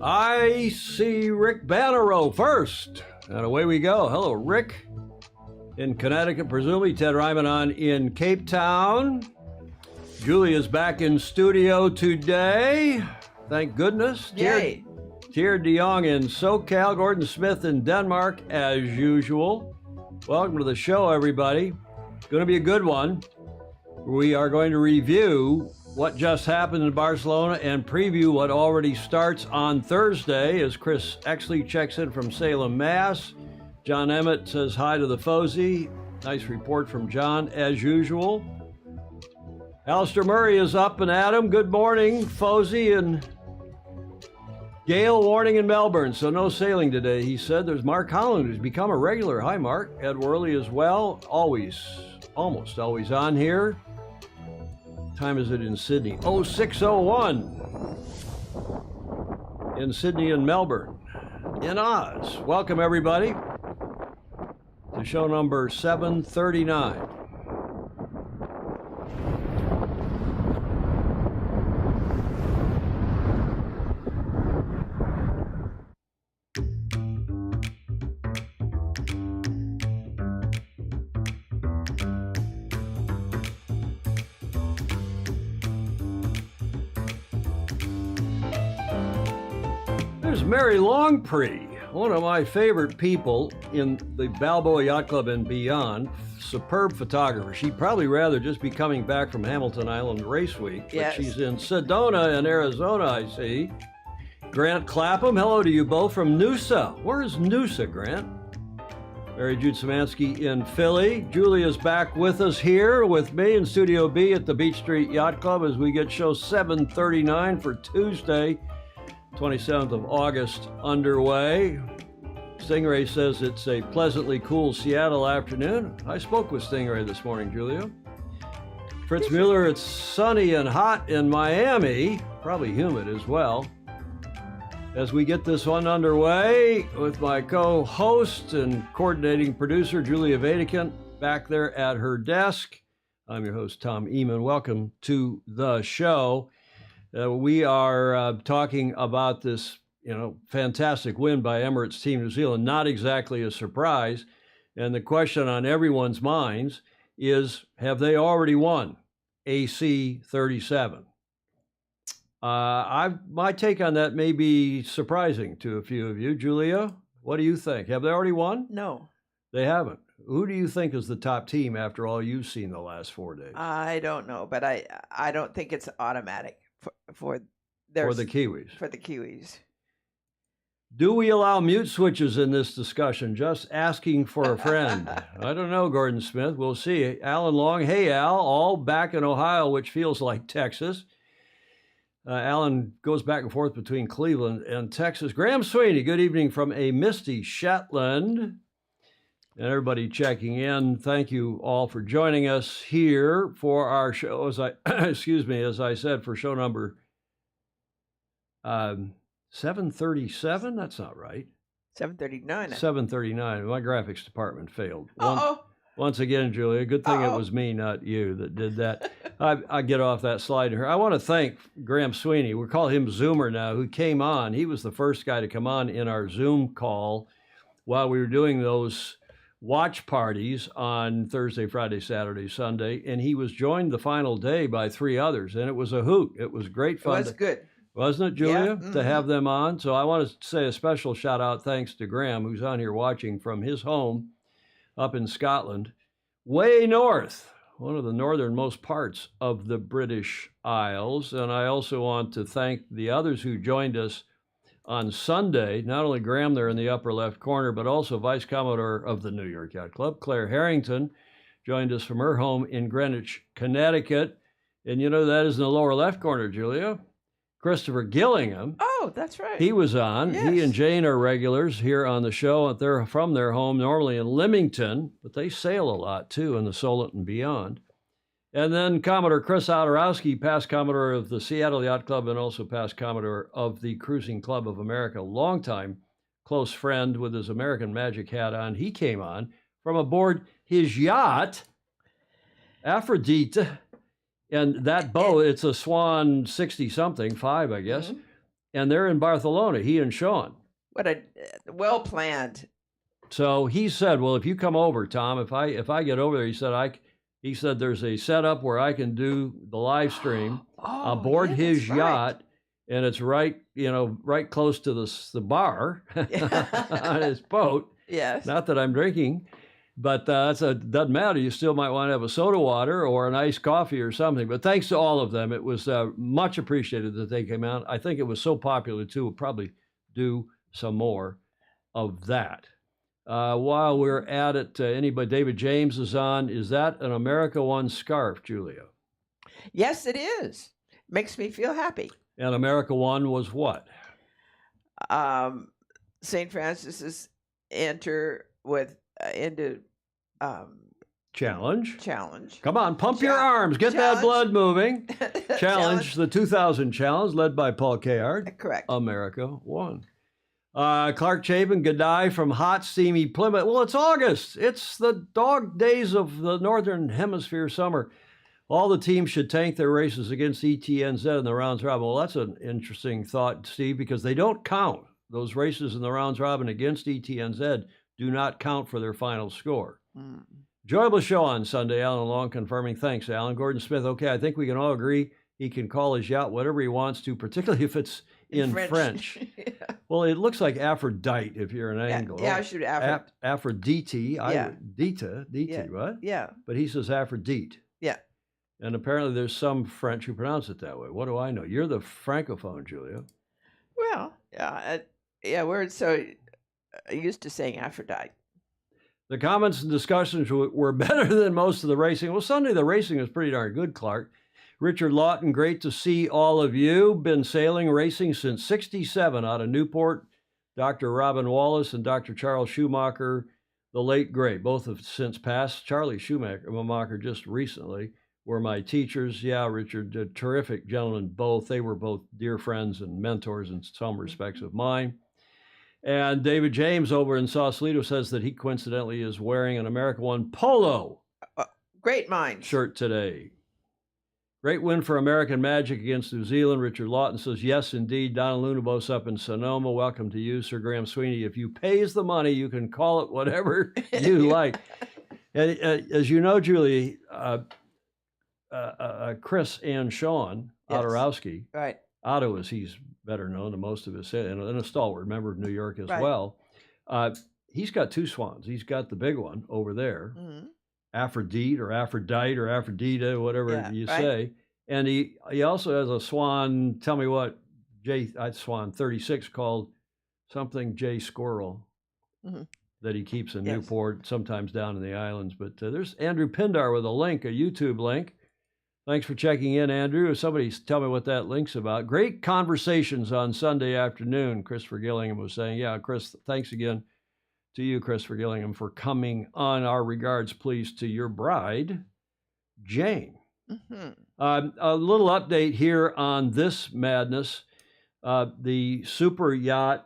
I see Rick Bannerow first. And away we go. Hello, Rick. In Connecticut, presumably. Ted Ryman on in Cape Town. Julia's back in studio today. Thank goodness. Yay. Tier de Jong in SoCal. Gordon Smith in Denmark, as usual. Welcome to the show, everybody. Going to be a good one. We are going to review what just happened in Barcelona and preview what already starts on Thursday as Chris Exley checks in from Salem, Mass. John Emmett says hi to the Fozy. Nice report from John, as usual. Alistair Murray is up and at him. Good morning, Fozy, and gale warning in Melbourne, so no sailing today, he said. There's Mark Holland, who's become a regular. Hi, Mark. Ed Worley as well. Almost always on here. Time is it in Sydney? 0601 in Sydney and Melbourne. In Oz. Welcome, everybody, to show number 739. There's Mary Longpree, one of my favorite people in the Balboa Yacht Club and beyond. Superb photographer. She'd probably rather just be coming back from Hamilton Island Race Week, but Yes. she's in Sedona in Arizona, I see. Grant Clapham, hello to you both from Noosa. Where is Noosa, Grant? Mary Jude Szymanski in Philly. Julia's back with us here with me in Studio B at the Beach Street Yacht Club as we get show 739 for Tuesday, 27th of August underway. Stingray says it's a pleasantly cool Seattle afternoon. I spoke with Stingray this morning, Julia. Fritz Mueller, it's sunny and hot in Miami, probably humid as well. As we get this one underway with my co-host and coordinating producer, Julia Vatican, back there at her desk. I'm your host, Tom Eamon. Welcome to the show. We are talking about this, fantastic win by Emirates Team New Zealand. Not exactly a surprise. And the question on everyone's minds is, have they already won AC 37? My take on that may be surprising to a few of you. Julia, what do you think? Have they already won? No, They haven't. Who do you think is the top team after all you've seen the last 4 days? I don't know, but I don't think it's automatic for the Kiwis. For the Kiwis. Do we allow mute switches in this discussion? Just asking for a friend. I don't know, Gordon Smith. We'll see. Alan Long. Hey, Al. All back in Ohio, which feels like Texas. Alan goes back and forth between Cleveland and Texas. Graham Sweeney, good evening from a misty Shetland. And everybody checking in, thank you all for joining us here for our show. As I said, for show number 737. That's not right. 739. 739. My graphics department failed. Once again, Julia. Good thing it was me, not you, that did that. I get off that slide here. I want to thank Graham Sweeney. We call him Zoomer now, who came on. He was the first guy to come on in our Zoom call while we were doing those watch parties on Thursday, Friday, Saturday, Sunday, and he was joined the final day by 3 others, and it was a hoot. It was great fun. It was good. Wasn't it, Julia, Yeah. to have them on? So I want to say a special shout out thanks to Graham, who's on here watching from his home up in Scotland, way north, one of the northernmost parts of the British Isles. And I also want to thank the others who joined us on Sunday, not only Graham there in the upper left corner, but also Vice Commodore of the New York Yacht Club, Claire Harrington, joined us from her home in Greenwich, Connecticut. And that is in the lower left corner, Julia. Christopher Gillingham. Oh, that's right. He was on. Yes. He and Jane are regulars here on the show. They're from their home, normally in Leamington, but they sail a lot, too, in the Solent and beyond. And then Commodore Chris Otorowski, past Commodore of the Seattle Yacht Club and also past Commodore of the Cruising Club of America, longtime close friend with his American Magic hat on. He came on from aboard his yacht, Aphrodite, and that boat, it's a Swan 60-something, 5, I guess. Mm-hmm. and they're in Barcelona, he and Sean. What a well planned. So he said, well, if you come over, Tom, if I get over there, he said there's a setup where I can do the live stream aboard his yacht, and it's right close to the bar on his boat. Yes. Not that I'm drinking, but doesn't matter. You still might want to have a soda water or an iced coffee or something. But thanks to all of them. It was much appreciated that they came out. I think it was so popular, too. We'll probably do some more of that. While we're at it, David James is on. Is that an America One scarf, Julia? Yes, it is. Makes me feel happy. And America One was what? St. Francis's enter with into challenge. Challenge. Come on, pump your arms. Get that blood moving. Challenge, the 2000 challenge led by Paul Kayard. Correct. America One. Clark Chapin, good day from hot, steamy Plymouth. Well, it's August. It's the dog days of the Northern Hemisphere summer. All the teams should tank their races against ETNZ in the rounds robin. Well, that's an interesting thought, Steve, because they don't count. Those races in the rounds robin against ETNZ do not count for their final score. Enjoyable show on Sunday. Alan Long confirming. Thanks, Alan. Gordon Smith, okay, I think we can all agree he can call his yacht whatever he wants to, particularly if it's in French. Yeah. Well, it looks like Aphrodite if you're an angle. Yeah, I should Aphrodite. Yeah. Dita, what? Yeah. But he says Aphrodite. Yeah. And apparently there's some French who pronounce it that way. What do I know? You're the Francophone, Julia. Well, we're so used to saying Aphrodite. The comments and discussions were better than most of the racing. Well, Sunday the racing was pretty darn good, Clark. Richard Lawton, great to see all of you. Been sailing racing since '67 out of Newport. Dr. Robin Wallace and Dr. Charles Schumacher, the late great, both have since passed. Charlie Schumacher just recently were my teachers. Yeah, Richard, terrific gentlemen both. They were both dear friends and mentors in some respects of mine. And David James over in Sausalito says that he coincidentally is wearing an America One polo great mind shirt today. Great win for American Magic against New Zealand. Richard Lawton says, yes, indeed. Donald Lunabos up in Sonoma. Welcome to you, Sir Graham Sweeney. If you pays the money, you can call it whatever you like. And as you know, Julie, Chris and Sean Otterowski, right? Otto, as he's better known to most of us, and a stalwart member of New York as well. He's got two swans. He's got the big one over there, Aphrodite or Aphrodite or Aphrodita, whatever you say. And he also has a swan, tell me what, swan 36 called something J Squirrel that he keeps in Newport, sometimes down in the islands. But there's Andrew Pindar with a link, a YouTube link. Thanks for checking in, Andrew. Somebody tell me what that link's about. Great conversations on Sunday afternoon, Christopher Gillingham was saying. Yeah, Chris, thanks again to you, Christopher Gillingham, for coming on. Our regards, please, to your bride, Jane. A little update here on this madness. The super yacht,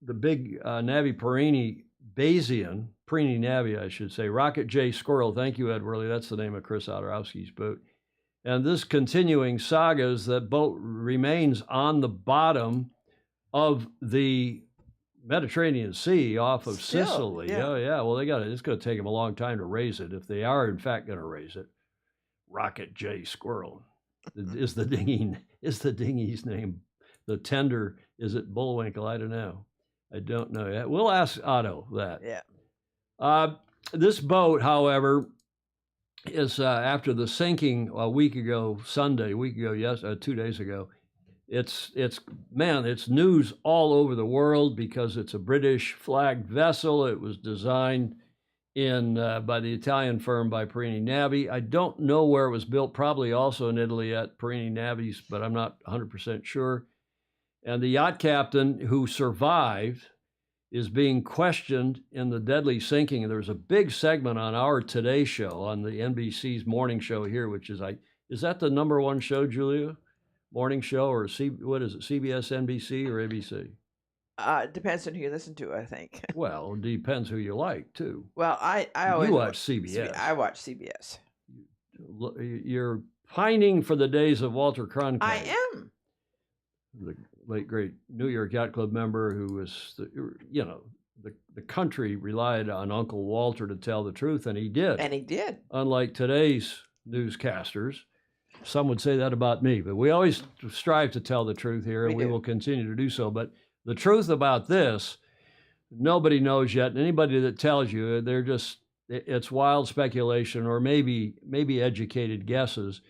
the big Navi Perini Bayesian, Perini Navi, I should say, Rocket J Squirrel. Thank you, Ed Worley. That's the name of Chris Otterowski's boat. And this continuing saga is that boat remains on the bottom of the Mediterranean Sea off of Sicily. Yeah. Oh, yeah. Well, it's going to take them a long time to raise it, if they are, in fact, going to raise it. Rocket J Squirrel is the dinghy's name. The tender, is it Bullwinkle? I don't know. I don't know yet. We'll ask Otto that. Yeah. This boat, however, is after the sinking a week ago, 2 days ago. It's news all over the world because it's a British flagged vessel. It was designed by the Italian firm by Perini Navi. I don't know where it was built, probably also in Italy at Perini Navi's, but I'm not 100% sure. And the yacht captain who survived is being questioned in the deadly sinking. And there's a big segment on our Today Show, on the NBC's morning show here, which is that the number one show, Julia? Morning show, or what is it, CBS, NBC, or ABC? Depends on who you listen to, I think. Well, it depends who you like, too. Well, I always watch CBS. I watch CBS. You're pining for the days of Walter Cronkite. I am. late great New York Yacht Club member who was, the country relied on Uncle Walter to tell the truth, and he did. And he did. Unlike today's newscasters, some would say that about me, but we always strive to tell the truth here, and we will continue to do so. But the truth about this, nobody knows yet. And anybody that tells you, it's wild speculation or maybe educated guesses.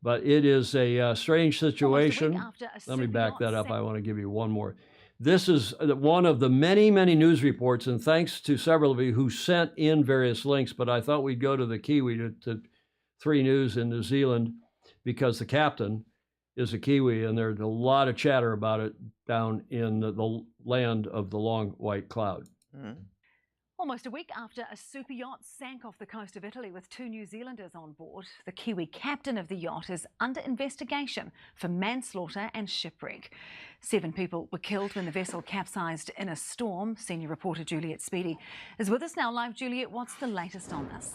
But it is a strange situation. Let me back that up. I want to give you one more. This is one of the many, many news reports, and thanks to several of you who sent in various links, but I thought we'd go to the Kiwi, to 3 News in New Zealand, because the captain is a Kiwi, and there's a lot of chatter about it down in the land of the long white cloud. Mm-hmm. Almost a week after a super yacht sank off the coast of Italy with 2 New Zealanders on board, the Kiwi captain of the yacht is under investigation for manslaughter and shipwreck. 7 people were killed when the vessel capsized in a storm. Senior reporter Juliet Speedy is with us now live. Juliet, what's the latest on this?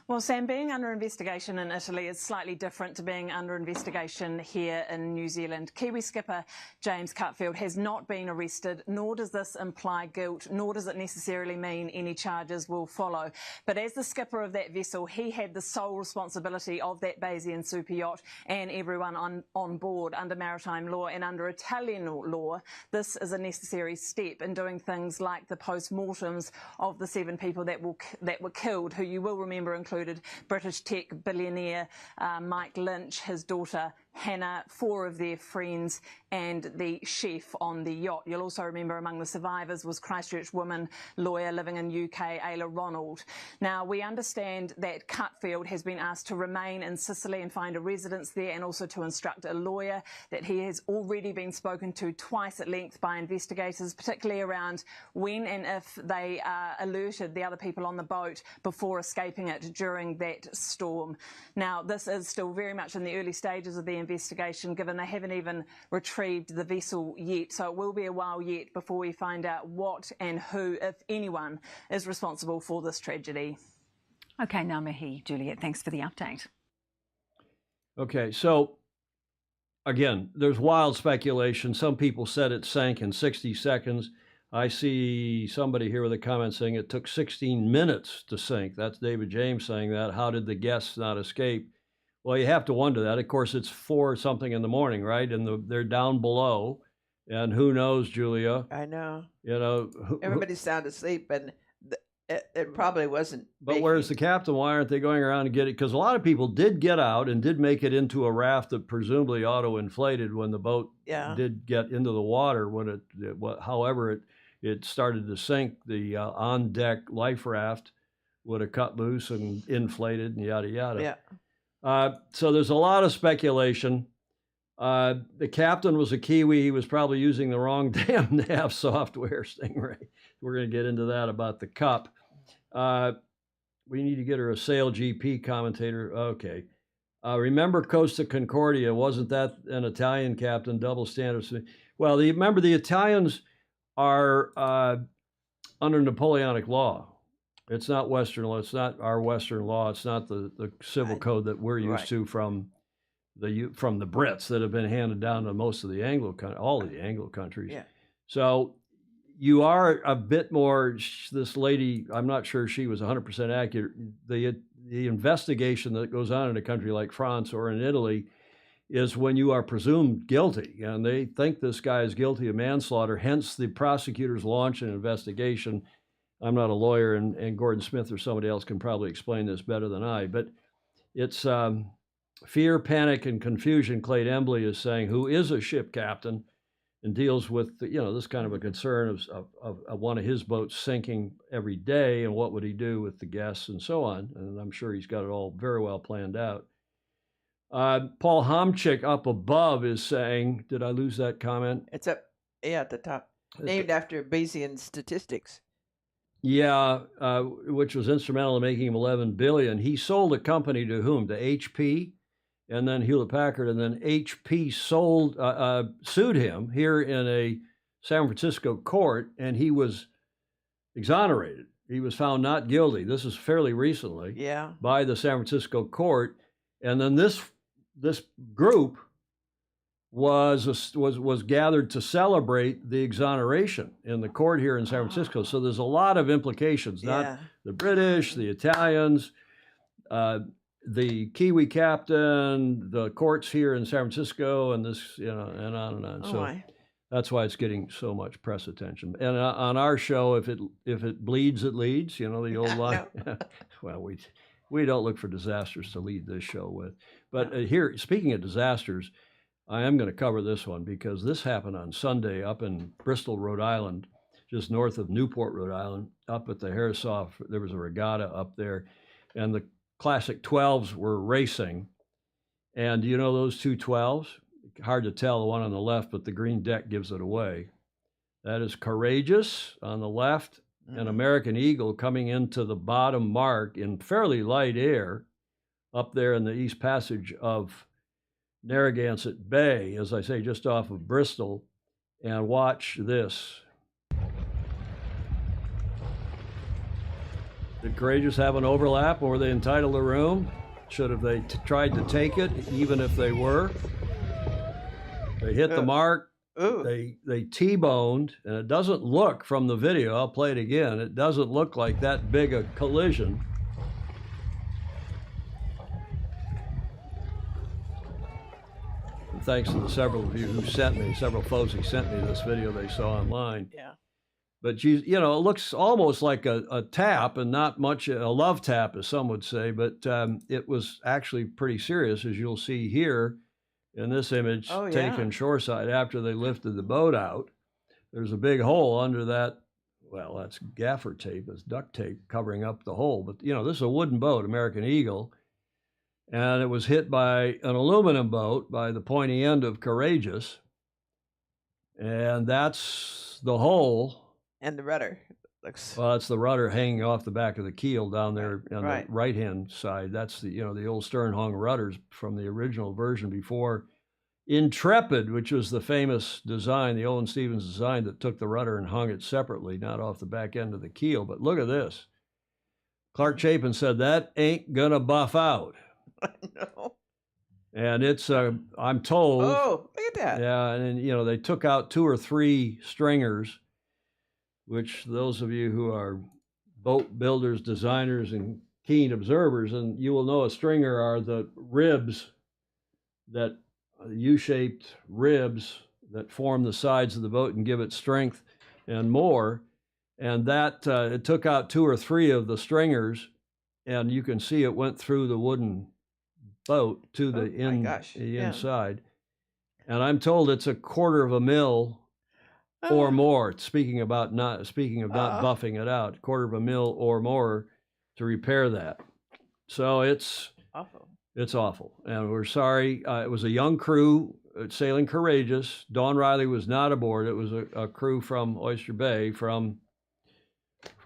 Well, Sam, being under investigation in Italy is slightly different to being under investigation here in New Zealand. Kiwi skipper James Cutfield has not been arrested, nor does this imply guilt, nor does it necessarily mean any charges will follow. But as the skipper of that vessel, he had the sole responsibility of that Bayesian super yacht and everyone on board under maritime law and under Italian law. This is a necessary step in doing things like the post-mortems of the 7 people that were killed, who you will remember included British tech billionaire Mike Lynch, his daughter Hannah, 4 of their friends, and the chef on the yacht. You'll also remember among the survivors was Christchurch woman lawyer living in UK, Ayla Ronald. Now, we understand that Cutfield has been asked to remain in Sicily and find a residence there, and also to instruct a lawyer, that he has already been spoken to twice at length by investigators, particularly around when and if they alerted the other people on the boat before escaping it during that storm. Now, this is still very much in the early stages of the investigation, given they haven't even retrieved the vessel yet. So it will be a while yet before we find out what and who, if anyone, is responsible for this tragedy. Okay, now Mihi, Juliet, thanks for the update. Okay, so again, there's wild speculation. Some people said it sank in 60 seconds. I see somebody here with a comment saying it took 16 minutes to sink. That's David James saying that. How did the guests not escape? Well, you have to wonder that. Of course, it's 4 something in the morning, right? And they're down below. And who knows, Julia? I know. Everybody's sound asleep, and it probably wasn't. But where's the captain? Why aren't they going around and getting it? Because a lot of people did get out and did make it into a raft that presumably auto-inflated when the boat did get into the water. However, it started to sink. The on-deck life raft would have cut loose and inflated and yada, yada. Yeah. So there's a lot of speculation. The captain was a Kiwi. He was probably using the wrong damn nav software, Stingray. We're going to get into that about the cup. We need to get her a Sail GP commentator. Okay. Remember Costa Concordia? Wasn't that an Italian captain? Double standards. Well, remember the Italians are under Napoleonic law. It's not Western law. It's not our Western law. It's not the civil code that we're used to from the Brits that have been handed down to most of the all of the Anglo countries. Yeah. So you are a bit more. This lady, I'm not sure she was 100% accurate. The investigation that goes on in a country like France or in Italy is when you are presumed guilty, and they think this guy is guilty of manslaughter. Hence, the prosecutors launch an investigation. I'm not a lawyer, and Gordon Smith or somebody else can probably explain this better than I, but it's fear, panic, and confusion. Clayton Embley is saying, who is a ship captain and deals with this kind of a concern of one of his boats sinking every day, and what would he do with the guests and so on. And I'm sure he's got it all very well planned out. Paul Homchick up above is saying, did I lose that comment? It's up, at the top. Named after Bayesian statistics. Yeah, which was instrumental in making him $11 billion. He sold a company to whom? To HP, and then Hewlett Packard, and then HP sued him here in a San Francisco court, and he was exonerated. He was found not guilty. This is fairly recently. Yeah. By the San Francisco court, and then this group was gathered to celebrate the exoneration in the court here in San Francisco. So there's a lot of implications, not the British, the Italians, the Kiwi captain, the courts here in San Francisco, and this, and on and on. So that's why it's getting so much press attention. And on our show, if it bleeds, it leads. The old line. Well, we don't look for disasters to lead this show with. But here, speaking of disasters, I am going to cover this one because this happened on Sunday up in Bristol, Rhode Island, just north of Newport, Rhode Island, up at the Harrisoff. There was a regatta up there, and the Classic 12s were racing. And do you know those two 12s? Hard to tell, the one on the left, but the green deck gives it away. That is Courageous on the left, and American Eagle coming into the bottom mark in fairly light air up there in the East Passage of Narragansett Bay, as I say, just off of Bristol. And watch this. Did Courageous have an overlap, or were they entitled to room? Should have they tried to take it, even if they were? They hit the mark. They T-boned, and it doesn't look from the video, I'll play it again, it doesn't look like that big a collision. And thanks to the several of you who several folks who sent me this video they saw online. Yeah. But it looks almost like a tap, and not much a love tap, as some would say, but it was actually pretty serious, as you'll see here in this image taken shoreside after they lifted the boat out. There's a big hole under that. Well, that's gaffer tape, it's duct tape covering up the hole. But, this is a wooden boat, American Eagle, and it was hit by an aluminum boat by the pointy end of Courageous. And that's the hole. And the rudder Well, it's the rudder hanging off the back of the keel down there on the right-hand side. That's the old stern hung rudders from the original version before Intrepid, which was the famous design, the Owen Stevens design that took the rudder and hung it separately, not off the back end of the keel. But look at this. Clark Chapin said that ain't gonna buff out. No. And it's I'm told. Oh, look at that. Yeah, and then, they took out 2 or 3 stringers, which those of you who are boat builders, designers, and keen observers, and you will know a stringer are the ribs, that U-shaped ribs that form the sides of the boat and give it strength and more. And that it took out 2 or 3 of the stringers, and you can see it went through the wooden boat to the inside. And I'm told it's $0.25 mil or more. Speaking of not buffing it out, $0.25 mil or more to repair that. So it's awful. It's awful, and we're sorry. It was a young crew sailing Courageous. Dawn Riley was not aboard. It was a crew from Oyster Bay, from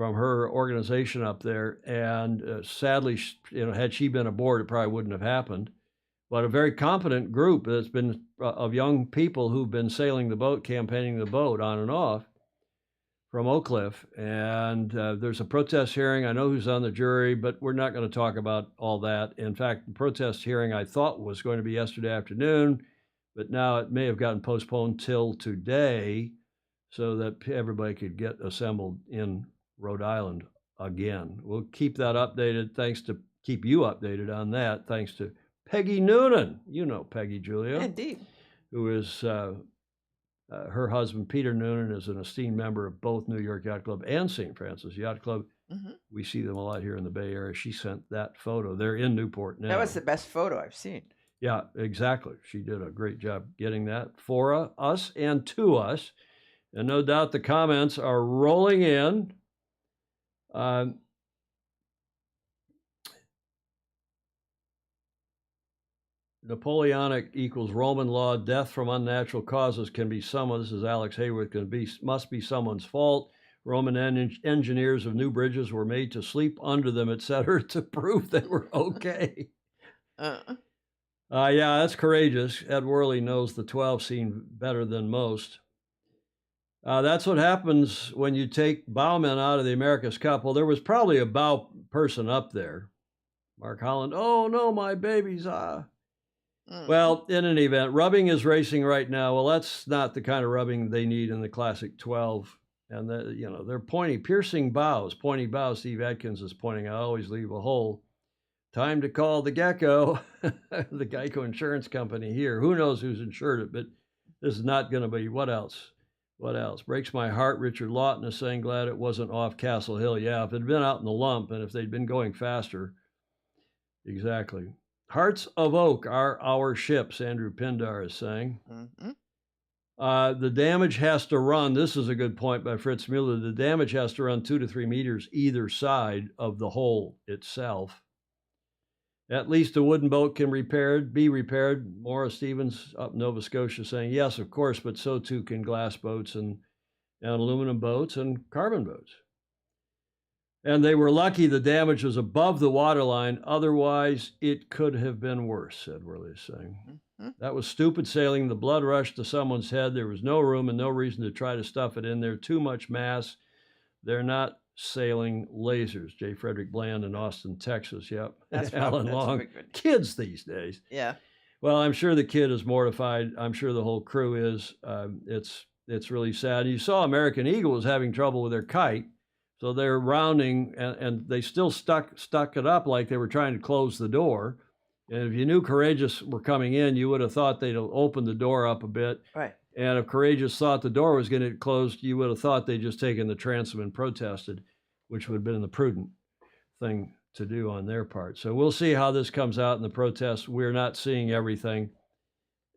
her organization up there. And sadly, had she been aboard, it probably wouldn't have happened. But a very competent group that's been of young people who've been sailing the boat, campaigning the boat on and off from Oak Cliff. And there's a protest hearing. I know who's on the jury, but we're not going to talk about all that. In fact, the protest hearing I thought was going to be yesterday afternoon, but now it may have gotten postponed till today so that everybody could get assembled in Rhode Island again. We'll keep that updated. Keep you updated on that, thanks to Peggy Noonan. You know Peggy, Julia. Indeed. Who is her husband, Peter Noonan, is an esteemed member of both New York Yacht Club and St. Francis Yacht Club. Mm-hmm. We see them a lot here in the Bay Area. She sent that photo. They're in Newport now. That was the best photo I've seen. Yeah, exactly. She did a great job getting that for us and to us. And no doubt the comments are rolling in. Napoleonic equals Roman law. Death from unnatural causes can be someone. This is Alex Hayworth. Must be someone's fault. Roman engineers of new bridges were made to sleep under them, etc., to prove they were okay. Yeah, that's courageous. Ed Worley knows the 12 scene better than most. That's what happens when you take bowmen out of the America's Cup. Well, there was probably a bow person up there. Mark Holland. Oh no, my babies. Well, in any event, rubbing is racing right now. Well, that's not the kind of rubbing they need in the Classic 12. And, they're piercing bows, pointy bows. Steve Adkins is pointing out, always leave a hole. Time to call the Gecko, the Geico Insurance Company here. Who knows who's insured it, but this is not going to be. What else? What else? Breaks my heart. Richard Lawton is saying, glad it wasn't off Castle Hill. Yeah, if it had been out in the lump and if they'd been going faster. Exactly. Hearts of Oak are our ships, Andrew Pindar is saying. The damage has to run. This is a good point by Fritz Mueller. The damage has to run 2 to 3 meters either side of the hole itself. At least a wooden boat can be repaired. Maura Stevens up in Nova Scotia saying, yes, of course, but so too can glass boats and aluminum boats and carbon boats. And they were lucky the damage was above the waterline. Otherwise, it could have been worse, said Worley saying. That was stupid sailing. The blood rushed to someone's head. There was no room and no reason to try to stuff it in there. Too much mass. They're not sailing lasers. J. Frederick Bland in Austin, Texas. Yep. That's Alan Long. Kids these days. Yeah. Well, I'm sure the kid is mortified. I'm sure the whole crew is. It's really sad. You saw American Eagle was having trouble with their kite. So they're rounding, and they still stuck it up like they were trying to close the door. And if you knew Courageous were coming in, you would have thought they'd opened the door up a bit. Right. And if Courageous thought the door was going to get closed, you would have thought they'd just taken the transom and protested, which would have been the prudent thing to do on their part. So we'll see how this comes out in the protest. We're not seeing everything.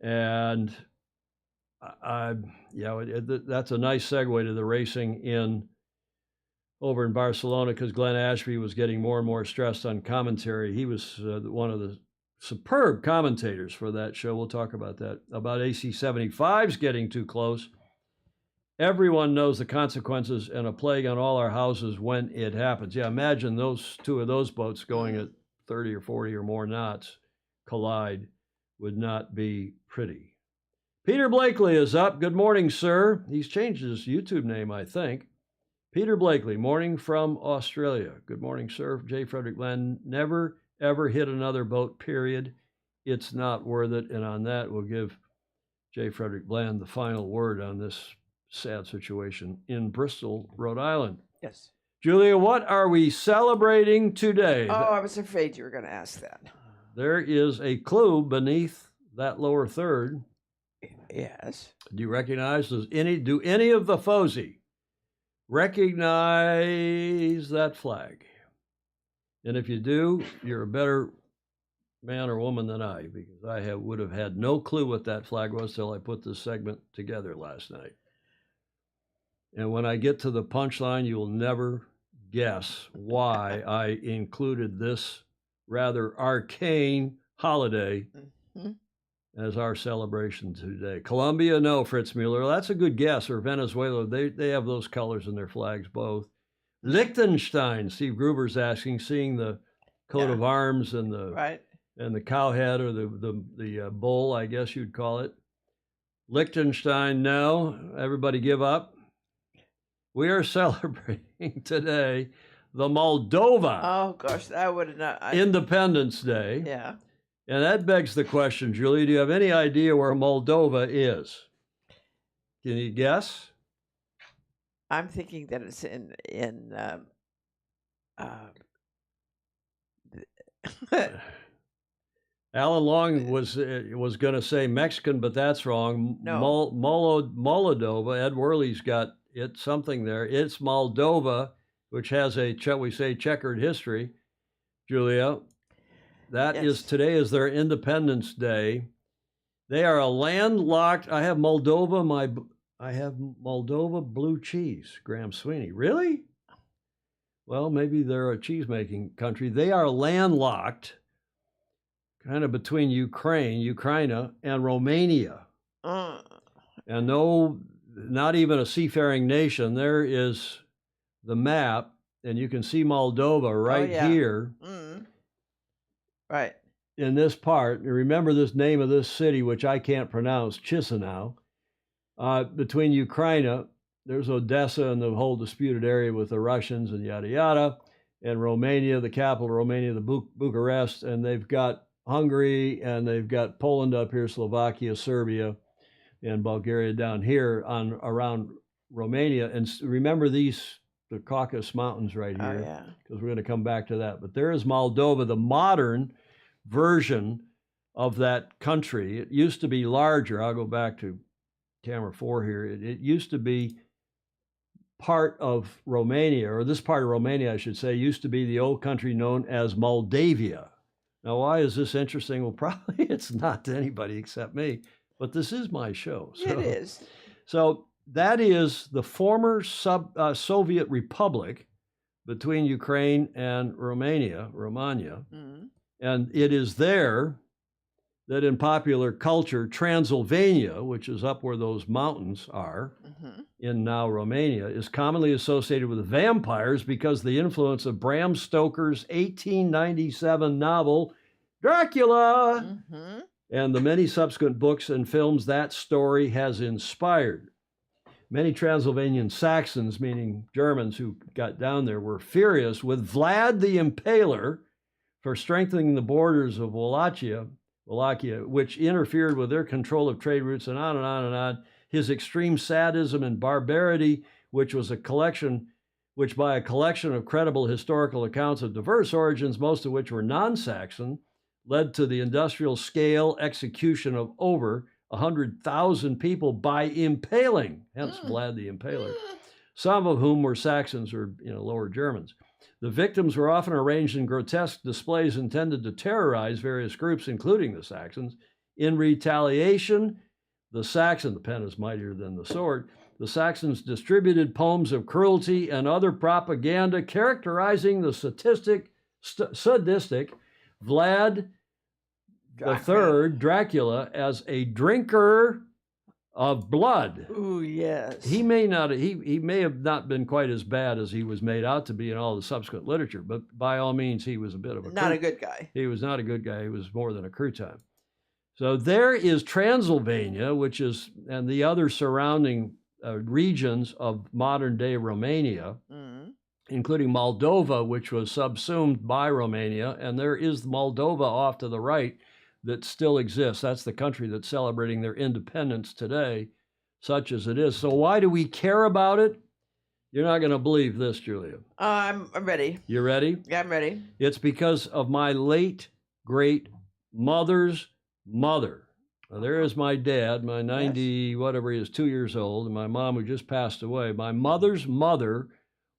And that's a nice segue to the racing over in Barcelona, because Glenn Ashby was getting more and more stressed on commentary. He was one of the superb commentators for that show. We'll talk about that. About AC-75s getting too close. Everyone knows the consequences and a plague on all our houses when it happens. Yeah, imagine two of those boats going at 30 or 40 or more knots collide. Would not be pretty. Peter Blakely is up. Good morning, sir. He's changed his YouTube name, I think. Peter Blakely, morning from Australia. Good morning, sir. J. Frederick Bland, never, ever hit another boat, period. It's not worth it. And on that, we'll give J. Frederick Bland the final word on this sad situation in Bristol, Rhode Island. Yes. Julia, what are we celebrating today? Oh, I was afraid you were going to ask that. There is a clue beneath that lower third. Yes. Do you recognize, do any of the FOSI recognize that flag? And if you do, you're a better man or woman than I, because I would have had no clue what that flag was till I put this segment together last night. And when I get to the punchline, you will never guess why I included this rather arcane holiday as our celebration today. Colombia, no, Fritz Mueller. That's a good guess. Or Venezuela, they have those colors in their flags, both. Liechtenstein, Steve Gruber's asking, seeing the coat of arms and the cow head, or the bull, I guess you'd call it. Liechtenstein, no. Everybody give up. We are celebrating today the Moldova. Oh, gosh, I would have not. Independence Day. Yeah. And that begs the question, Julie, do you have any idea where Moldova is? Can you guess? I'm thinking that it's in Alan Long was going to say Mexican, but that's wrong. No. Moldova. Ed Worley's got it something there. It's Moldova, which has a, shall we say, checkered history. Julia, that is, today is their Independence Day. They are a landlocked. I have Moldova blue cheese. Graham Sweeney. Really? Well, maybe they're a cheese-making country. They are landlocked, kind of between Ukraine, and Romania. And no, not even a seafaring nation. There is the map, and you can see Moldova right here. Right. In this part. And remember this name of this city, which I can't pronounce, Chisinau. Between Ukraine, there's Odessa and the whole disputed area with the Russians and yada yada, and Romania, the capital of Romania, the Bucharest, and they've got Hungary, and they've got Poland up here, Slovakia, Serbia, and Bulgaria down here on around Romania. And remember the Caucasus Mountains right Oh, here, yeah. because we're going to come back to that. But there is Moldova, the modern version of that country. It used to be larger. I'll go back to camera 4 here. It used to be part of Romania, or this part of Romania, I should say, used to be the old country known as Moldavia. Now, why is this interesting? Well, probably it's not to anybody except me, but this is my show. So, It is. So that is the former Soviet republic between Ukraine and Romania. Mm-hmm. And it is there that in popular culture, Transylvania, which is up where those mountains are in now Romania, is commonly associated with vampires because of the influence of Bram Stoker's 1897 novel, Dracula, and the many subsequent books and films that story has inspired. Many Transylvanian Saxons, meaning Germans who got down there, were furious with Vlad the Impaler for strengthening the borders of Wallachia, which interfered with their control of trade routes, and on and on and on. His extreme sadism and barbarity, which by a collection of credible historical accounts of diverse origins, most of which were non-Saxon, led to the industrial scale execution of over 100,000 people by impaling, hence Vlad the Impaler, some of whom were Saxons or Lower Germans. The victims were often arranged in grotesque displays intended to terrorize various groups, including the Saxons. In retaliation, the pen is mightier than the sword, the Saxons distributed poems of cruelty and other propaganda characterizing the sadistic Vlad III, Dracula, as a drinker of blood. Ooh, yes. He may have not been quite as bad as he was made out to be in all the subsequent literature, but by all means, he was a bit of a good guy. He was not a good guy. He was more than a crouton. So there is Transylvania, and the other surrounding regions of modern-day Romania, including Moldova, which was subsumed by Romania, and there is Moldova off to the right that still exists. That's the country that's celebrating their independence today, such as it is. So why do we care about it? You're not going to believe this, Julia. I'm ready. You ready? Yeah, I'm ready. It's because of my late great mother's mother. Now, there is my dad, my 90, whatever he is, 2 years old, and my mom who just passed away. My mother's mother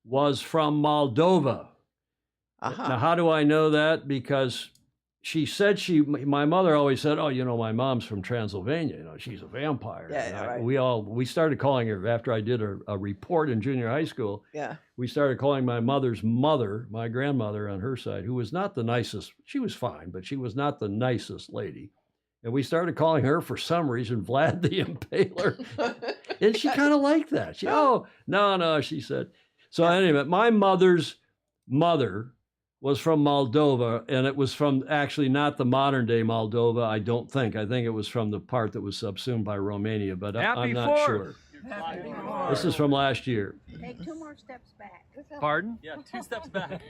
was from Moldova. Now, how do I know that? Because she said my mother always said, oh, my mom's from Transylvania. She's a vampire. Yeah, right. We started calling her, after I did a report in junior high school, we started calling my mother's mother, my grandmother on her side, who was not the nicest. She was fine, but she was not the nicest lady. And we started calling her, for some reason, Vlad the Impaler. And she kind of liked that. No, she said. So anyway, my mother's mother was from Moldova, and it was from actually not the modern day Moldova, I don't think. I think it was from the part that was subsumed by Romania, but I'm not sure. This is from last year. Take 2 more steps back. Pardon? Yeah, 2 steps back.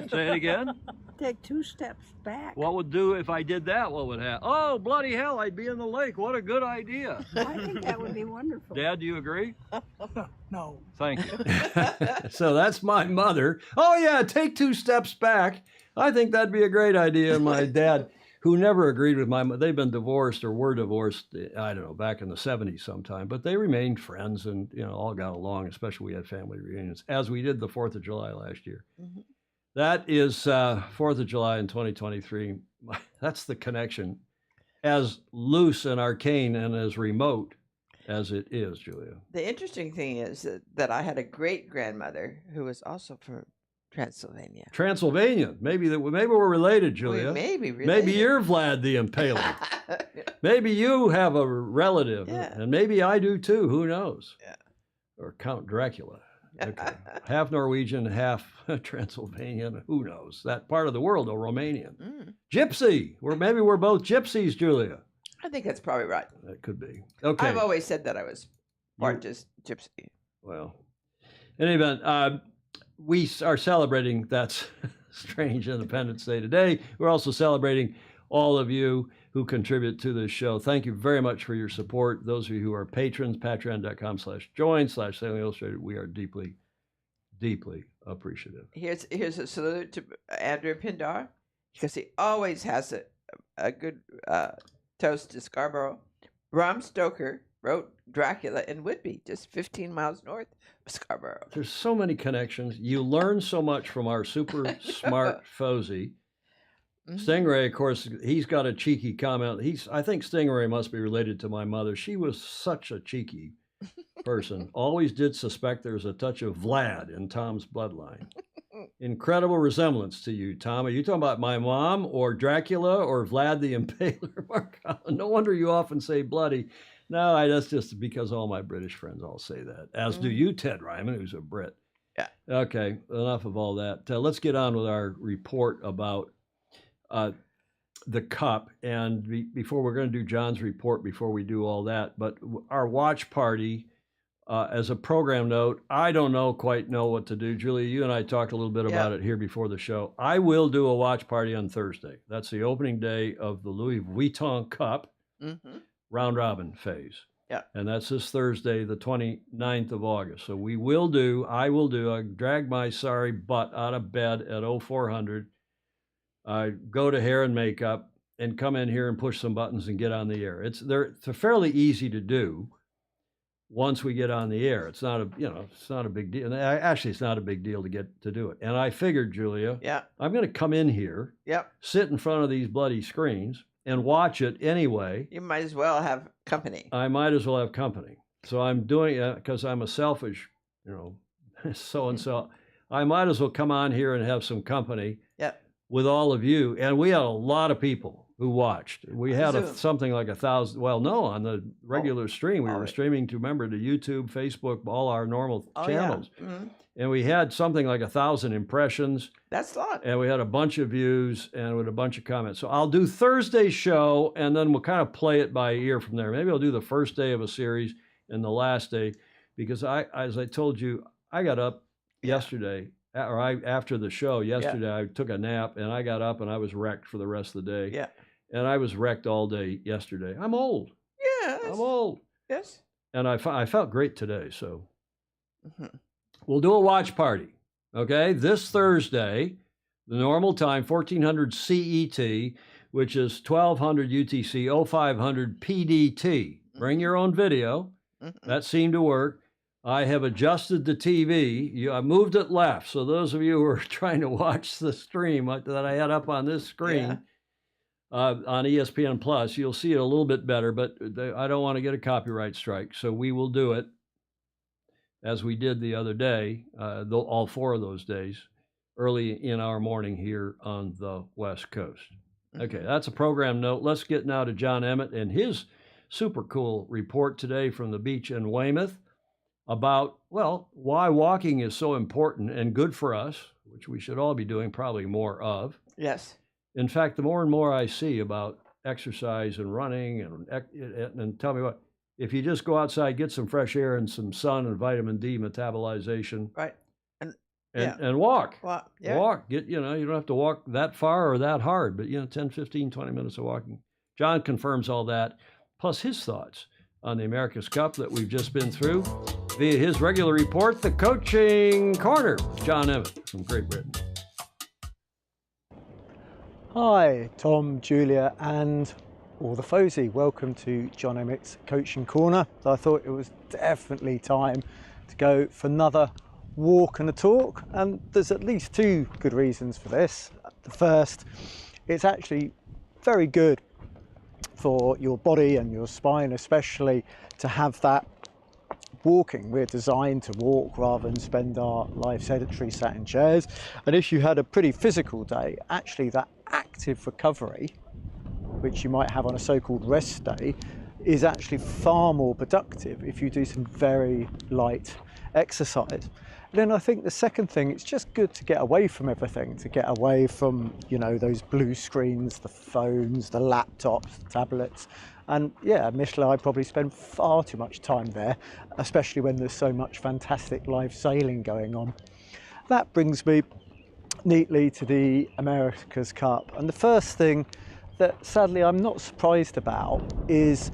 Say it again? Take 2 steps back. What would do if I did that? What would happen? Oh, bloody hell, I'd be in the lake. What a good idea. I think that would be wonderful. Dad, do you agree? No. Thank you. So that's my mother. Oh, yeah, take 2 steps back. I think that'd be a great idea. And my dad, who never agreed with my mother, they've been divorced or were divorced, I don't know, back in the 70s sometime, but they remained friends and, all got along, especially we had family reunions, as we did the 4th of July last year. That is 4th of July in 2023. That's the connection, as loose and arcane and as remote as it is, Julia. The interesting thing is that I had a great-grandmother who was also from Transylvania. Transylvania. Maybe we're related, Julia. We may be related. Maybe you're Vlad the Impaler. Maybe you have a relative, and maybe I do too. Who knows? Yeah. Or Count Dracula. Okay. Half Norwegian, half Transylvanian. Who knows? That part of the world, or Romanian. Gypsy. Maybe we're both gypsies, Julia. I think that's probably right. That could be. Okay. I've always said that I was part just gypsy. Well, in any event, we are celebrating that strange Independence Day today. We're also celebrating all of you who contribute to this show. Thank you very much for your support. Those of you who are patrons, patreon.com/join/Sailing Illustrated. We are deeply, deeply appreciative. Here's a salute to Andrew Pindar, because he always has a good toast to Scarborough. Bram Stoker wrote Dracula in Whitby, just 15 miles north of Scarborough. There's so many connections. You learn so much from our super smart Fozy. Stingray, of course, he's got a cheeky comment. I think Stingray must be related to my mother. She was such a cheeky person. Always did suspect there was a touch of Vlad in Tom's bloodline. Incredible resemblance to you, Tom. Are you talking about my mom or Dracula or Vlad the Impaler? Mark Allen? No wonder you often say bloody. No, that's just because all my British friends all say that, as do you, Ted Ryman, who's a Brit. Yeah. Okay, enough of all that. Let's get on with our report about the Cup. And before we're going to do John's report, before we do all that, but our watch party, as a program note, I don't quite know what to do. Julia, you and I talked a little bit about it here before the show. I will do a watch party on Thursday. That's the opening day of the Louis Vuitton Cup round robin phase. Yeah. And that's this Thursday, the 29th of August. So I drag my sorry butt out of bed at 0400. I go to hair and makeup and come in here and push some buttons and get on the air. It's fairly easy to do once we get on the air. It's not a big deal. And actually, it's not a big deal to get to do it. And I figured, Julia, I'm going to come in here, sit in front of these bloody screens and watch it anyway. You might as well have company. I might as well have company. So I'm doing it because I'm a selfish, so-and-so. I might as well come on here and have some company with all of you. And we had a lot of people who watched. We had something like 1,000. Well, no, on the regular stream, we were streaming to YouTube, Facebook, all our normal channels. Yeah. Mm-hmm. And we had something like 1,000 impressions. That's a lot. And we had a bunch of views and with a bunch of comments. So I'll do Thursday's show, and then we'll kind of play it by ear from there. Maybe I'll do the first day of a series and the last day, because as I told you, I got up yesterday, after the show yesterday, I took a nap, and I got up and I was wrecked for the rest of the day. Yeah. And I was wrecked all day yesterday. I'm old. Yeah. I'm old. Yes. And I felt great today, so. We'll do a watch party, okay? This Thursday, the normal time, 1400 CET, which is 1200 UTC, 0500 PDT. Bring your own video. That seemed to work. I have adjusted the TV. I moved it left. So those of you who are trying to watch the stream that I had up on this screen on ESPN Plus, you'll see it a little bit better, but I don't want to get a copyright strike. So we will do it as we did the other day, all 4 of those days, early in our morning here on the West Coast. Okay, that's a program note. Let's get now to John Emmett and his super cool report today from the beach in Weymouth about, why walking is so important and good for us, which we should all be doing probably more of. Yes. In fact, the more and more I see about exercise and running and tell me what, if you just go outside, get some fresh air and some sun and vitamin D metabolization. Right. And walk. Walk. Get, you don't have to walk that far or that hard, but 10, 15, 20 minutes of walking. John confirms all that, plus his thoughts on the America's Cup that we've just been through via his regular report, the Coaching Corner, John Emmett from Great Britain. Hi, Tom, Julia, and all the Fozy. Welcome to John Emmett's Coaching Corner. So I thought it was definitely time to go for another walk and a talk, and there's at least 2 good reasons for this. The first, it's actually very good for your body and your spine, especially to have that walking. We're designed to walk rather than spend our life sedentary sat in chairs. And if you had a pretty physical day, actually that active recovery, which you might have on a so-called rest day, is actually far more productive if you do some very light exercise. And then I think the second thing, it's just good to get away from everything, to get away from, those blue screens, the phones, the laptops, the tablets. And yeah, admittedly, I probably spend far too much time there, especially when there's so much fantastic live sailing going on. That brings me neatly to the America's Cup. And the first thing that sadly I'm not surprised about is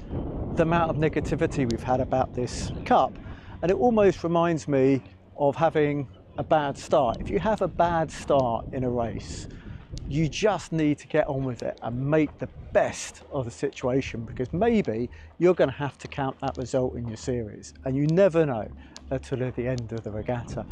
the amount of negativity we've had about this cup. And it almost reminds me of having a bad start. If you have a bad start in a race, you just need to get on with it and make the best of the situation, because maybe you're going to have to count that result in your series, and you never know until at the end of the regatta.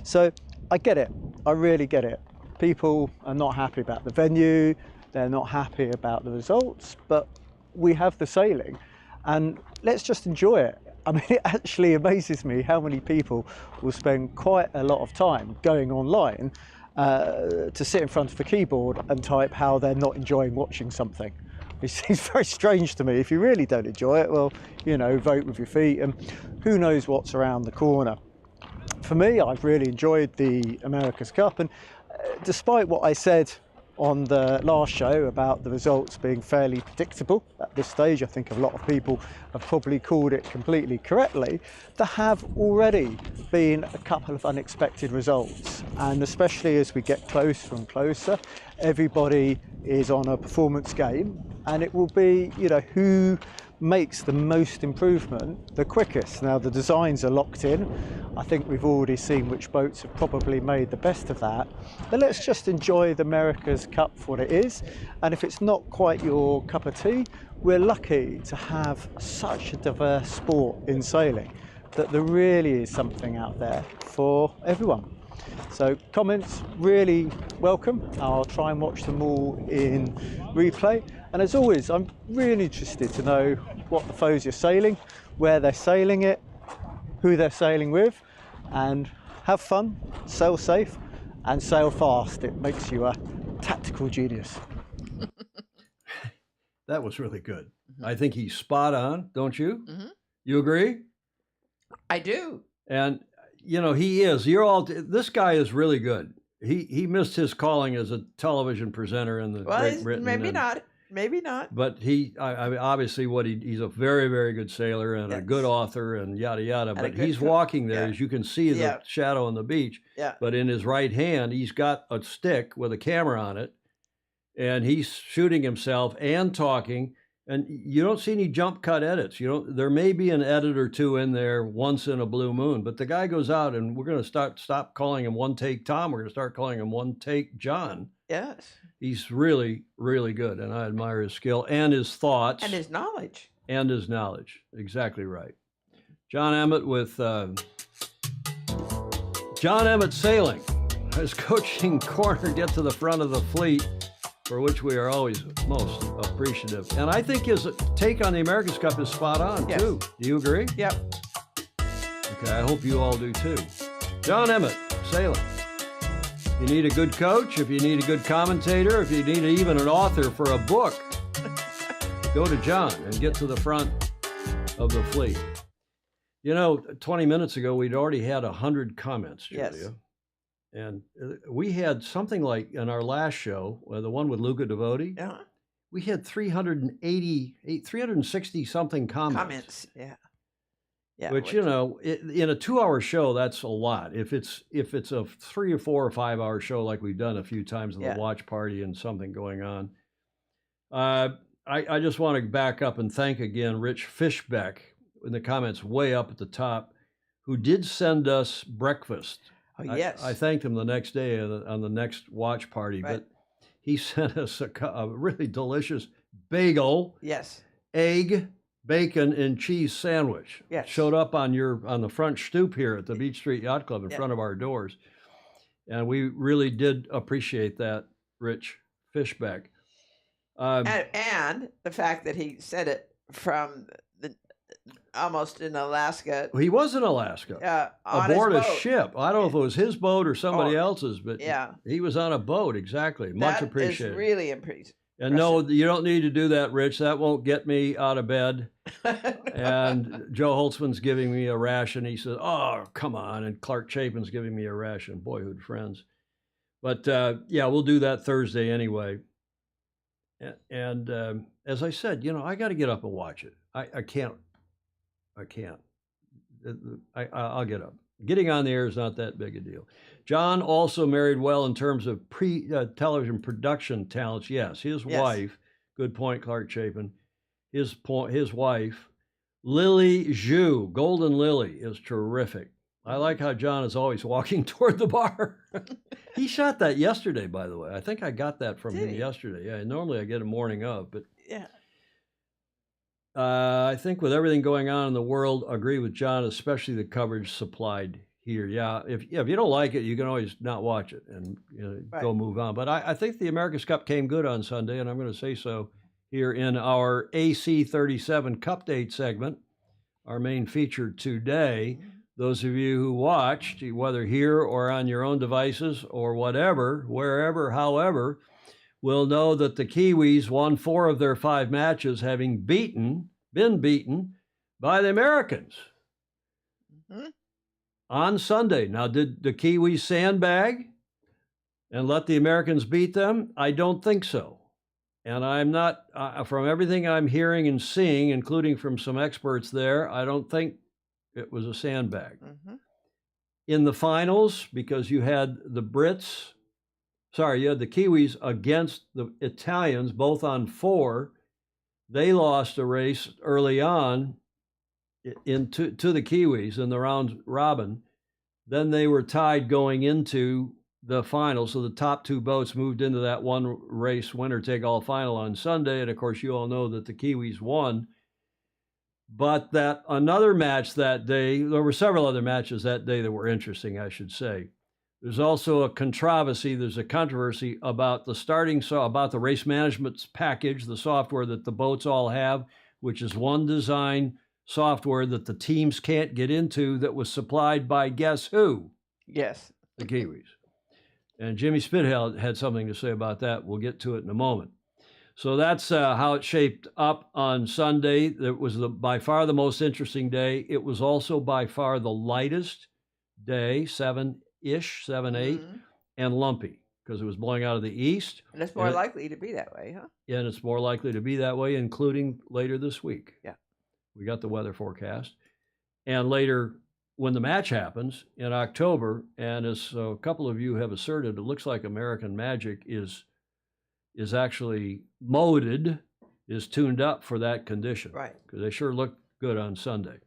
So I get it, I really get it. People are not happy about the venue, they're not happy about the results, but we have the sailing and let's just enjoy it. I mean, it actually amazes me how many people will spend quite a lot of time going online to sit in front of a keyboard and type how they're not enjoying watching something. It seems very strange to me. If you really don't enjoy it, well, you know, vote with your feet, and who knows what's around the corner. For me, I've really enjoyed the America's Cup, and despite what I said on the last show about the results being fairly predictable at this stage, I think a lot of people have probably called it completely correctly. There have already been a couple of unexpected results, and especially as we get closer and closer, everybody is on a performance game, and it will be, you know, who makes the most improvement the quickest. Now the designs are locked in. I think we've already seen which boats have probably made the best of that. But let's just enjoy the America's Cup for what it is. And if it's not quite your cup of tea, we're lucky to have such a diverse sport in sailing that there really is something out there for everyone. So comments really welcome. I'll try and watch them all in replay. And as always, I'm really interested to know what the foes are sailing, where they're sailing it, who they're sailing with, and have fun, sail safe, and sail fast. It makes you a tactical genius. That was really good. I think he's spot on, don't you? Mm-hmm. You agree? I do. And you know, he is. This guy is really good. He missed his calling as a television presenter in the Great Britain. Maybe not. But obviously he's a very, very good sailor and a good author and yada yada. But he's walking there, as you can see the shadow on the beach. Yeah. But in his right hand, he's got a stick with a camera on it, and he's shooting himself and talking. And you don't see any jump cut edits. There may be an edit or two in there once in a blue moon, but the guy goes out, and we're going to stop calling him One Take Tom. We're going to start calling him One Take John. Yes. He's really, really good, and I admire his skill and his thoughts. And his knowledge. Exactly right. John Emmett with John Emmett Sailing. His coaching corner get to the front of the fleet, for which we are always most appreciative. And I think his take on the America's Cup is spot on, too. Do you agree? Yep. Okay, I hope you all do, too. John Emmett, Sailing. If you need a good coach, if you need a good commentator, if you need even an author for a book, go to John and get to the front of the fleet. You know, 20 minutes ago, we'd already had 100 comments, Julia. Yes. And we had something like, in our last show, the one with Luca Devoti, we had 360 something comments. Yeah. Which, you know, in a 2-hour show, that's a lot. If it's a 3 or 4 or 5 hour show like we've done a few times in the watch party and something going on, I just want to back up and thank again Rich Fishbeck in the comments way up at the top, who did send us breakfast. Oh, yes. I thanked him the next day on the next watch party, but he sent us a really delicious bagel, egg, bacon, and cheese sandwich. Yes. Showed up on the front stoop here at the Beach Street Yacht Club in front of our doors. And we really did appreciate that, Rich Fishbeck. And the fact that he said it from almost in Alaska. He was in Alaska, aboard a ship. I don't know if it was his boat or somebody else's, but he was on a boat, exactly. Much appreciated. That is really impressive. And no, you don't need to do that, Rich. That won't get me out of bed. And Joe Holtzman's giving me a ration. He says, oh, come on. And Clark Chapin's giving me a ration. Boyhood friends. But, we'll do that Thursday anyway. And as I said, you know, I got to get up and watch it. I can't. I'll get up. Getting on the air is not that big a deal. John also married well in terms of television production talents. Yes, his wife Good point, Clark Chapin. His wife, Lily Zhu, Golden Lily, is terrific. I like how John is always walking toward the bar. He shot that yesterday, by the way. I think I got that from Did him he? yesterday. Yeah, normally I get a morning of, but Yeah. I think with everything going on in the world, agree with John, especially the coverage supplied here. Yeah, if you don't like it, you can always not watch it and go move on. But I think the America's Cup came good on Sunday, and I'm going to say so here in our AC 37 Cup Date segment, our main feature today. Those of you who watched, whether here or on your own devices or whatever, wherever, however, will know that the Kiwis won 4 of their 5 matches, having been beaten by the Americans on Sunday. Now, did the Kiwis sandbag and let the Americans beat them? I don't think so. And I'm not, from everything I'm hearing and seeing, including from some experts there, I don't think it was a sandbag. In the finals, because you had the Kiwis against the Italians, both on 4. They lost a race early on to the Kiwis in the round robin. Then they were tied going into the final. So the top 2 boats moved into that one race winner-take-all final on Sunday. And of course, you all know that the Kiwis won. But that another match that day, there were several other matches that day that were interesting, I should say. There's also a controversy, there's a controversy about about the race management package, the software that the boats all have, which is one design software that the teams can't get into, that was supplied by guess who? Yes. The Kiwis. And Jimmy Spithell had something to say about that. We'll get to it in a moment. So that's how it shaped up on Sunday. It was by far the most interesting day. It was also by far the lightest day, 7-ish, 7-8, and lumpy because it was blowing out of the east. And it's more likely to be that way, huh? Yeah, and it's more likely to be that way, including later this week. Yeah. We got the weather forecast. And later, when the match happens in October, and as a couple of you have asserted, it looks like American Magic is actually moded, is tuned up for that condition. Right. Because they sure look good on Sunday.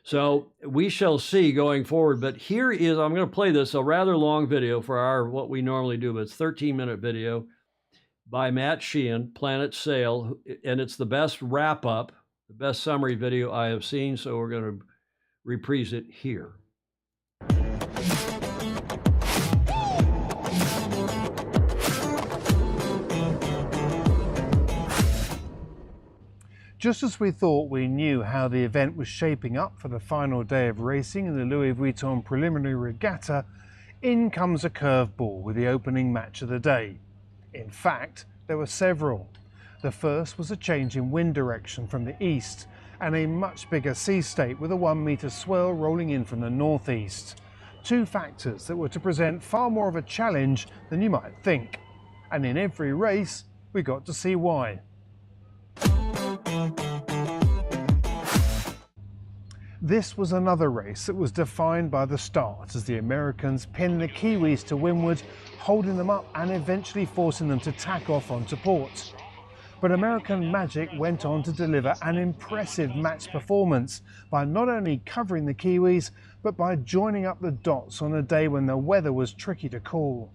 So we shall see going forward. But here is, I'm going to play this, a rather long video for what we normally do, but it's a 13-minute video by Matt Sheehan, Planet Sail, and it's the best wrap-up, the best summary video I have seen, so we're going to reprise it here. Just as we thought we knew how the event was shaping up for the final day of racing in the Louis Vuitton Preliminary Regatta, in comes a curveball with the opening match of the day. In fact, there were several. The first was a change in wind direction from the east and a much bigger sea state with a 1-meter swell rolling in from the northeast. 2 factors that were to present far more of a challenge than you might think. And in every race, we got to see why. This was another race that was defined by the start as the Americans pinned the Kiwis to windward, holding them up and eventually forcing them to tack off onto port. But American Magic went on to deliver an impressive match performance by not only covering the Kiwis, but by joining up the dots on a day when the weather was tricky to call.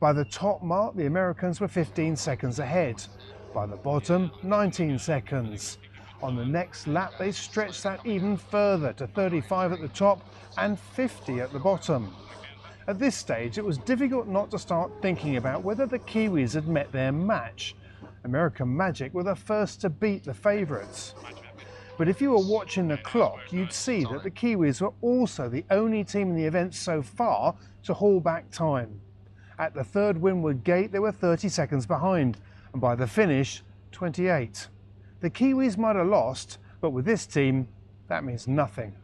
By the top mark, the Americans were 15 seconds ahead. By the bottom, 19 seconds. On the next lap, they stretched that even further to 35 at the top and 50 at the bottom. At this stage, it was difficult not to start thinking about whether the Kiwis had met their match. American Magic were the first to beat the favourites. But if you were watching the clock, you'd see that the Kiwis were also the only team in the event so far to haul back time. At the third windward gate, they were 30 seconds behind, and by the finish, 28. The Kiwis might have lost, but with this team, that means nothing.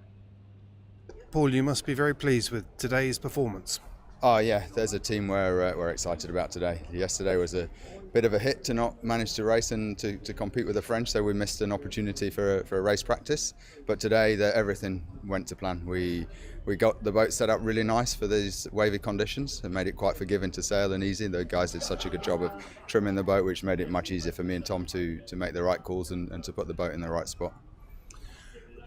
Paul, you must be very pleased with today's performance. Oh yeah, there's a team we're excited about today. Yesterday was a bit of a hit to not manage to race and to compete with the French, so we missed an opportunity for a race practice. But today everything went to plan. We got the boat set up really nice for these wavy conditions. It made it quite forgiving to sail and easy. The guys did such a good job of trimming the boat, which made it much easier for me and Tom to make the right calls and to put the boat in the right spot.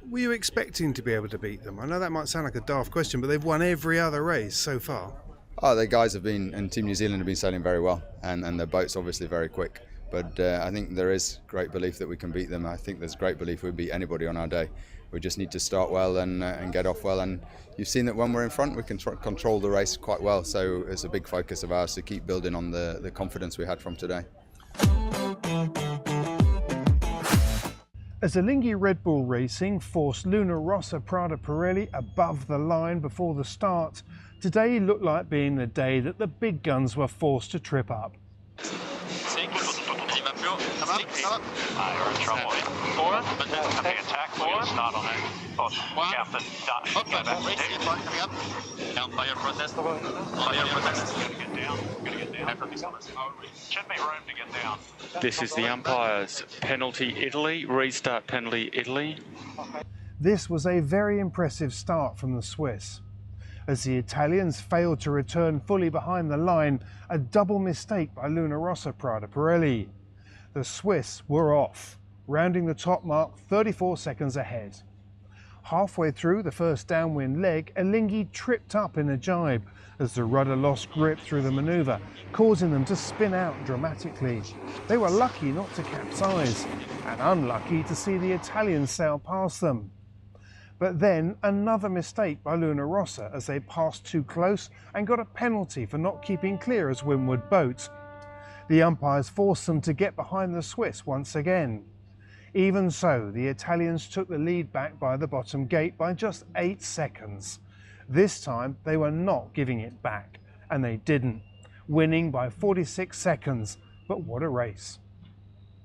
Were you expecting to be able to beat them? I know that might sound like a daft question, but they've won every other race so far. Oh, the guys have been, and Team New Zealand have been sailing very well, and their boat's obviously very quick. But I think there is great belief that we can beat them. I think there's great belief we beat anybody on our day. We just need to start well and get off well. And you've seen that when we're in front, we can control the race quite well. So it's a big focus of ours to keep building on the confidence we had from today. As Alinghi Red Bull Racing forced Luna Rossa Prada Pirelli above the line before the start, today looked like being the day that the big guns were forced to trip up. This is the umpires. Penalty Italy, restart penalty Italy. This was a very impressive start from the Swiss. As the Italians failed to return fully behind the line, a double mistake by Luna Rossa Prada Pirelli. The Swiss were off, rounding the top mark 34 seconds ahead. Halfway through the first downwind leg, Alinghi tripped up in a jibe as the rudder lost grip through the manoeuvre, causing them to spin out dramatically. They were lucky not to capsize, and unlucky to see the Italians sail past them. But then another mistake by Luna Rossa as they passed too close and got a penalty for not keeping clear as windward boat. The umpires forced them to get behind the Swiss once again. Even so, the Italians took the lead back by the bottom gate by just 8 seconds. This time they were not giving it back, and they didn't, winning by 46 seconds. But what a race.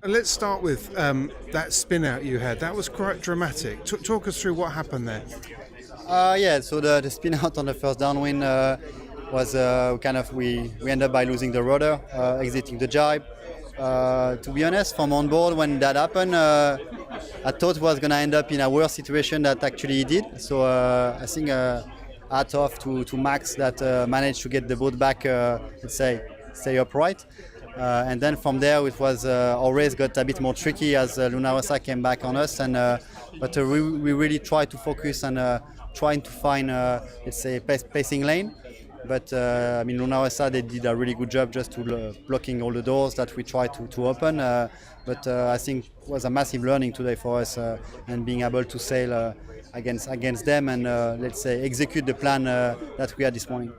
Let's start with that spin out you had. That was quite dramatic. Talk us through what happened there. Yeah, so the spin out on the first downwind was we ended up by losing the rudder, exiting the jibe. To be honest, from on board when that happened, I thought it was going to end up in a worse situation that actually it did. So I think hat off to Max that managed to get the boat back, let's say, stay upright. And then from there it was our race got a bit more tricky as Luna Rossa came back on us, and but we really tried to focus on trying to find let's say pacing lane. But I mean, Luna Rossa, they did a really good job just to blocking all the doors that we tried to open. But I think it was a massive learning today for us, and being able to sail against them and let's say execute the plan that we had this morning.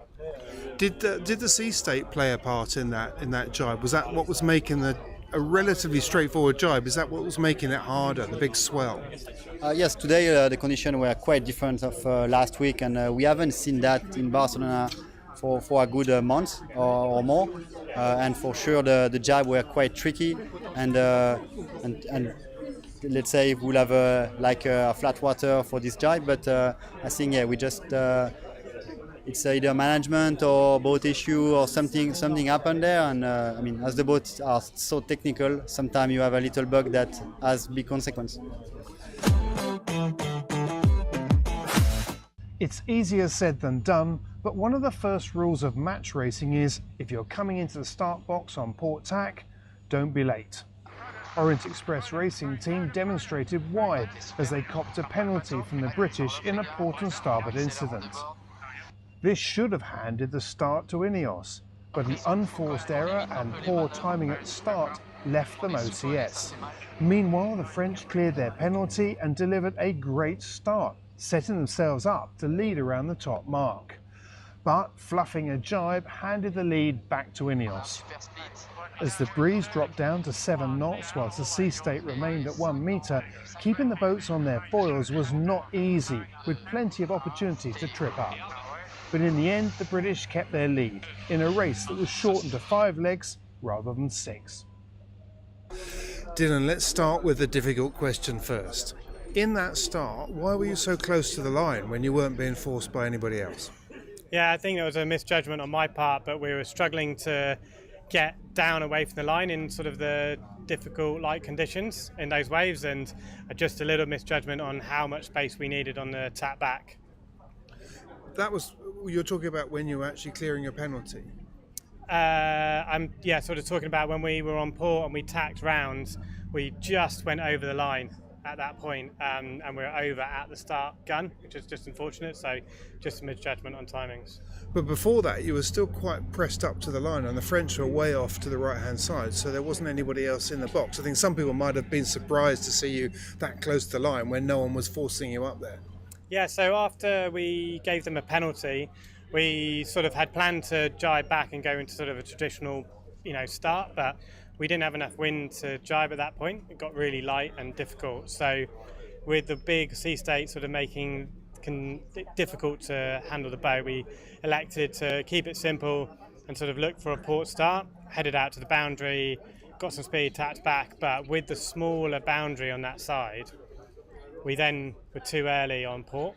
Did the sea state play a part in that jibe? Was that what was making a relatively straightforward jibe? Is that what was making it harder, the big swell? Yes, today the conditions were quite different of last week, and we haven't seen that in Barcelona for a good month or more. And for sure the jibe were quite tricky, and let's say we'll have a flat water for this jibe, but I think we just it's either management or boat issue or something happened there. And I mean, as the boats are so technical, sometimes you have a little bug that has big consequence. It's easier said than done, but one of the first rules of match racing is if you're coming into the start box on port tack, don't be late. Orient Express racing team demonstrated why as they copped a penalty from the British in a port and starboard incident. This should have handed the start to Ineos, but an unforced error and poor timing at the start left them OCS. Meanwhile, the French cleared their penalty and delivered a great start, setting themselves up to lead around the top mark. But fluffing a jibe handed the lead back to Ineos. As the breeze dropped down to 7 knots whilst the sea state remained at 1 metre, keeping the boats on their foils was not easy, with plenty of opportunities to trip up. But in the end, the British kept their lead in a race that was shortened to 5 legs rather than 6. Dylan, let's start with the difficult question first. In that start, why were you so close to the line when you weren't being forced by anybody else? Yeah, I think it was a misjudgment on my part, but we were struggling to get down away from the line in sort of the difficult light conditions in those waves, and just a little misjudgment on how much space we needed on the tap back. That was, you're talking about when you were actually clearing a penalty? I'm sort of talking about when we were on port and we tacked round, we just went over the line at that point, and we were over at the start gun, which is just unfortunate, so just a misjudgment on timings. But before that you were still quite pressed up to the line, and the French were way off to the right hand side, so there wasn't anybody else in the box. I think some people might have been surprised to see you that close to the line when no one was forcing you up there. Yeah, so after we gave them a penalty, we sort of had planned to jibe back and go into sort of a traditional, start, but we didn't have enough wind to jibe at that point. It got really light and difficult. So with the big sea state sort of making it difficult to handle the boat, we elected to keep it simple and sort of look for a port start, headed out to the boundary, got some speed, tapped back, but with the smaller boundary on that side, we then were too early on port,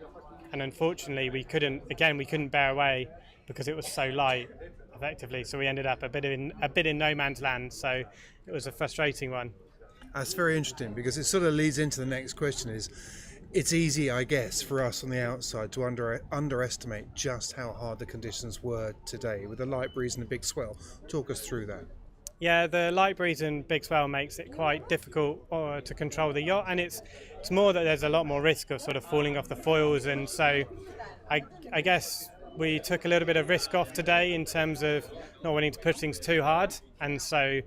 and unfortunately we couldn't bear away because it was so light effectively, so we ended up a bit in no man's land, so it was a frustrating one. That's very interesting, because it sort of leads into the next question. It's easy, I guess, for us on the outside to underestimate just how hard the conditions were today with a light breeze and a big swell. Talk us through that. Yeah, the light breeze and big swell makes it quite difficult to control the yacht, and it's more that there's a lot more risk of sort of falling off the foils, and so I guess we took a little bit of risk off today in terms of not wanting to push things too hard, and so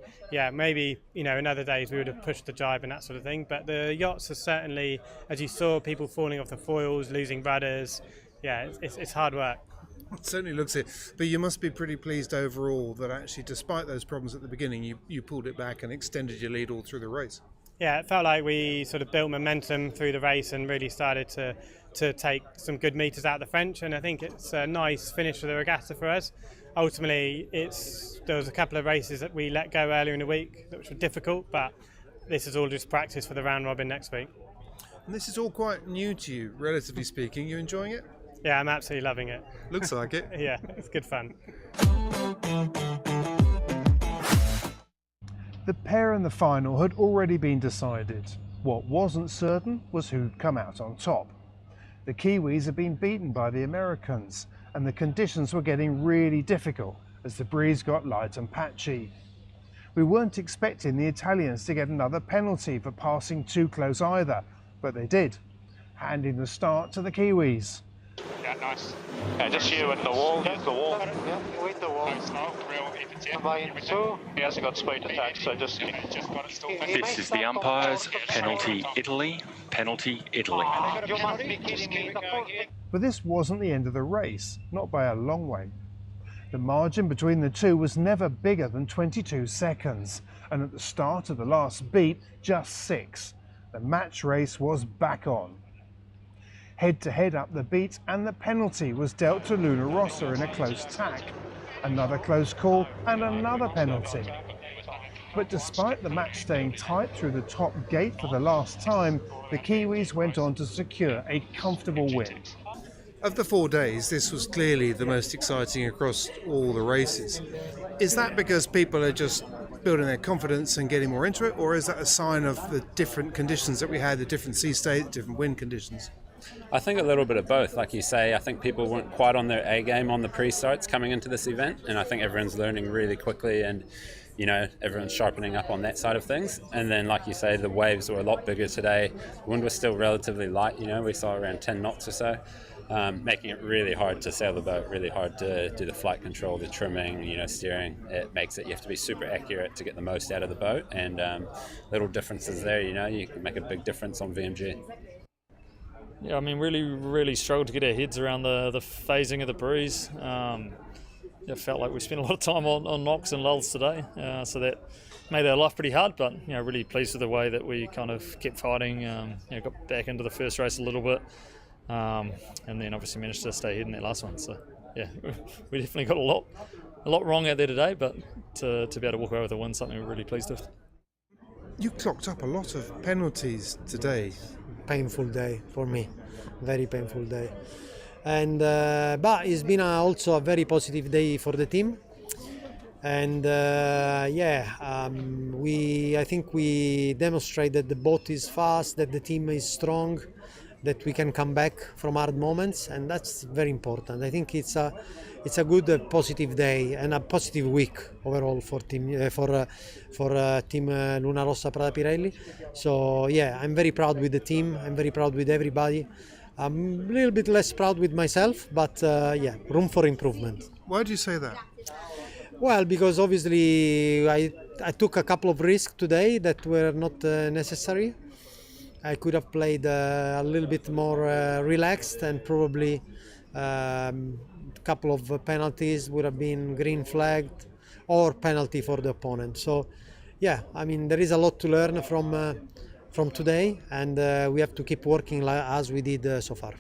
maybe in other days we would have pushed the jibe and that sort of thing, but the yachts are certainly, as you saw, people falling off the foils, losing rudders. It's hard work. It certainly looks it, but you must be pretty pleased overall that actually, despite those problems at the beginning, you pulled it back and extended your lead all through the race. Yeah, it felt like we sort of built momentum through the race and really started to take some good meters out of the French, and I think it's a nice finish for the regatta for us. Ultimately, there was a couple of races that we let go earlier in the week which were difficult, but this is all just practice for the round robin next week. And this is all quite new to you, relatively speaking. You enjoying it? Yeah, I'm absolutely loving it. Looks like it. Yeah, it's good fun. The pair in the final had already been decided. What wasn't certain was who'd come out on top. The Kiwis had been beaten by the Americans, and the conditions were getting really difficult as the breeze got light and patchy. We weren't expecting the Italians to get another penalty for passing too close either, but they did, handing the start to the Kiwis. Yeah, nice. Yeah, just you and the wall. Yeah, the wall. Yeah, with the wall. He hasn't got speed attack, so just got it still. This is the umpires. Penalty Italy. Penalty Italy. You must be kidding me. But this wasn't the end of the race, not by a long way. The margin between the two was never bigger than 22 seconds, and at the start of the last beat, just 6. The match race was back on. Head-to-head up the beat, and the penalty was dealt to Luna Rossa in a close tack. Another close call and another penalty. But despite the match staying tight through the top gate for the last time, the Kiwis went on to secure a comfortable win. Of the 4 days, this was clearly the most exciting across all the races. Is that because people are just building their confidence and getting more into it, or is that a sign of the different conditions that we had, the different sea state, the different wind conditions? I think a little bit of both. Like you say, I think people weren't quite on their A game on the pre-starts coming into this event, and I think everyone's learning really quickly, and everyone's sharpening up on that side of things. And then, like you say, the waves were a lot bigger today. The wind was still relatively light, we saw around 10 knots or so, making it really hard to sail the boat, really hard to do the flight control, the trimming, steering. It makes it, you have to be super accurate to get the most out of the boat, and little differences there, you can make a big difference on VMG. Yeah, really struggled to get our heads around the phasing of the breeze. It felt like we spent a lot of time on knocks and lulls today, so that made our life pretty hard, but really pleased with the way that we kind of kept fighting, got back into the first race a little bit, and then obviously managed to stay ahead in that last one. So yeah, we definitely got a lot wrong out there today, but to be able to walk away with a win, something we're really pleased with. You clocked up a lot of penalties today. Painful day for me, very painful day, and but it's been also a very positive day for the team. And I think we demonstrate that the boat is fast, that the team is strong, that we can come back from hard moments, and that's very important. I think it's a good positive day and a positive week overall for team team Luna Rossa Prada Pirelli. So yeah, I'm very proud with the team. I'm very proud with everybody. I'm a little bit less proud with myself, but room for improvement. Why do you say that? Well, because obviously I took a couple of risks today that were not necessary. I could have played a little bit more relaxed, and probably a couple of penalties would have been green flagged or penalty for the opponent. So yeah, I mean, there is a lot to learn from today, and we have to keep working as we did so far.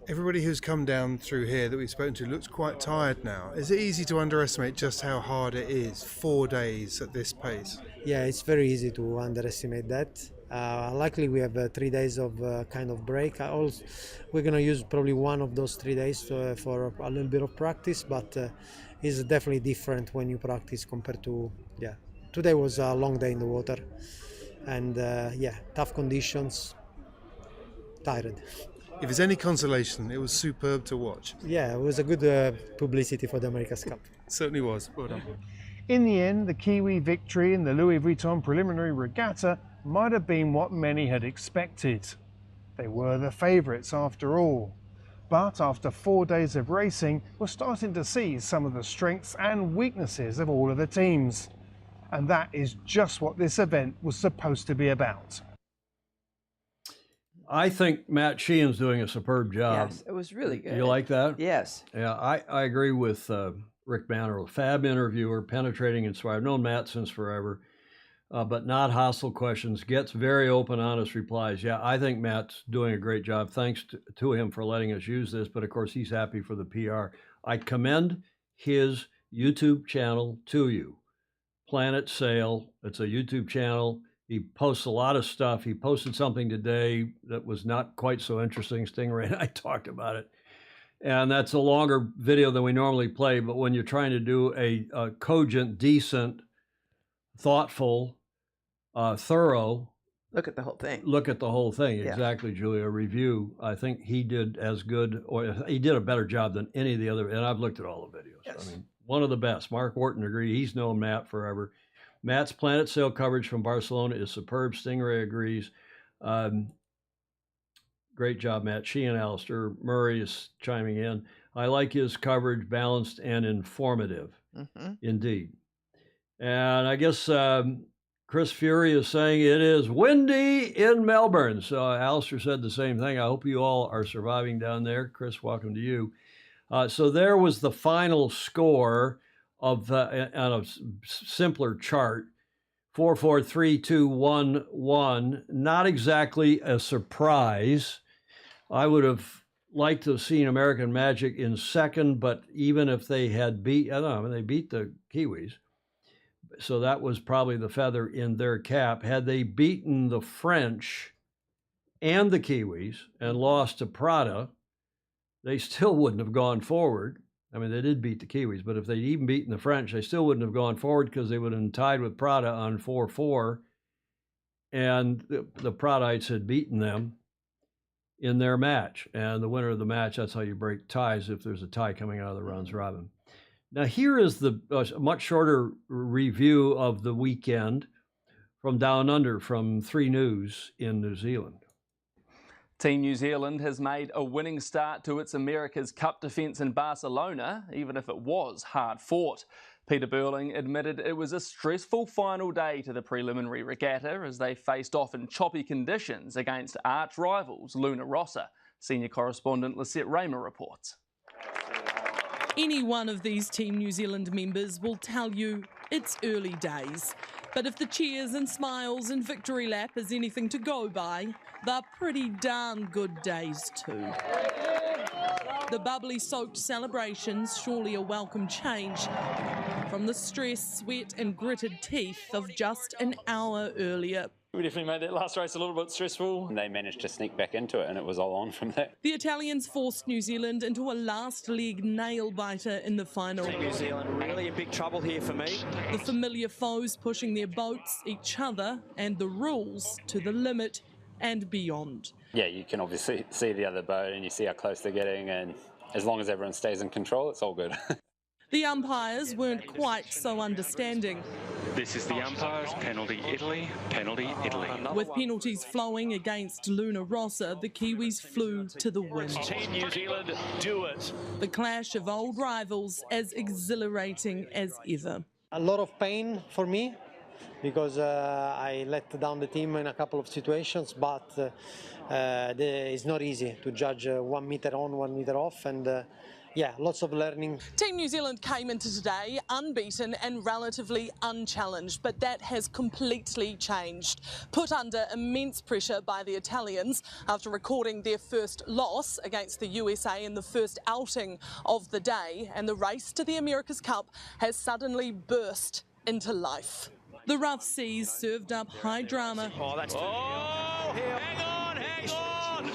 Everybody who's come down through here that we've spoken to looks quite tired now. Is it easy to underestimate just how hard it is, 4 days at this pace? Yeah, it's very easy to underestimate that. Luckily, we have 3 days of kind of break. We're going to use probably one of those 3 days for a little bit of practice, but it's definitely different when you practice compared to, today was a long day in the water, and tough conditions, tired. If there's any consolation, it was superb to watch. Yeah, it was a good publicity for the America's Cup. It certainly was. Well done. In the end, the Kiwi victory in the Louis Vuitton preliminary regatta might have been what many had expected. They were the favourites after all. But after 4 days of racing, we're starting to see some of the strengths and weaknesses of all of the teams. And that is just what this event was supposed to be about. I think Matt Sheehan's doing a superb job. Yes, it was really good. You like that? Yes. Yeah, I agree with Rick Banner, a fab interviewer, penetrating, inspired. I've known Matt since forever, but not hostile questions, gets very open, honest replies. Yeah, I think Matt's doing a great job. Thanks to him for letting us use this, but of course he's happy for the PR. I commend his YouTube channel to you. Planet Sail, it's a YouTube channel. He posts a lot of stuff. He posted something today that was not quite so interesting. Stingray and I talked about it. And that's a longer video than we normally play. But when you're trying to do a cogent, decent, thoughtful, thorough. Look at the whole thing. Look at the whole thing. Yeah. Exactly, Julia. Review. I think he did as good, or he did a better job than any of the other. And I've looked at all the videos. Yes. I mean, one of the best. Mark Wharton agreed. He's known Matt forever. Matt's Planet Sail coverage from Barcelona is superb. Stingray agrees. Great job, Matt. Sheehan, Alistair Murray is chiming in. I like his coverage, balanced and informative. Mm-hmm. Indeed. And I guess Chris Fury is saying it is windy in Melbourne. So Alistair said the same thing. I hope you all are surviving down there. Chris, welcome to you. So there was the final score of on a simpler chart, 4-4-3-2-1-1. Not exactly a surprise. I would have liked to have seen American Magic in second, but even if they had beat, I don't know, they beat the Kiwis, so that was probably the feather in their cap. Had they beaten the French and the Kiwis and lost to Prada, they still wouldn't have gone forward. I mean, they did beat the Kiwis, but if they'd even beaten the French, they still wouldn't have gone forward because they would have been tied with Prada on 4-4, and the Pradites had beaten them in their match. And the winner of the match, that's how you break ties if there's a tie coming out of the rounds robin. Now, here is the much shorter review of the weekend from Down Under from 3 News in New Zealand. Team New Zealand has made a winning start to its America's Cup defence in Barcelona, even if it was hard fought. Peter Burling admitted it was a stressful final day to the preliminary regatta as they faced off in choppy conditions against arch rivals Luna Rossa. Senior correspondent Lisette Raymer reports. Any one of these Team New Zealand members will tell you it's early days. But if the cheers and smiles and victory lap is anything to go by, they're pretty darn good days too. The bubbly soaked celebrations surely a welcome change from the stress, sweat and gritted teeth of just an hour earlier. We definitely made that last race a little bit stressful. And they managed to sneak back into it, and it was all on from there. The Italians forced New Zealand into a last leg nail-biter in the final. New Zealand really in big trouble here for me. The familiar foes pushing their boats, each other and the rules to the limit and beyond. Yeah, you can obviously see the other boat and you see how close they're getting, and as long as everyone stays in control, it's all good. The umpires weren't quite so understanding. This is the umpires, penalty Italy, penalty Italy. With penalties flowing against Luna Rossa, the Kiwis flew to the win. Team New Zealand, do it. The clash of old rivals as exhilarating as ever. A lot of pain for me because I let down the team in a couple of situations, but it's not easy to judge 1 meter on, 1 meter off, and yeah, lots of learning. Team New Zealand came into today unbeaten and relatively unchallenged, but that has completely changed. Put under immense pressure by the Italians after recording their first loss against the USA in the first outing of the day, and the race to the America's Cup has suddenly burst into life. The rough seas served up high drama. Oh, that's... Oh, hang on!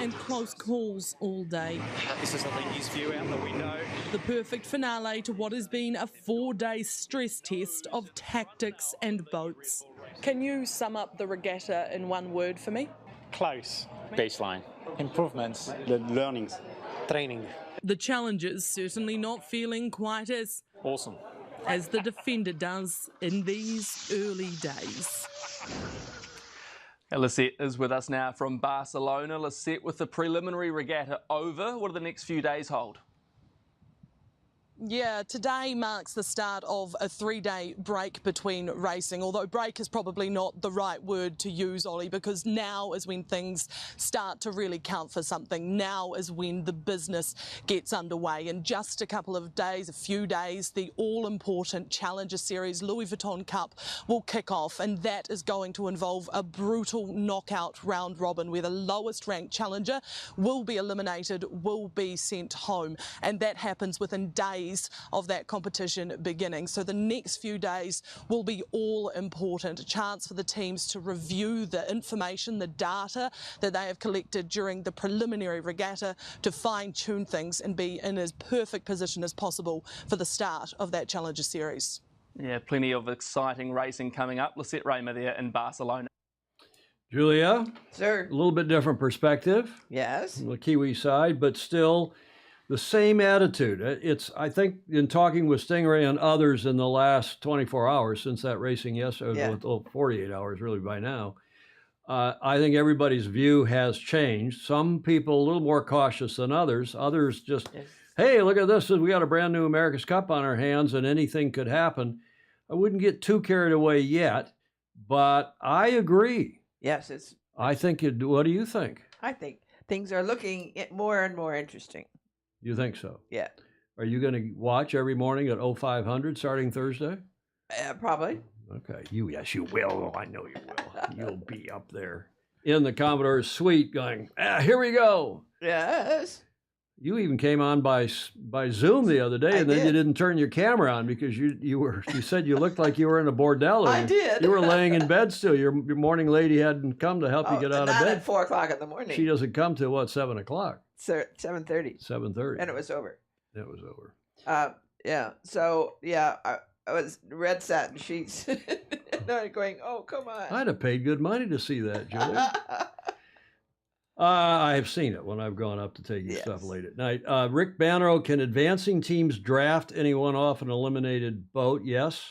And close calls all day. This is the Lindy's view out the window. The perfect finale to what has been a 4-day stress test of tactics and boats. Can you sum up the regatta in one word for me? Close. Baseline. Improvements. The learnings. Training. The challengers certainly not feeling quite as awesome as the defender does in these early days. Lisette is with us now from Barcelona. Lisette, with the preliminary regatta over, what do the next few days hold? Yeah, today marks the start of a 3-day break between racing, although break is probably not the right word to use, Ollie, because now is when things start to really count for something. Now is when the business gets underway. In just a couple of days, a few days, the all-important Challenger Series Louis Vuitton Cup will kick off, and that is going to involve a brutal knockout round robin where the lowest ranked challenger will be eliminated, will be sent home, and that happens within days of that competition beginning. So the next few days will be all important, a chance for the teams to review the information, the data that they have collected during the preliminary regatta to fine-tune things and be in as perfect position as possible for the start of that Challenger Series. Yeah, plenty of exciting racing coming up. Lisette Raymer there in Barcelona. Julia? Sir? A little bit different perspective. Yes. On the Kiwi side, but still the same attitude. It's, I think, in talking with Stingray and others in the last 24 hours since that racing yesterday, 48 hours really by now, I think everybody's view has changed. Some people a little more cautious than others. Others just, hey, look at this. We got a brand new America's Cup on our hands and anything could happen. I wouldn't get too carried away yet, but I agree. Yes, it's... I think what do you think? I think things are looking more and more interesting. You think so? Yeah. Are you going to watch every morning at 0500 starting Thursday? Probably. Okay. Yes, you will. I know you will. You'll be up there in the Commodore's suite going, here we go. Yes. You even came on by Zoom the other day, and then you didn't turn your camera on because you said you looked like you were in a bordello. I did. You were laying in bed still. Your morning lady hadn't come to help you get out of bed. At 4 o'clock in the morning. She doesn't come till what, 7 o'clock? 7:30. 7:30. And it was over. It was over. Yeah. So yeah, I was red satin sheets. Going, oh come on. I'd have paid good money to see that, Julie. I have seen it when I've gone up to take your stuff late at night. Rick Bannerow, can advancing teams draft anyone off an eliminated boat? Yes,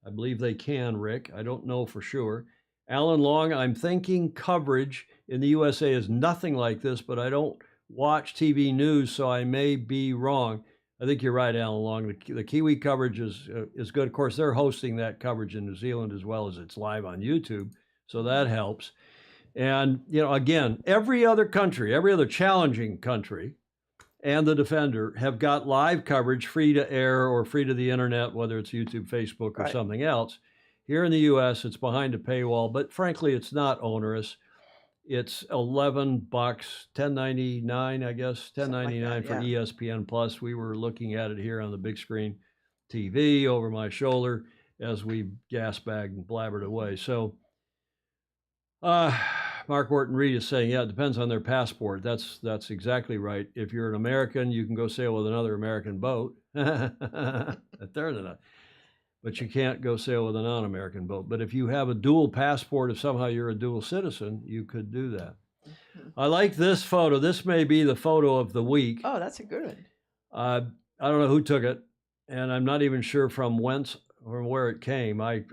I believe they can, Rick. I don't know for sure. Alan Long, I'm thinking coverage in the USA is nothing like this, but I don't watch TV news, so I may be wrong. I think you're right, Alan Long. The Kiwi coverage is good. Of course, they're hosting that coverage in New Zealand as well as it's live on YouTube, so that helps. And, again, every other country, every other challenging country and the Defender have got live coverage free to air or free to the internet, whether it's YouTube, Facebook, or something else. Here in the U.S., it's behind a paywall, but frankly, it's not onerous. It's $11, $10.99, I guess, $10.99 for ESPN Plus. We were looking at it here on the big screen TV over my shoulder as we gas bagged and blabbered away. So Mark Orton Reed is saying, yeah, it depends on their passport. That's exactly right. If you're an American, you can go sail with another American boat. But you can't go sail with a non-American boat. But if you have a dual passport, if somehow you're a dual citizen, you could do that. I like this photo. This may be the photo of the week. Oh, that's a good one. I don't know who took it, and I'm not even sure from where it came. I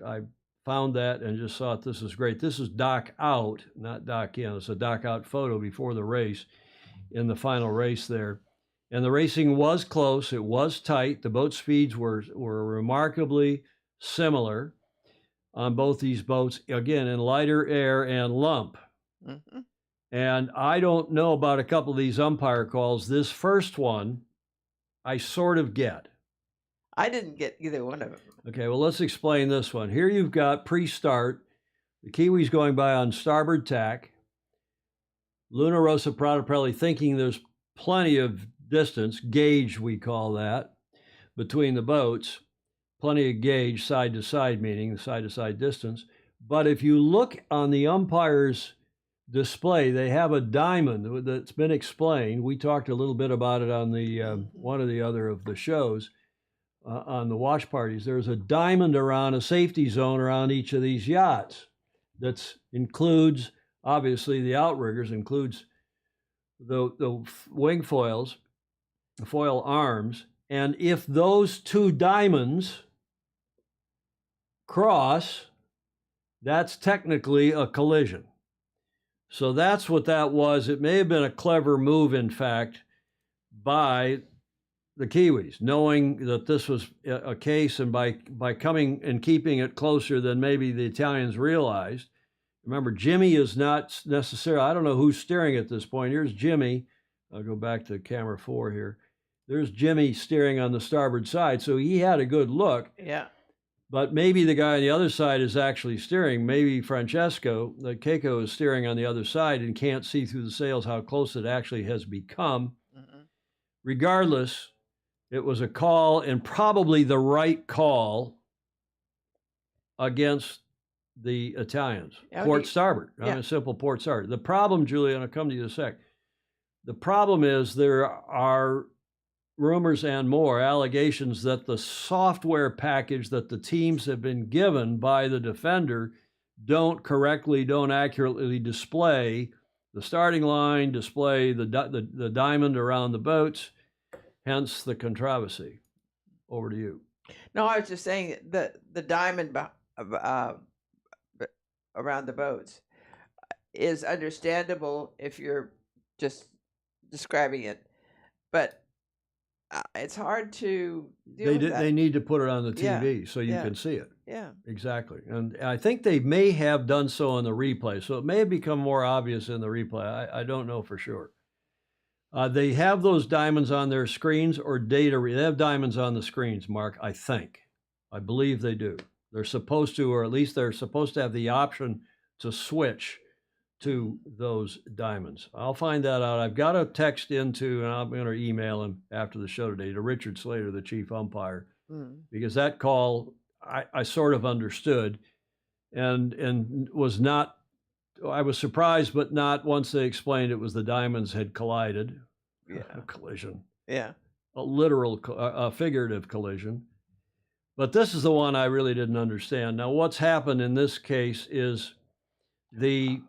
found that and just thought this is great. This is dock out, not dock in. It's a dock out photo before the race, in the final race there. And the racing was close. It was tight. The boat speeds were remarkably similar on both these boats, again, in lighter air and lump. Mm-hmm. And I don't know about a couple of these umpire calls. This first one, I sort of get. I didn't get either one of them. Okay, well, let's explain this one. Here you've got pre-start, the Kiwis going by on starboard tack, Luna Rossa Prata Pirelli thinking there's plenty of distance, gauge we call that, between the boats, plenty of gauge side to side, meaning side to side distance. But if you look on the umpire's display, they have a diamond that's been explained. We talked a little bit about it on the one or the other of the shows on the watch parties. There's a diamond around a safety zone around each of these yachts that includes, obviously, the outriggers, includes the wing foils, the foil arms, and if those two diamonds cross, that's technically a collision. So that's what that was. It may have been a clever move, in fact, by the Kiwis, knowing that this was a case, and by coming and keeping it closer than maybe the Italians realized. Remember, Jimmy is not necessarily, I don't know who's steering at this point. Here's Jimmy. I'll go back to camera 4 here. There's Jimmy steering on the starboard side, so he had a good look. Yeah. But maybe the guy on the other side is actually steering. Maybe Francesco, the Keiko, is steering on the other side and can't see through the sails how close it actually has become. Mm-mm. Regardless, it was a call, and probably the right call, against the Italians. Port starboard. I mean, a simple port starboard. The problem, Julie, and I'll come to you in a sec. The problem is there are rumors and more allegations that the software package that the teams have been given by the defender don't accurately display the starting line, display the diamond around the boats, hence the controversy. Over to you. No, I was just saying the diamond around the boats is understandable if you're just describing it, but it's hard to deal with that. They need to put it on the TV so you can see it. Yeah. Exactly. And I think they may have done so in the replay, so it may have become more obvious in the replay. I don't know for sure. They have those diamonds on their screens or data. They have diamonds on the screens, Mark, I think. I believe they do. They're supposed to, or at least they're supposed to have the option to switch to those diamonds. I'll find that out. I've got a text into, and I'm going to email him after the show today, to Richard Slater, the chief umpire, because that call I sort of understood and was not, I was surprised, but not once they explained it was the diamonds had collided. Yeah. A collision. Yeah. A literal, a figurative collision. But this is the one I really didn't understand. Now, what's happened in this case is the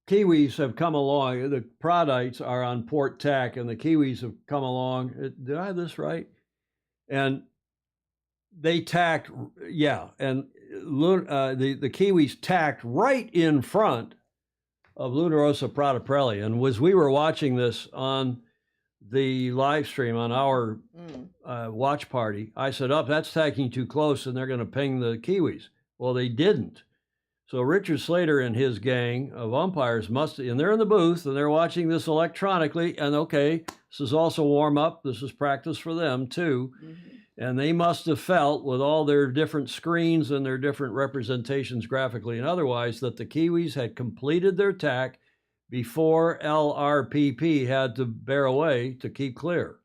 Kiwis have come along. The Pradites are on port tack, and the Kiwis have come along. Did I have this right? And they tacked, and the Kiwis tacked right in front of Luna Rossa Prata Pirelli. And as we were watching this on the live stream on our watch party, I said, that's tacking too close, and they're going to ping the Kiwis. Well, they didn't. So Richard Slater and his gang of umpires and they're in the booth, and they're watching this electronically, and okay, this is also warm up. This is practice for them too. And they must have felt, with all their different screens and their different representations graphically and otherwise, that the Kiwis had completed their tack before LRPP had to bear away to keep clear.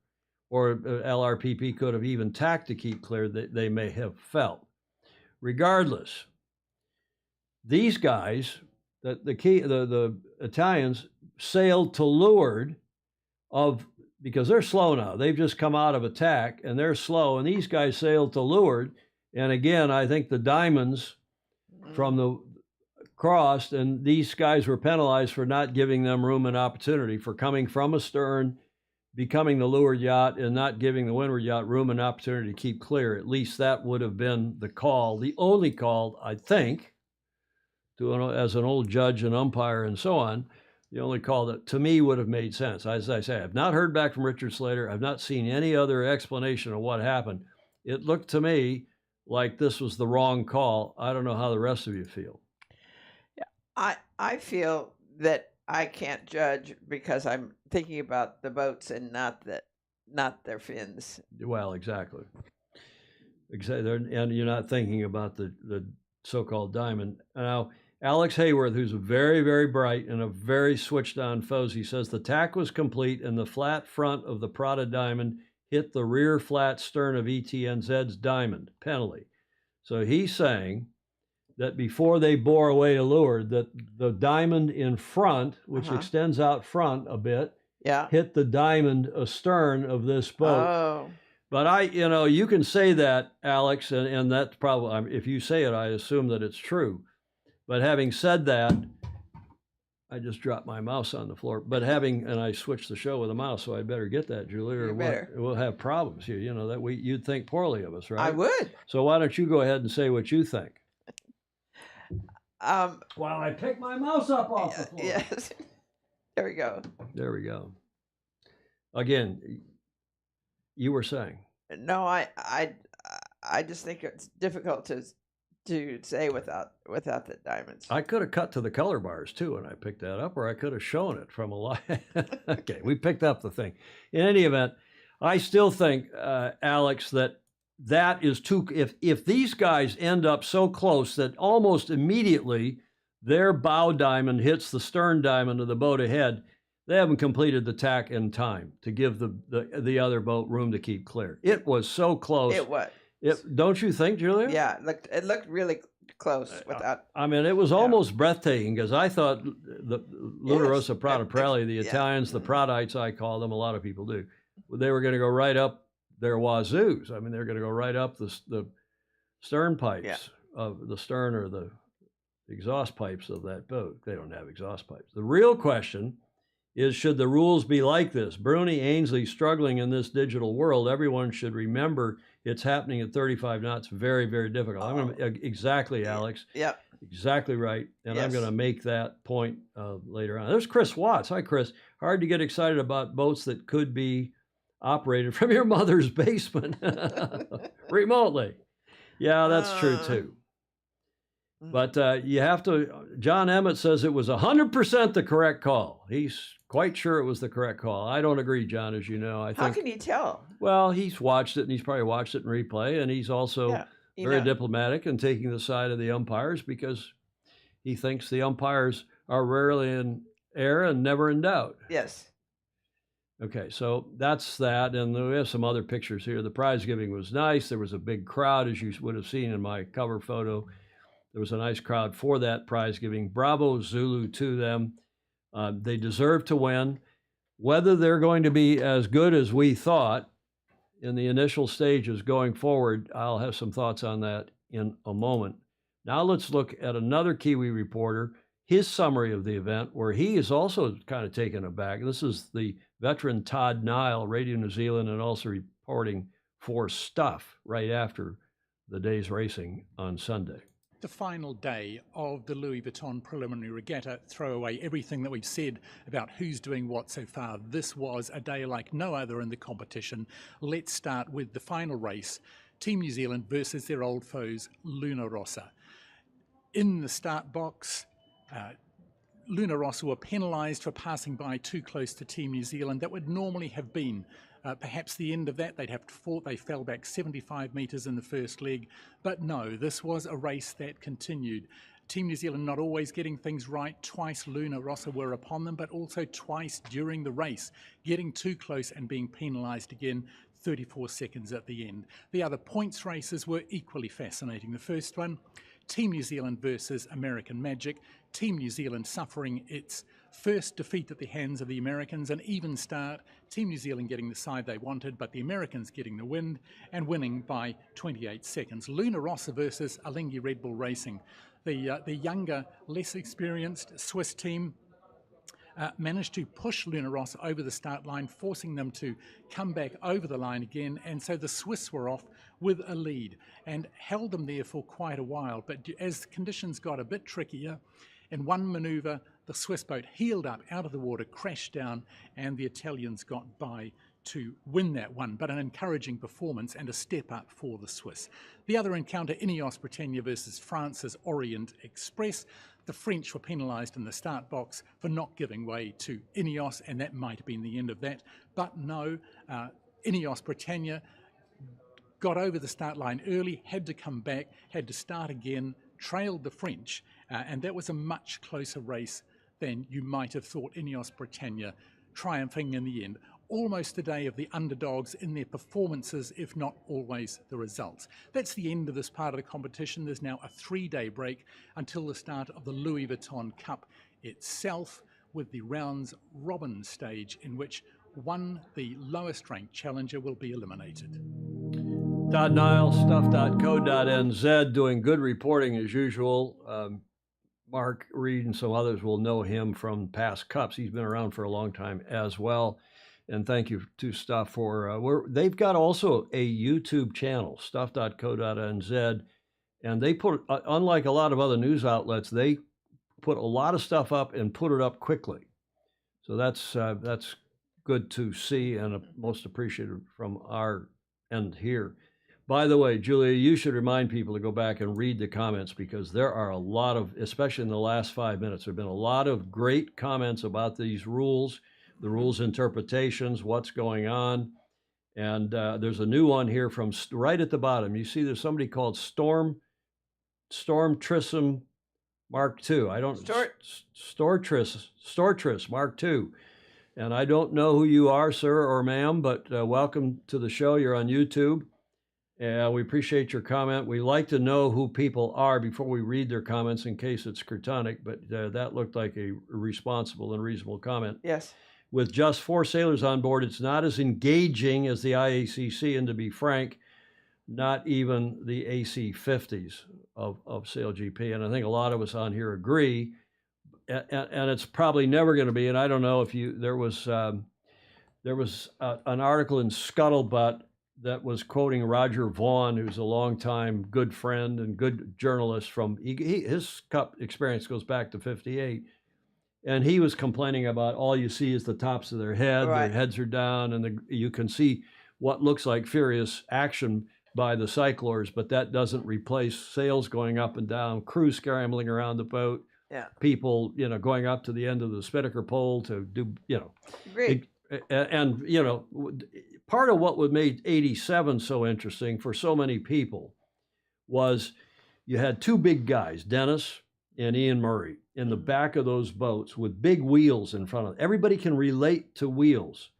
Or LRPP could have even tacked to keep clear, that they may have felt. Regardless, these guys, the Italians, sailed to leeward because they're slow now. They've just come out of attack and they're slow, and these guys sailed to leeward. And again, I think the diamonds from the crossed, and these guys were penalized for not giving them room and opportunity, for coming from astern, becoming the leeward yacht, and not giving the windward yacht room and opportunity to keep clear. At least that would have been the call, the only call, I think, as an old judge and umpire and so on, the only call that to me would have made sense. As I say, I've not heard back from Richard Slater. I've not seen any other explanation of what happened. It looked to me like this was the wrong call. I don't know how the rest of you feel. I feel that I can't judge because I'm thinking about the boats and not their fins. Well, exactly. And you're not thinking about the so-called diamond. Now, Alex Hayworth, who's very, very bright and a very switched-on Fozy, says the tack was complete and the flat front of the Prada diamond hit the rear flat stern of ETNZ's diamond. Penalty. So he's saying that before they bore away to leeward, that the diamond in front, which extends out front a bit, hit the diamond astern of this boat. Oh. But you can say that, Alex, and that's probably, if you say it, I assume that it's true. But having said that, I just dropped my mouse on the floor. But and I switched the show with a mouse, so I better get that, Julie, or we'll have problems here. You'd think poorly of us, right? I would. So why don't you go ahead and say what you think? While I pick my mouse up off the floor. Yes. There we go. There we go. Again, you were saying. No, I just think it's difficult to say without the diamonds. I could have cut to the color bars too, and I picked that up, or I could have shown it from a line. Okay, we picked up the thing. In any event, I still think, Alex, that is too. If these guys end up so close that almost immediately their bow diamond hits the stern diamond of the boat ahead, they haven't completed the tack in time to give the other boat room to keep clear. It was so close. It was. Don't you think, Julia? Yeah, it looked really close without. I mean, it was almost breathtaking because I thought the Luna Rossa Prada Pirelli, the Italians, the Pradites, I call them, a lot of people do, they were going to go right up their wazoos. I mean, they're going to go right up the stern pipes of the stern or the exhaust pipes of that boat. They don't have exhaust pipes. The real question is, should the rules be like this? Bruni, Ainsley struggling in this digital world. Everyone should remember it's happening at 35 knots. Very, very difficult. I'm going to, exactly, Alex. Yeah. Exactly right. And I'm going to make that point later on. There's Chris Watts. Hi, Chris. Hard to get excited about boats that could be operated from your mother's basement remotely. Yeah, that's true too. But you have to, John Emmett says it was 100% the correct call. He's quite sure it was the correct call. I don't agree, John, as you know. I think, how can you tell? Well, he's watched it, and he's probably watched it in replay, and he's also very diplomatic and taking the side of the umpires because he thinks the umpires are rarely in error and never in doubt. Yes. Okay, so that's that, and we have some other pictures here. The prize giving was nice. There was a big crowd, as you would have seen in my cover photo. There was a nice crowd for that prize giving. Bravo Zulu to them. They deserve to win. Whether they're going to be as good as we thought in the initial stages going forward, I'll have some thoughts on that in a moment. Now let's look at another Kiwi reporter, his summary of the event, where he is also kind of taken aback. This is the veteran Todd Nile, Radio New Zealand, and also reporting for Stuff right after the day's racing on Sunday. The final day of the Louis Vuitton preliminary regatta. Throw away everything that we've said about who's doing what so far. This was a day like no other in the competition. Let's start with the final race. Team New Zealand versus their old foes, Luna Rossa. In the start box, Luna Rossa were penalised for passing by too close to Team New Zealand. That would normally have been perhaps the end of that. They'd have to fall. They fell back 75 metres in the first leg. But no, this was a race that continued. Team New Zealand not always getting things right. Twice Luna Rossa were upon them, but also twice during the race, getting too close and being penalised again. 34 seconds at the end. The other points races were equally fascinating. The first one, Team New Zealand versus American Magic. Team New Zealand suffering its first defeat at the hands of the Americans, an even start. Team New Zealand getting the side they wanted, but the Americans getting the win and winning by 28 seconds. Luna Rossa versus Alinghi Red Bull Racing. The younger, less experienced Swiss team managed to push Luna Rossa over the start line, forcing them to come back over the line again, and so the Swiss were off with a lead and held them there for quite a while. But as conditions got a bit trickier, in one manoeuvre, the Swiss boat heeled up out of the water, crashed down, and the Italians got by to win that one, but an encouraging performance and a step up for the Swiss. The other encounter, Ineos Britannia versus France's Orient Express. The French were penalised in the start box for not giving way to Ineos, and that might have been the end of that. But no, Ineos Britannia got over the start line early, had to come back, had to start again, trailed the French, and that was a much closer race than you might have thought. Ineos Britannia triumphing in the end. Almost the day of the underdogs in their performances, if not always the results. That's the end of this part of the competition. There's now a 3-day break until the start of the Louis Vuitton Cup itself, with the rounds robin stage in which the lowest ranked challenger will be eliminated. Todd Niles, stuff.co.nz, doing good reporting as usual. Mark Reed and some others will know him from past cups. He's been around for a long time as well. And thank you to Stuff for, they've got also a YouTube channel, stuff.co.nz. And they put, unlike a lot of other news outlets, they put a lot of stuff up and put it up quickly. So that's good to see and most appreciated from our end here. By the way, Julia, you should remind people to go back and read the comments, because there are a lot of, especially in the last 5 minutes, there have been a lot of great comments about these rules, the rules interpretations, what's going on. And there's a new one here from right at the bottom. You see there's somebody called Storm Trissom Mark II. I don't, Stortris Mark II. And I don't know who you are, sir or ma'am, but welcome to the show. You're on YouTube. We appreciate your comment. We like to know who people are before we read their comments in case it's Crotonic, but that looked like a responsible and reasonable comment. Yes. With just 4 sailors on board, it's not as engaging as the IACC, and to be frank, not even the AC50s of SailGP. And I think a lot of us on here agree, and it's probably never going to be. And I don't know if there was an article in Scuttlebutt that was quoting Roger Vaughn, who's a longtime good friend and good journalist from, his cup experience goes back to 58. And he was complaining about all you see is the tops of their head, Right. Their heads are down, and you can see what looks like furious action by the cyclors, but that doesn't replace sails going up and down, crews scrambling around the boat, Yeah. people, going up to the end of the spinnaker pole to do, Great. And, part of what would made 87 so interesting for so many people was you had 2 big guys, Dennis and Ian Murray, in the back of those boats with big wheels in front of them. Everybody can relate to wheels.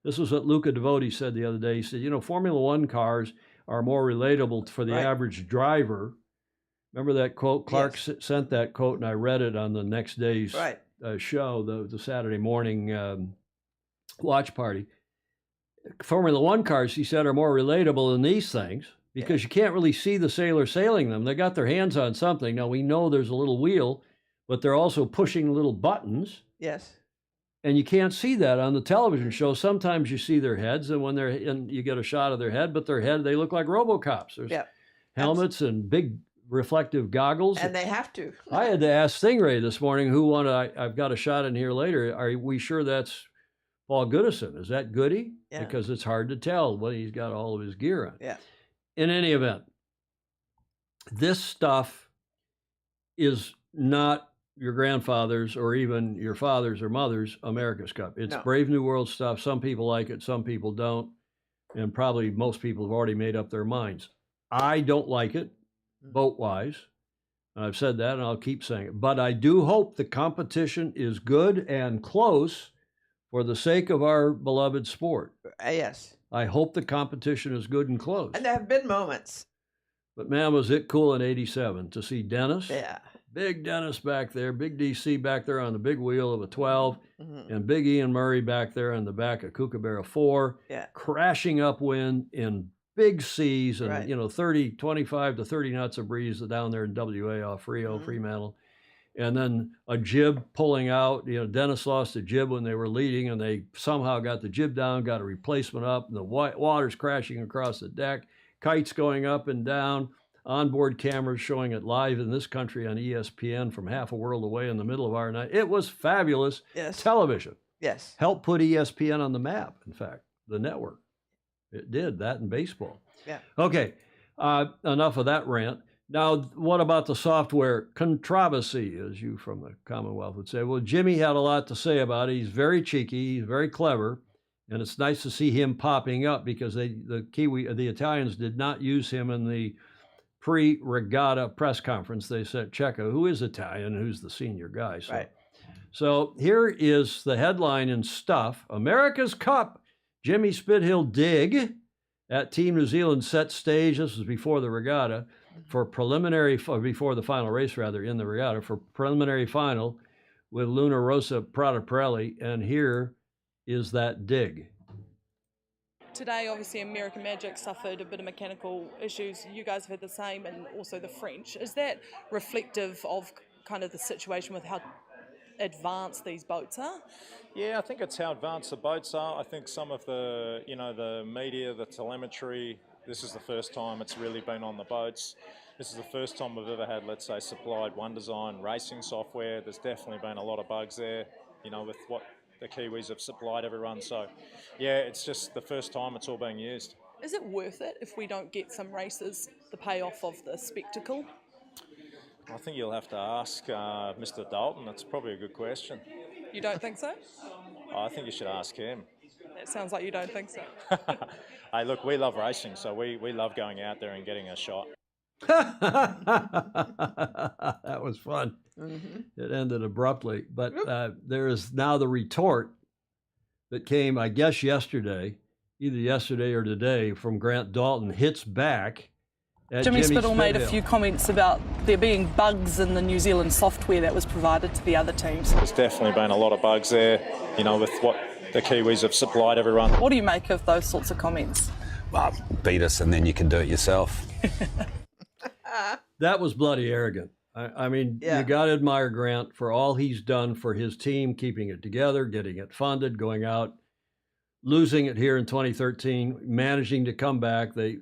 This was what Luca Devoti said the other day. He said, Formula One cars are more relatable for the average driver. Remember that quote? Clark sent that quote, and I read it on the next day's show, the Saturday morning watch party. Formula One cars, he said, are more relatable than these things because you can't really see the sailor sailing them. They got their hands on something. Now, we know there's a little wheel, but they're also pushing little buttons. Yes. And you can't see that on the television show. Sometimes you see their heads, and when they're in, you get a shot of their head, but their head, they look like RoboCops. There's helmets and big reflective goggles. And they have to. I had to ask Stingray this morning who won. I've got a shot in here later. Are we sure that's Paul Goodison? Is that Goody? Yeah. Because it's hard to tell when he's got all of his gear on. Yeah. In any event, this stuff is not your grandfather's or even your father's or mother's America's Cup. It's Brave New World stuff. Some people like it, some people don't. And probably most people have already made up their minds. I don't like it, boat-wise. And I've said that, and I'll keep saying it. But I do hope the competition is good and close for the sake of our beloved sport. Yes. I hope the competition is good and close. And there have been moments But man, was it cool in '87 to see Dennis. Yeah. Big Dennis back there, big DC back there on the big wheel of a 12, Mm-hmm. and big Ian Murray back there on the back of Kookaburra 4, Yeah. crashing upwind in big seas and, Right. 25 to 30 knots of breeze down there in WA off Rio, Mhm. Fremantle. And then a jib pulling out. Dennis lost a jib when they were leading, and they somehow got the jib down, got a replacement up, and the water's crashing across the deck, kites going up and down, onboard cameras showing it live in this country on ESPN from half a world away in the middle of our night. It was fabulous television. Yes. Helped put ESPN on the map, in fact, the network. It did that in baseball. Yeah. Okay, enough of that rant. Now, what about the software controversy, as you from the Commonwealth would say? Well, Jimmy had a lot to say about it. He's very cheeky, he's very clever, and it's nice to see him popping up because the Italians did not use him in the pre-regatta press conference. They said Checo, who is Italian, who's the senior guy. So, Right. So here is the headline and stuff. America's Cup, Jimmy Spithill dig at Team New Zealand set stage. This was before the regatta for before the final race rather in the regatta for preliminary final with Luna Rossa Prada Pirelli. And here is that dig. Today, obviously, American Magic suffered a bit of mechanical issues. You guys have had the same, and also the French. Is that reflective of kind of the situation with how advanced these boats are? Yeah, I think it's how advanced the boats are. I think some of the, the media, the telemetry, this is the first time it's really been on the boats. This is the first time we've ever had, let's say, supplied One Design racing software. There's definitely been a lot of bugs there, with what the Kiwis have supplied everyone. So, yeah, it's just the first time it's all being used. Is it worth it if we don't get some races, the payoff of the spectacle? I think you'll have to ask Mr. Dalton. That's probably a good question. You don't think so? I think you should ask him. That sounds like you don't think so. Hey, look, we love racing, so we love going out there and getting a shot. That was fun. Mm-hmm. It ended abruptly, but there is now the retort that came, I guess, yesterday, either yesterday or today, from Grant Dalton, hits back at Jimmy Jimmy Spithill made a Spithill. few comments about there being bugs in the New Zealand software that was provided to the other teams. There's definitely been a lot of bugs there, with what the Kiwis have supplied everyone. What do you make of those sorts of comments? Well, beat us and then you can do it yourself. That was bloody arrogant. I mean, Yeah. You got to admire Grant for all he's done for his team, keeping it together, getting it funded, going out, losing it here in 2013, managing to come back. They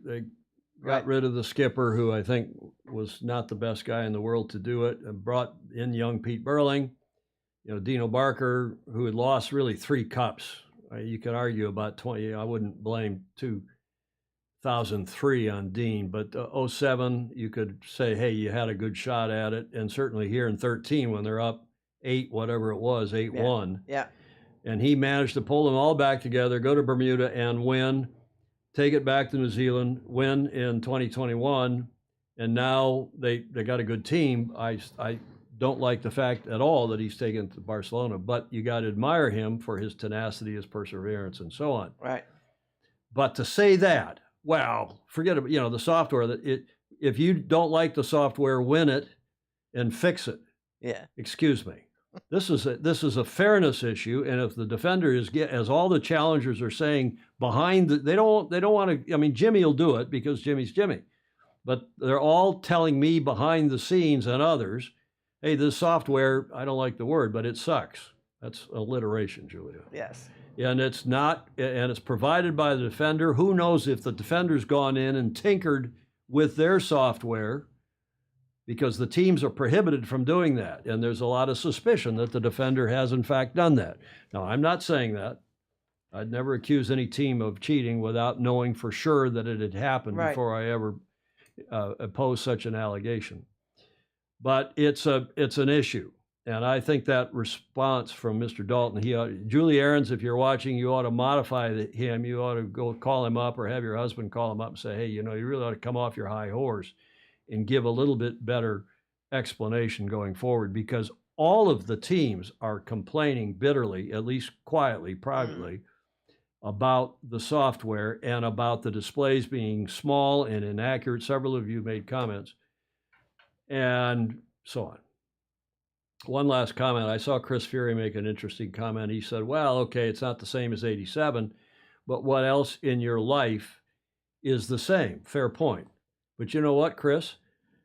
got rid of the skipper, who I think was not the best guy in the world to do it, and brought in young Pete Burling, Dino Barker, who had lost really 3 cups. You can argue about 20. I wouldn't blame 2003 on Dean, but 07, you could say, hey, you had a good shot at it. And certainly here in 13, when they're up 8, whatever it was, 8-1. Yeah. And he managed to pull them all back together, go to Bermuda and win, take it back to New Zealand, win in 2021. And now they got a good team. I don't like the fact at all that he's taken to Barcelona, but you got to admire him for his tenacity, his perseverance, and so on. Right. But to say that, well, forget about, the software, if you don't like the software, win it and fix it. Yeah. Excuse me. This is a fairness issue, and if the defender as all the challengers are saying, they don't want to. I mean, Jimmy will do it because Jimmy's Jimmy, but they're all telling me behind the scenes and others, hey, this software, I don't like the word, but it sucks. That's alliteration, Julia. Yes. And it's not, and it's provided by the defender. Who knows if the defender's gone in and tinkered with their software, because the teams are prohibited from doing that. And there's a lot of suspicion that the defender has in fact done that. Now, I'm not saying that. I'd never accuse any team of cheating without knowing for sure that it had happened before I ever oppose such an allegation. But it's an issue. And I think that response from Mr. Dalton, Julie Aarons, if you're watching, you ought to modify him. You ought to go call him up or have your husband call him up and say, hey, you really ought to come off your high horse and give a little bit better explanation going forward, because all of the teams are complaining bitterly, at least quietly, privately, about the software and about the displays being small and inaccurate. Several of you made comments and so on. One last comment. I saw Chris Fury make an interesting comment. He said, well, okay, it's not the same as 87, but what else in your life is the same? Fair point. But you know what, Chris?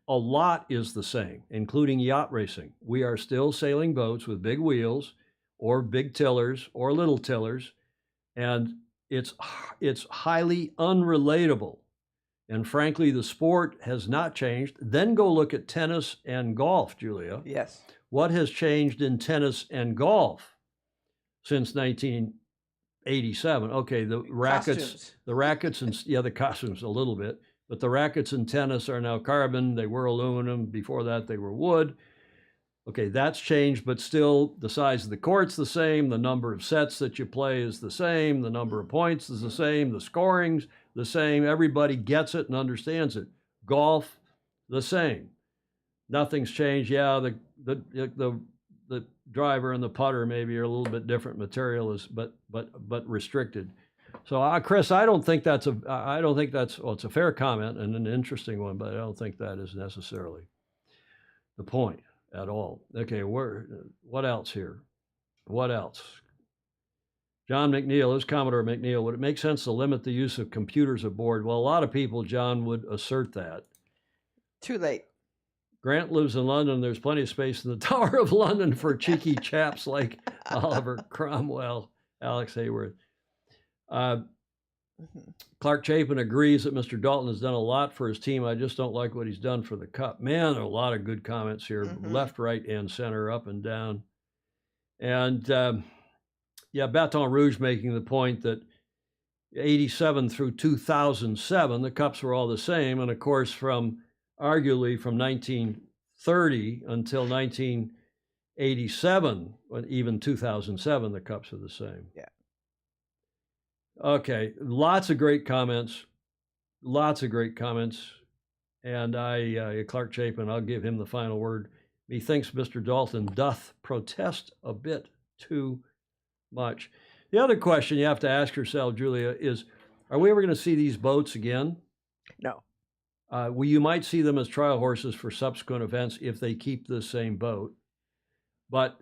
A lot is the same, including yacht racing. We are still sailing boats with big wheels or big tillers or little tillers, and it's highly unrelatable. And frankly, the sport has not changed. Then go look at tennis and golf, Julia. Yes. What has changed in tennis and golf since 1987? Okay, the rackets, and the costumes a little bit, but the rackets in tennis are now carbon. They were aluminum. Before that, they were wood. Okay, that's changed, but still the size of the court's the same. The number of sets that you play is the same. The number of points is the same. The scoring's the same. Everybody gets it and understands it. Golf, the same. Nothing's changed. Yeah, the driver and the putter maybe are a little bit different material, but restricted. So, Chris, I don't think that's well, it's a fair comment and an interesting one, but I don't think that is necessarily the point at all. Okay, what else here? What else? John McNeil, is Commodore McNeil, would it make sense to limit the use of computers aboard? Well, a lot of people, John, would assert that. Too late. Grant lives in London. There's plenty of space in the Tower of London for cheeky chaps like Oliver Cromwell, Alex Hayworth. Clark Chapin agrees that Mr. Dalton has done a lot for his team. I just don't like what he's done for the Cup. Man, there are a lot of good comments here, left, right, and center, up and down. And Baton Rouge making the point that 87 through 2007, the Cups were all the same. And of course, arguably from 1930 until 1987, even 2007, the Cups are the same. Yeah. Okay, lots of great comments. And Clark Chapin, I'll give him the final word. Methinks Mr. Dalton doth protest a bit too much. The other question you have to ask yourself, Julia, is, are we ever going to see these boats again? No. You might see them as trial horses for subsequent events if they keep the same boat. But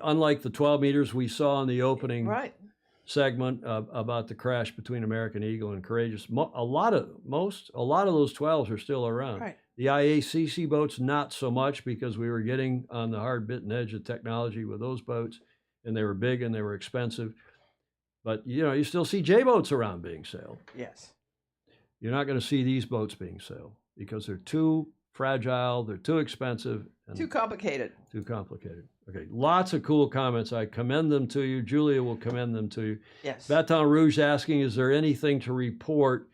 unlike the 12 meters we saw in the opening segment about the crash between American Eagle and Courageous, a lot of those 12s are still around. Right. The IACC boats, not so much, because we were getting on the hard bitten edge of technology with those boats, and they were big and they were expensive. But, you still see J boats around being sailed. Yes. You're not going to see these boats being sailed because they're too fragile, they're too expensive. And too complicated. Too complicated. Okay, lots of cool comments. I commend them to you. Julia will commend them to you. Yes. Baton Rouge asking, is there anything to report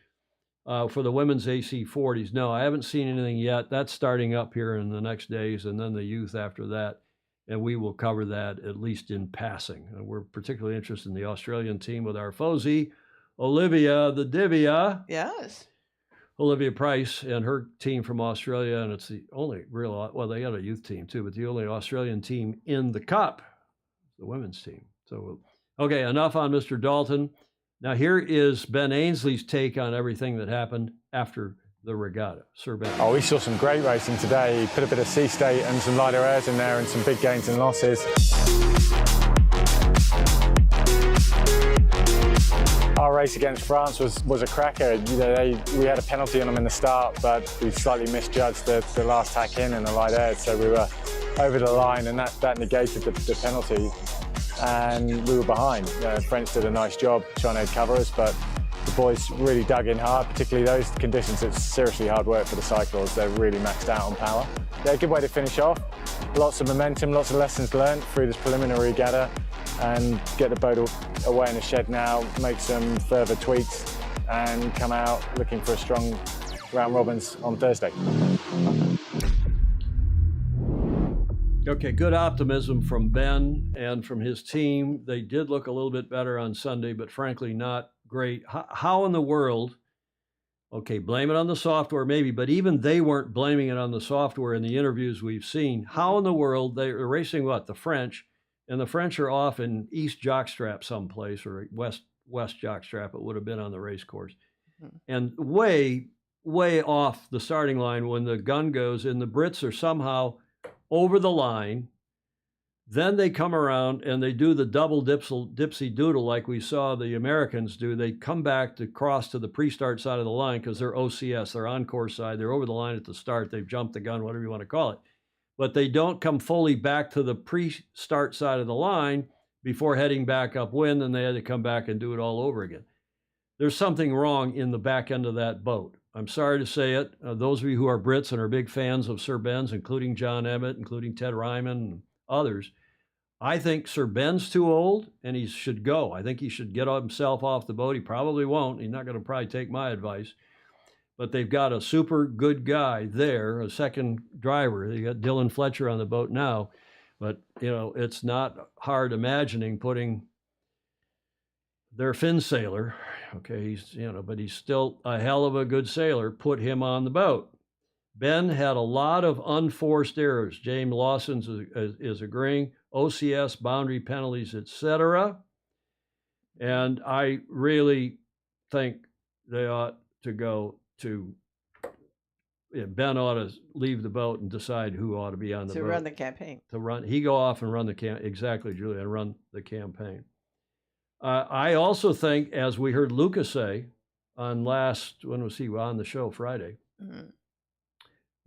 for the women's AC40s? No, I haven't seen anything yet. That's starting up here in the next days, and then the youth after that. And we will cover that at least in passing. And we're particularly interested in the Australian team with our Fozy, Olivia the Divya. Yes. Olivia Price and her team from Australia, and it's the only real, well, they got a youth team too, but the only Australian team in the Cup, the women's team. So, okay, enough on Mr. Dalton. Now here is Ben Ainsley's take on everything that happened after the regatta. Sir Ben. Oh, we saw some great racing today. He put a bit of sea state and some lighter airs in there and some big gains and losses. Our race against France was a cracker. We had a penalty on them in the start, but we slightly misjudged the last tack in and the light airs, so we were over the line, and that negated the penalty, and we were behind. French did a nice job trying to cover us, but the boys really dug in hard, particularly those conditions. It's seriously hard work for the cycles. They're really maxed out on power. Yeah, good way to finish off. Lots of momentum, lots of lessons learned through this preliminary regatta, and get the boat away in the shed now, make some further tweaks, and come out looking for a strong round robins on Thursday. Okay, good optimism from Ben and from his team. They did look a little bit better on Sunday, but frankly not great. How in the world, okay, blame it on the software maybe, but even they weren't blaming it on the software in the interviews we've seen. How in the world, they were racing the French, and the French are off in East Jockstrap someplace, or West West jockstrap. It would have been on the race course. And way, way off the starting line when the gun goes, and the Brits are somehow over the line. Then they come around and they do the double dipsy doodle like we saw the Americans do. They come back to cross to the pre-start side of the line because they're OCS, they're on course side, they're over the line at the start, they've jumped the gun, whatever you want to call it. But they don't come fully back to the pre-start side of the line before heading back upwind, and they had to come back and do it all over again. There's something wrong in the back end of that boat. I'm sorry to say it. Those of you who are Brits and are big fans of Sir Ben's, including John Emmett, including Ted Ryman, and others, I think Sir Ben's too old and he should go. I think he should get himself off the boat. He probably won't. He's not going to probably take my advice. But they've got a super good guy there, a second driver. They got Dylan Fletcher on the boat now. But, you know, it's not hard imagining putting their Finn sailor, okay, he's, you know, but he's still a hell of a good sailor, put him on the boat. Ben had a lot of unforced errors. James Lawson is agreeing. OCS, boundary penalties, etc. And I really think they ought to go to, Ben ought to leave the boat and decide who ought to be on the boat. To run the campaign. He go off and run the exactly, Julia, and run the campaign. I also think, as we heard Lucas say on when was he on the show? Friday. Mm-hmm.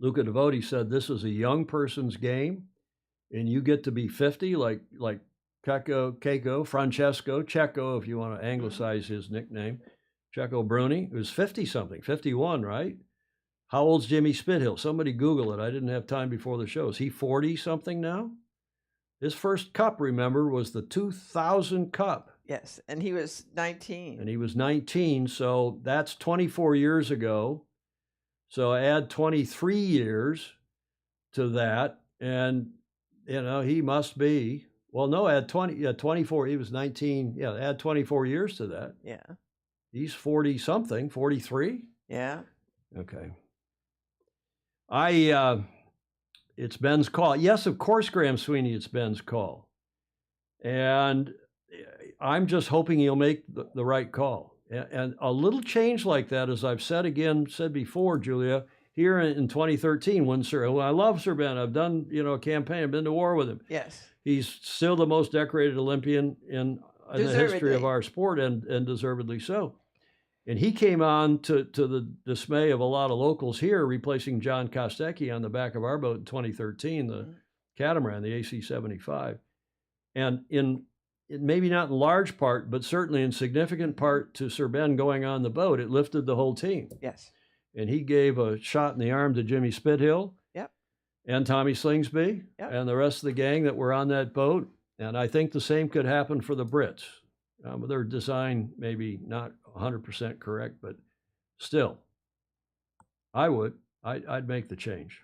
Luca Devoti said this is a young person's game, and you get to be 50, like Francesco, Checo, if you want to anglicize his nickname, Checo Bruni, who's 50-something, 51, right? How old's Jimmy Spithill? Somebody Google it. I didn't have time before the show. Is he 40-something now? His first Cup, remember, was the 2000 Cup. Yes, and he was 19. And he was 19, so that's 24 years ago. So add 23 years to that, and, you know, he must be, well, no, add 24, he was 19, yeah, add 24 years to that. Yeah. He's 40-something, 43? Yeah. Okay. It's Ben's call. Yes, of course, Graham Sweeney, it's Ben's call. And I'm just hoping he'll make the right call. And a little change like that, as I've said before, Julia, here in 2013, when I love Sir Ben, I've done, you know, a campaign, I've been to war with him. Yes. He's still the most decorated Olympian in the history of our sport, and deservedly so. And he came on to the dismay of a lot of locals here, replacing John Kostecki on the back of our boat in 2013, the catamaran, the AC-75. And maybe not in large part, but certainly in significant part to Sir Ben going on the boat, it lifted the whole team. Yes. And he gave a shot in the arm to Jimmy Spithill. Yep. And Tommy Slingsby. Yep. And the rest of the gang that were on that boat. And I think the same could happen for the Brits. Their design maybe not 100% correct, but still, I'd make the change.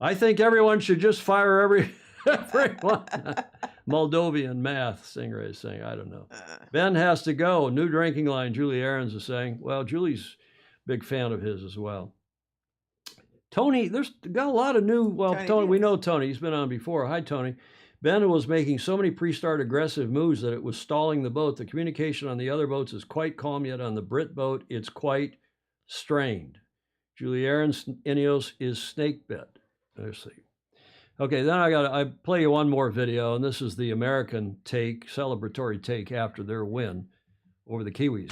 I think everyone should just fire everyone. Moldovan math, Stingray is saying, I don't know. Ben has to go. New drinking line, Julie Aarons is saying. Well, Julie's a big fan of his as well. Tony, there's got a lot of new, Tony, we know Tony. He's been on before. Hi, Tony. Ben was making so many pre-start aggressive moves that it was stalling the boat. The communication on the other boats is quite calm, yet on the Brit boat, it's quite strained. Julie Aarons, Ineos is snake bit. Let's see. Okay, then I play you one more video, and this is the American celebratory take after their win over the Kiwis.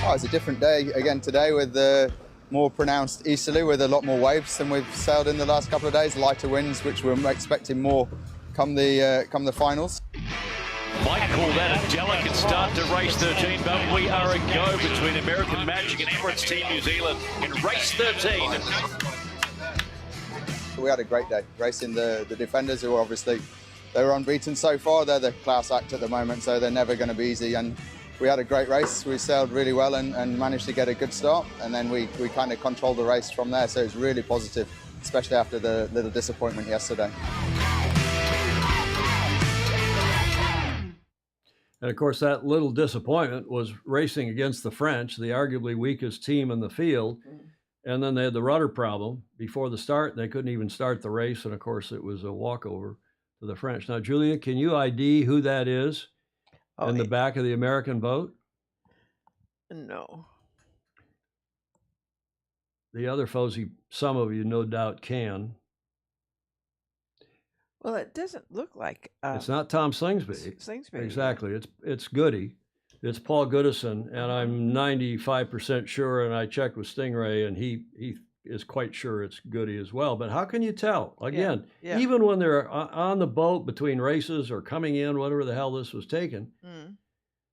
Oh, it's a different day again today with the more pronounced easterly, with a lot more waves than we've sailed in the last couple of days. Lighter winds, which we're expecting more come the finals. Might call that a delicate start to race 13, but we are a go between American Magic and Emirates Team New Zealand in race 13. We had a great day racing the defenders, who obviously they were unbeaten so far. They're the class act at the moment, so they're never going to be easy. And we had a great race. We sailed really well and managed to get a good start. And then we kind of controlled the race from there. So it was really positive, especially after the little disappointment yesterday. And of course, that little disappointment was racing against the French, the arguably weakest team in the field. And then they had the rudder problem before the start. They couldn't even start the race. And of course, it was a walkover to the French. Now, Julia, can you ID who that is in the back of the American boat? No. The other folks, some of you no doubt can. Well, it doesn't look like. It's not Tom Slingsby. Slingsby. Exactly. It's Goody. It's Paul Goodison, and I'm 95% sure, and I checked with Stingray, and he is quite sure it's Goody as well. But how can you tell? Again, even when they're on the boat between races or coming in, whatever the hell this was taken,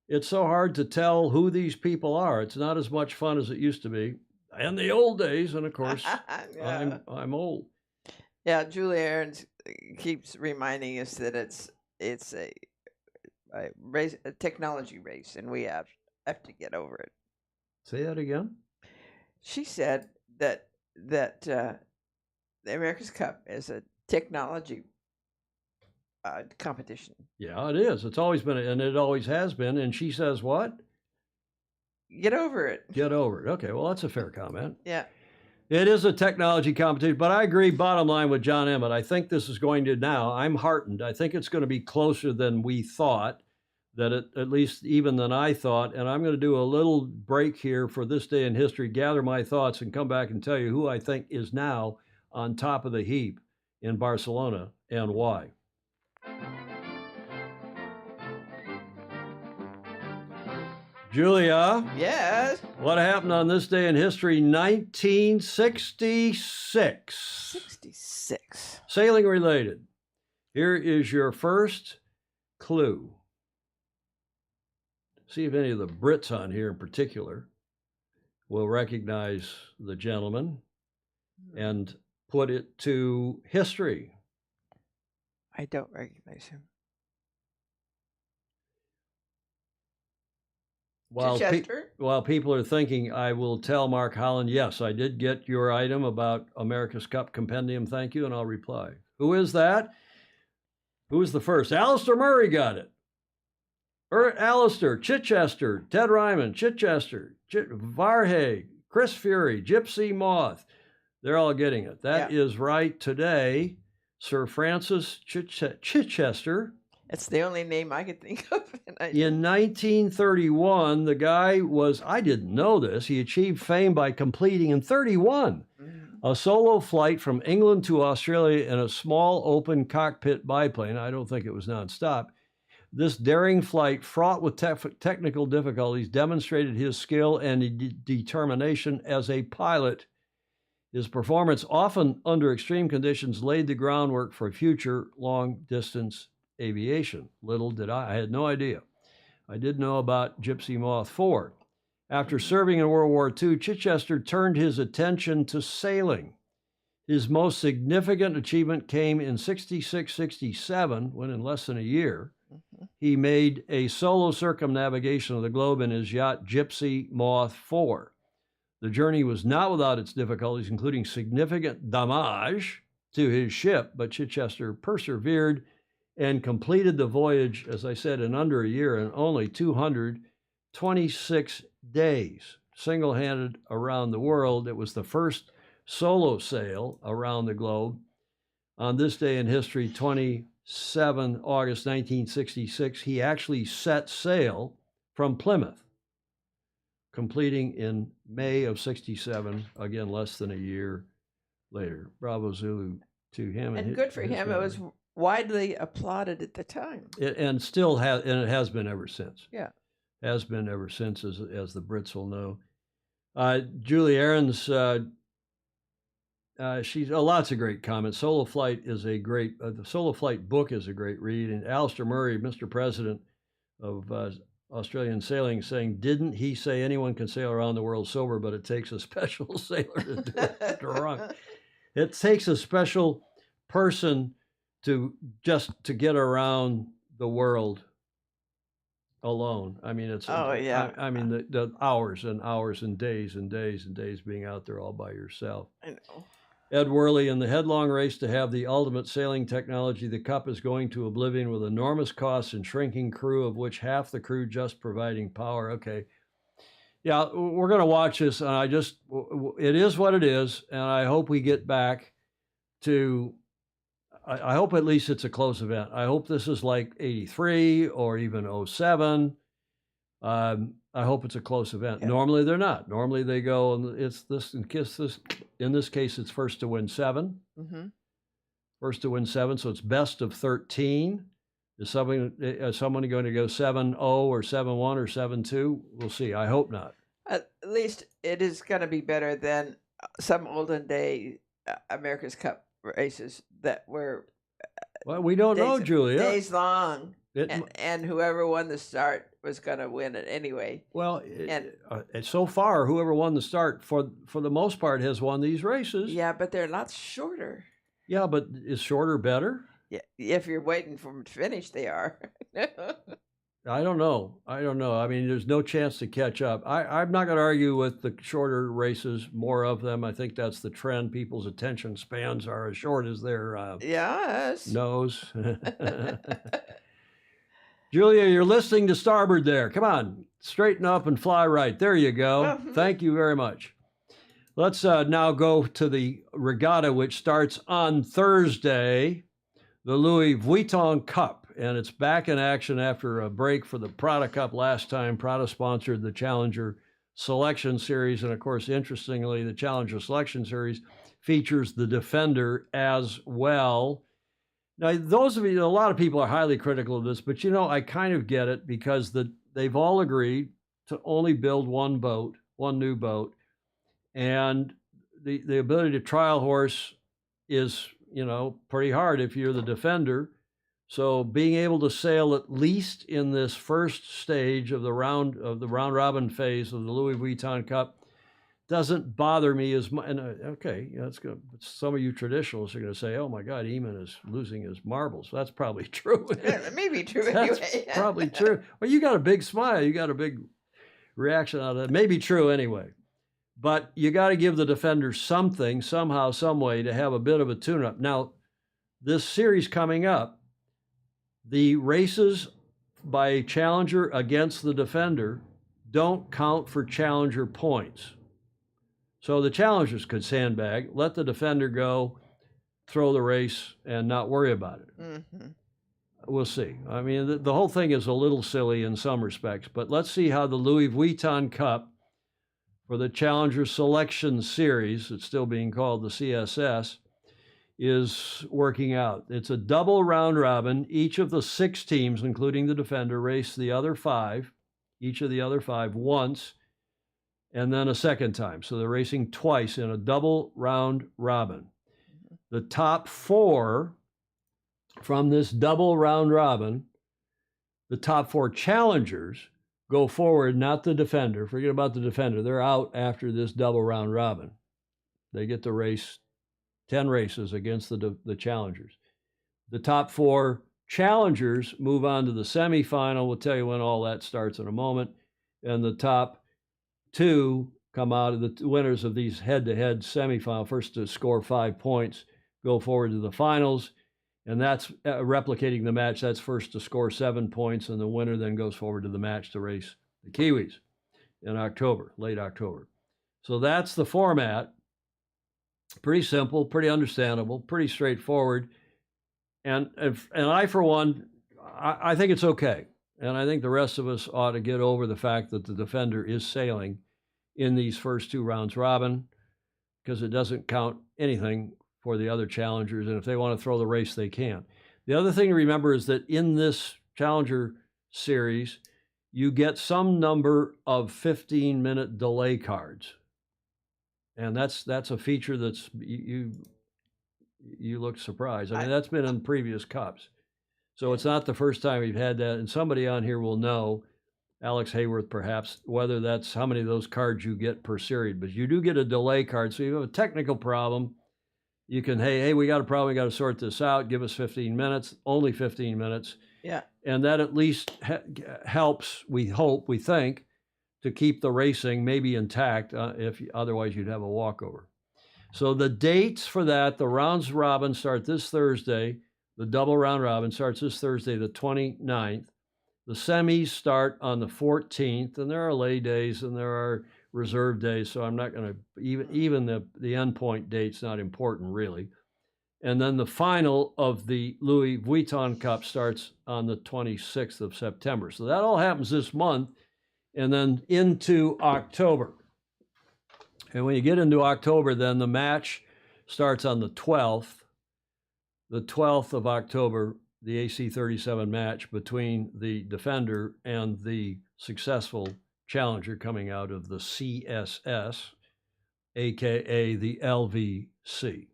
it's so hard to tell who these people are. It's not as much fun as it used to be in the old days, and of course, I'm old. Yeah, Julie Aarons keeps reminding us that it's a race, a technology race, and we have to get over it. Say that again. She said that the America's Cup is a technology competition. Yeah, it is. It's always been, and it always has been. And she says what? Get over it. Get over it. Okay, well, that's a fair comment. Yeah. It is a technology competition, but I agree, bottom line, with John Emmett. I think this is going to now, I'm heartened. I think it's going to be closer than we thought, at least even than I thought. And I'm going to do a little break here for this day in history, gather my thoughts, and come back and tell you who I think is now on top of the heap in Barcelona and why. Julia? Yes? What happened on this day in history? 1966. 66. Sailing related. Here is your first clue. See if any of the Brits on here in particular will recognize the gentleman and put it to history. I don't recognize him. While people are thinking, I will tell Mark Holland, yes, I did get your item about America's Cup Compendium. Thank you, and I'll reply. Who is that? Who was the first? Alistair Murray got it. Alistair, Chichester, Ted Ryman, Chichester, Varhaeg, Chris Fury, Gypsy Moth. They're all getting it. That is right today. Sir Francis Chichester. It's the only name I could think of. In 1931, the guy was, I didn't know this, he achieved fame by completing in 31 a solo flight from England to Australia in a small open cockpit biplane. I don't think it was nonstop. This daring flight, fraught with technical difficulties, demonstrated his skill and determination as a pilot. His performance, often under extreme conditions, laid the groundwork for future long-distance aviation. Little did I had no idea. I did know about Gypsy Moth 4. After serving in World War II, Chichester turned his attention to sailing. His most significant achievement came in 66-67, when in less than a year, he made a solo circumnavigation of the globe in his yacht Gypsy Moth 4. The journey was not without its difficulties, including significant damage to his ship, but Chichester persevered and completed the voyage, as I said, in under a year and only 226 days, single-handed around the world. It was the first solo sail around the globe. On this day in history, 27 August 1966, he actually set sail from Plymouth, completing in May of 67, again, less than a year later. Bravo Zulu to him. And good for him. It was widely applauded at the time. And still has, and it has been ever since. Yeah. Has been ever since, as the Brits will know. Julie Aarons, she's lots of great comments. Solo Flight is a great, the Solo Flight book is a great read. And Alistair Murray, Mr. President of Australian Sailing, saying, didn't he say anyone can sail around the world sober, but it takes a special sailor to do it drunk? It takes a special person to get around the world alone. I mean, it's I mean, the hours and hours and days and days and days being out there all by yourself. I know. Ed Worley, in the headlong race to have the ultimate sailing technology, the Cup is going to oblivion with enormous costs and shrinking crew, of which half the crew just providing power. Okay. Yeah, we're going to watch this, and it is what it is, and I hope we get back to, I hope at least it's a close event. I hope this is like 83 or even 07. I hope it's a close event. Yeah. Normally they're not. Normally they go, and it's this, in this case, it's first to win 7. Mm-hmm. First to win 7, so it's best of 13. Is someone going to go 7-0 or 7-1 or 7-2? We'll see. I hope not. At least it is going to be better than some olden day America's Cup races that were. Well, we don't know, Julia. Days long, and whoever won the start was going to win it anyway. Well, so far, whoever won the start, for the most part, has won these races. Yeah, but they're lots shorter. Yeah, but is shorter better? Yeah, if you're waiting for them to finish, they are. I don't know. I mean, there's no chance to catch up. I'm not going to argue with the shorter races, more of them. I think that's the trend. People's attention spans are as short as their yes. nose. Julia, you're listening to Starboard there. Come on, straighten up and fly right. There you go. Thank you very much. Let's now go to the regatta, which starts on Thursday, the Louis Vuitton Cup, and it's back in action after a break for the Prada Cup last time. Prada sponsored the Challenger Selection Series, and of course, interestingly, the Challenger Selection Series features the Defender as well. Now, those of you, a lot of people are highly critical of this, but I kind of get it because they've all agreed to only build one new boat, and the ability to trial horse is pretty hard if you're the Defender. So being able to sail at least in this first stage of the round robin phase of the Louis Vuitton Cup doesn't bother me as much. And okay, that's good. Some of you traditionalists are going to say, "Oh my God, Eamon is losing his marbles." That's probably true. It may be true That's anyway. probably true. Well, you got a big smile. You got a big reaction out of that. Maybe true anyway. But you got to give the Defender something, somehow, some way to have a bit of a tune-up. Now, this series coming up, the races by Challenger against the Defender don't count for Challenger points. So the Challengers could sandbag, let the Defender go, throw the race, and not worry about it. Mm-hmm. We'll see. I mean, the whole thing is a little silly in some respects, but let's see how the Louis Vuitton Cup for the Challenger Selection Series, it's still being called the CSS, is working out. It's a double round robin. Each of the 6 teams, including the Defender, race the other 5, each of the other 5 once, and then a second time. So they're racing twice in a double round robin. The top 4 from this double round robin, the top 4 challengers go forward, not the Defender. Forget about the Defender. They're out after this double round robin. They get to race 10 races against the challengers. The top 4 challengers move on to the semifinal. We'll tell you when all that starts in a moment. And the top 2 come out of the winners of these head-to-head semifinal, first to score 5 points, go forward to the finals. And that's replicating the match. That's first to score 7 points, and the winner then goes forward to the match to race the Kiwis in October, late October. So that's the format. Pretty simple, pretty understandable, pretty straightforward. And I, for one, I think it's okay. And I think the rest of us ought to get over the fact that the Defender is sailing in these first 2 rounds robin, because it doesn't count anything for the other challengers, and if they want to throw the race, they can. The other thing to remember is that in this Challenger series, you get some number of 15-minute delay cards, and that's a feature that's you look surprised. I mean, that's been in previous cups, so it's not the first time we've had that. And somebody on here will know, Alex Hayworth perhaps, whether that's how many of those cards you get per series. But you do get a delay card, so you have a technical problem. You can, hey, we got a problem. We got to sort this out. Give us 15 minutes, only 15 minutes. Yeah. And that at least helps, we hope, we think, to keep the racing maybe intact. If otherwise you'd have a walkover. So the dates for that, the rounds robin start this Thursday. The double round robin starts this Thursday, the 29th. The semis start on the 14th, and there are lay days and there are reserve days, so I'm not going to even the endpoint date's not important really. And then the final of the Louis Vuitton Cup starts on the 26th of September. So that all happens this month, and then into October. And when you get into October, then the match starts on the 12th. The 12th of October, the AC-37 match between the defender and the successful challenger coming out of the CSS, aka the LVC.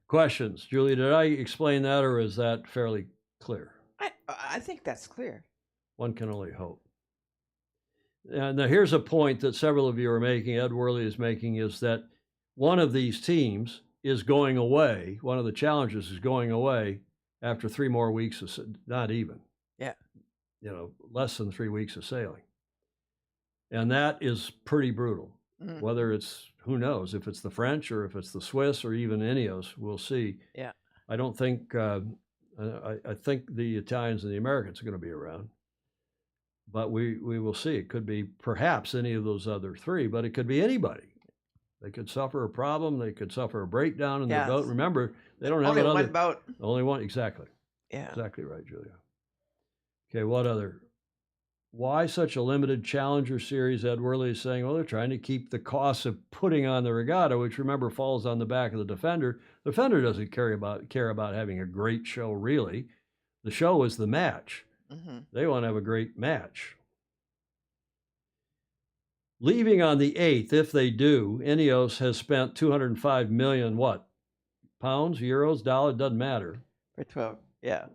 Questions? Julie, did I explain that, or is that fairly clear? I think that's clear. One can only hope. And now here's a point that several of you are making, Ed Worley is making, is that one of these teams is going away, one of the challengers is going away after 3 more weeks of, not even. Yeah. You know, less than 3 weeks of sailing. And that is pretty brutal. Mm. Whether it's, who knows, if it's the French or if it's the Swiss or even Ineos, we'll see. Yeah. I don't think, I think the Italians and the Americans are going to be around. But we will see. It could be perhaps any of those other 3, but it could be anybody. They could suffer a problem. They could suffer a breakdown in their boat. Remember, they don't have only another one boat. Only one, exactly. Yeah. Exactly right, Julia. Okay, what other? Why such a limited Challenger Series? Ed Worley is saying, well, they're trying to keep the costs of putting on the regatta, which remember falls on the back of the defender. The defender doesn't care about having a great show, really. The show is the match. Mm-hmm. They want to have a great match. Leaving on the 8th, if they do, Ineos has spent 205 million, what? Pounds, euros, dollar, doesn't matter. For 12, yeah.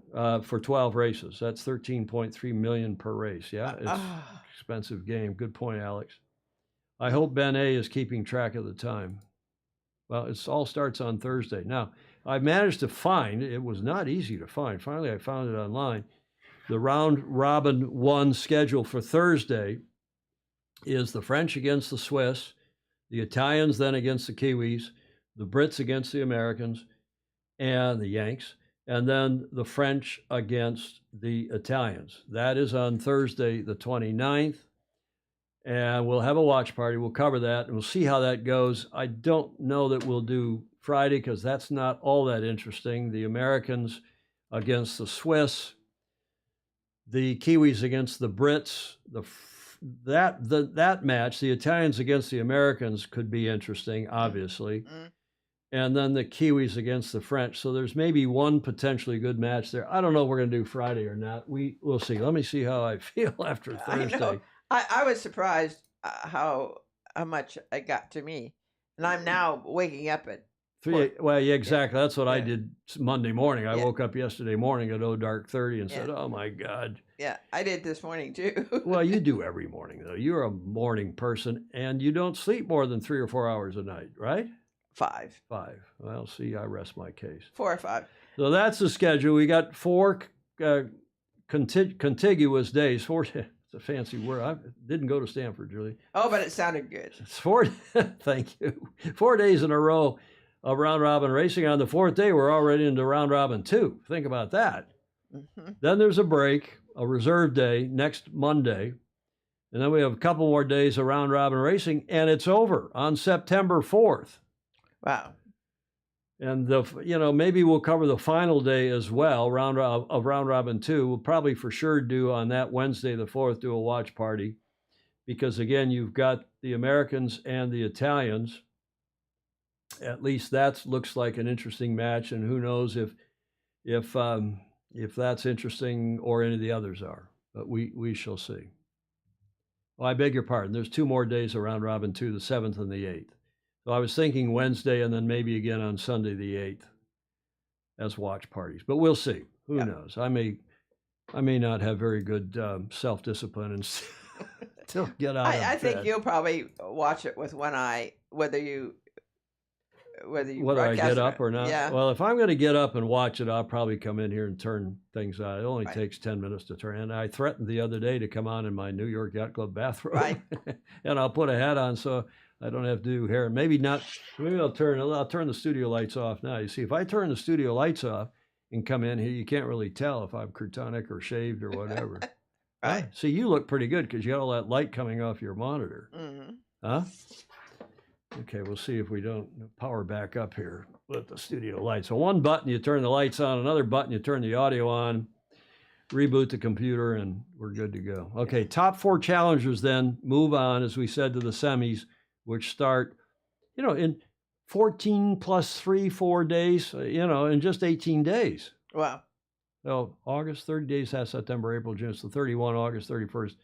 For 12 races. That's 13.3 million per race. Yeah, it's expensive game. Good point, Alex. I hope Ben A is keeping track of the time. Well, it all starts on Thursday. Now, I've managed to find, it was not easy to find. Finally, I found it online. The round robin 1 schedule for Thursday is the French against the Swiss, the Italians then against the Kiwis, the Brits against the Americans and the Yanks, and then the French against the Italians. That is on Thursday, the 29th, and we'll have a watch party. We'll cover that, and we'll see how that goes. I don't know that we'll do Friday because that's not all that interesting. The Americans against the Swiss, the Kiwis against the Brits, that match, the Italians against the Americans, could be interesting, obviously. Mm-hmm. And then the Kiwis against the French. So there's maybe one potentially good match there. I don't know if we're going to do Friday or not. We'll see. Let me see how I feel after Thursday. I know. I was surprised how much it got to me. And I'm now waking up at 3. Well, yeah, exactly. That's what I did Monday morning. I woke up yesterday morning at dark 30 and said, oh, my God. Yeah, I did this morning, too. Well, you do every morning, though. You're a morning person, and you don't sleep more than 3 or 4 hours a night, right? 5. Well, see, I rest my case. 4 or 5. So that's the schedule. We got 4 contiguous days. 4, it's a fancy word. I didn't go to Stanford, Julie. Oh, but it sounded good. It's 4, thank you. 4 days in a row of round robin racing. On the 4th day, we're already into round robin 2. Think about that. Mm-hmm. Then there's a break, a reserve day next Monday. And then we have a couple more days of round robin racing, and it's over on September 4th. Wow. And maybe we'll cover the final day as well, round robin 2. We'll probably for sure do on that Wednesday the 4th, do a watch party, because again, you've got the Americans and the Italians. At least that looks like an interesting match, and who knows if that's interesting or any of the others are. But we shall see. Oh, I beg your pardon. There's 2 more days of round robin 2, the 7th and the 8th. So I was thinking Wednesday and then maybe again on Sunday the 8th as watch parties. But we'll see. Who knows? I may not have very good self-discipline and still get out of bed. I think you'll probably watch it with one eye, whether I get up or not. Yeah. Well, if I'm going to get up and watch it, I'll probably come in here and turn things on. It only takes 10 minutes to turn. And I threatened the other day to come on in my New York Yacht Club bathrobe. Right. And I'll put a hat on so I don't have to do hair. Maybe not. Maybe I'll turn the studio lights off now. You see, if I turn the studio lights off and come in here, you can't really tell if I'm cretonic or shaved or whatever. Right. See, you look pretty good because you got all that light coming off your monitor. Mm-hmm. Huh? Okay, we'll see if we don't power back up here with the studio lights. So one button, you turn the lights on. Another button, you turn the audio on. Reboot the computer, and we're good to go. Okay, top 4 challengers then move on, as we said, to the semis, which start, in 14 plus 4 days, in just 18 days. Wow. So August, 30 days, has September, April, June, so 31, August 31st.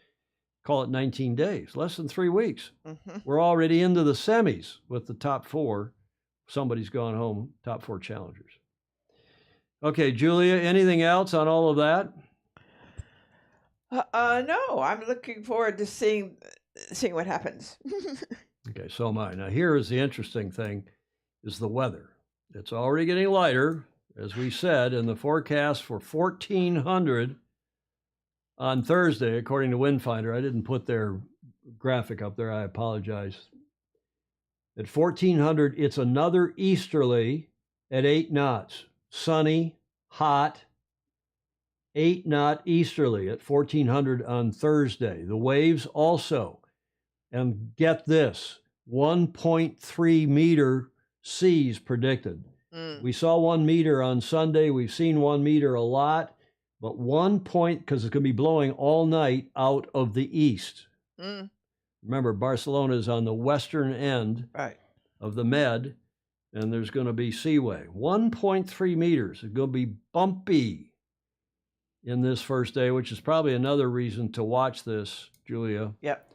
Call it 19 days, less than 3 weeks. Mm-hmm. We're already into the semis with the top 4. Somebody's gone home, top 4 challengers. Okay, Julia, anything else on all of that? No, I'm looking forward to seeing what happens. Okay, so am I. Now, here is the interesting thing, is the weather. It's already getting lighter, as we said, in the forecast for 1,400 on Thursday, according to Windfinder. I didn't put their graphic up there. I apologize. At 1,400, it's another easterly at 8 knots. Sunny, hot, 8-knot easterly at 1,400 on Thursday. The waves also, and get this, 1.3 meter seas predicted. We saw 1 meter on Sunday. We've seen 1 meter a lot, but 1 point, because it's going to be blowing all night out of the east. Remember, Barcelona is on the western end of the Med, and there's going to be seaway. 1.3 meters. It's going to be bumpy in this first day, which is probably another reason to watch this, Julia. Yep.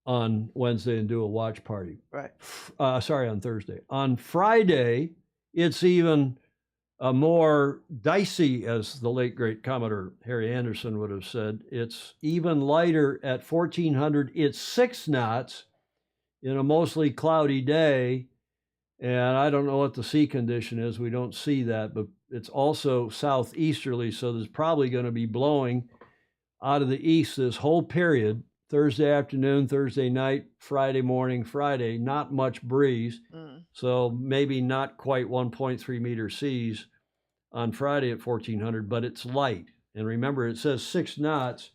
On Wednesday and do a watch party. Right. Sorry, on Thursday. On Friday, it's even more dicey, as the late great Commodore Harry Anderson would have said. It's even lighter at 1,400. It's 6 knots in a mostly cloudy day. And I don't know what the sea condition is. We don't see that, but it's also southeasterly, so there's probably going to be blowing out of the east this whole period. Thursday afternoon, Thursday night, Friday morning, Friday, not much breeze. So maybe not quite 1.3 meter seas on Friday at 1,400, but it's light. And remember, it says 6 knots,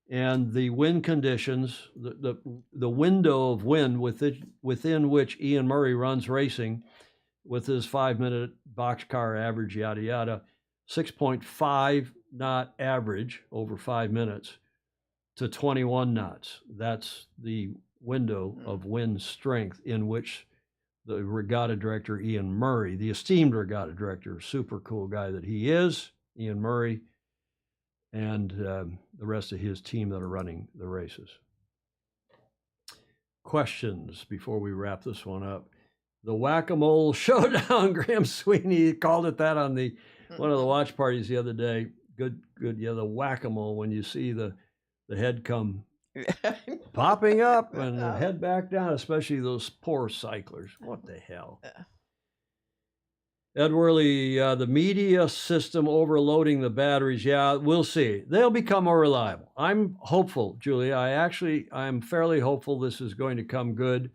and the wind conditions, the window of wind within which Ian Murray runs racing with his 5-minute boxcar average, yada, yada, 6.5 knot average over 5 minutes to 21 knots. That's the window of wind strength in which the regatta director, Ian Murray, the esteemed regatta director, super cool guy that he is, Ian Murray, and the rest of his team that are running the races. Questions before we wrap this one up? The Whack-A-Mole Showdown, Graham Sweeney called it that on one of the watch parties the other day. Good. Yeah, the Whack-A-Mole, when you see the head come popping up and the head back down, especially those poor cyclers. What the hell? Ed Worley, the media system overloading the batteries. Yeah, we'll see. They'll become more reliable. I'm hopeful, Julia. I'm fairly hopeful this is going to come good,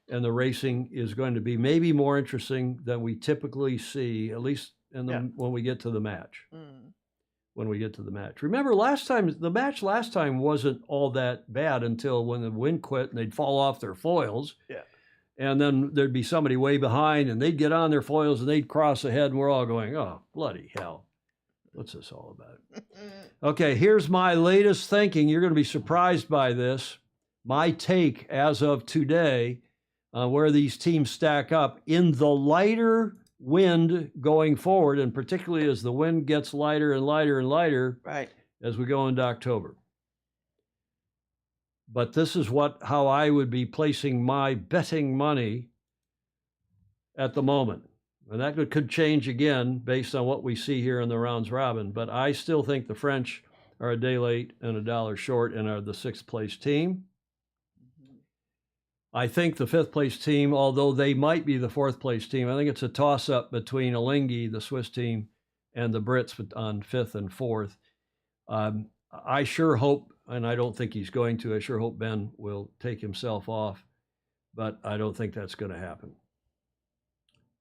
and the racing is going to be maybe more interesting than we typically see, at least when we get to the match. When we get to the match. Remember, the match last time wasn't all that bad until when the wind quit and they'd fall off their foils. Yeah. And then there'd be somebody way behind and they'd get on their foils and they'd cross ahead and we're all going, oh, bloody hell. What's this all about? Okay, here's my latest thinking. You're going to be surprised by this. My take as of today, where these teams stack up in the lighter wind going forward, and particularly as the wind gets lighter and lighter and lighter as we go into October. But this is how I would be placing my betting money at the moment. And that could change again based on what we see here in the rounds robin. But I still think the French are a day late and $1 short and are the 6th place team. I think the 5th place team, although they might be the 4th place team, I think it's a toss-up between Alinghi, the Swiss team, and the Brits on 5th and 4th. I sure hope, and I don't think he's going to, I sure hope Ben will take himself off, but I don't think that's going to happen.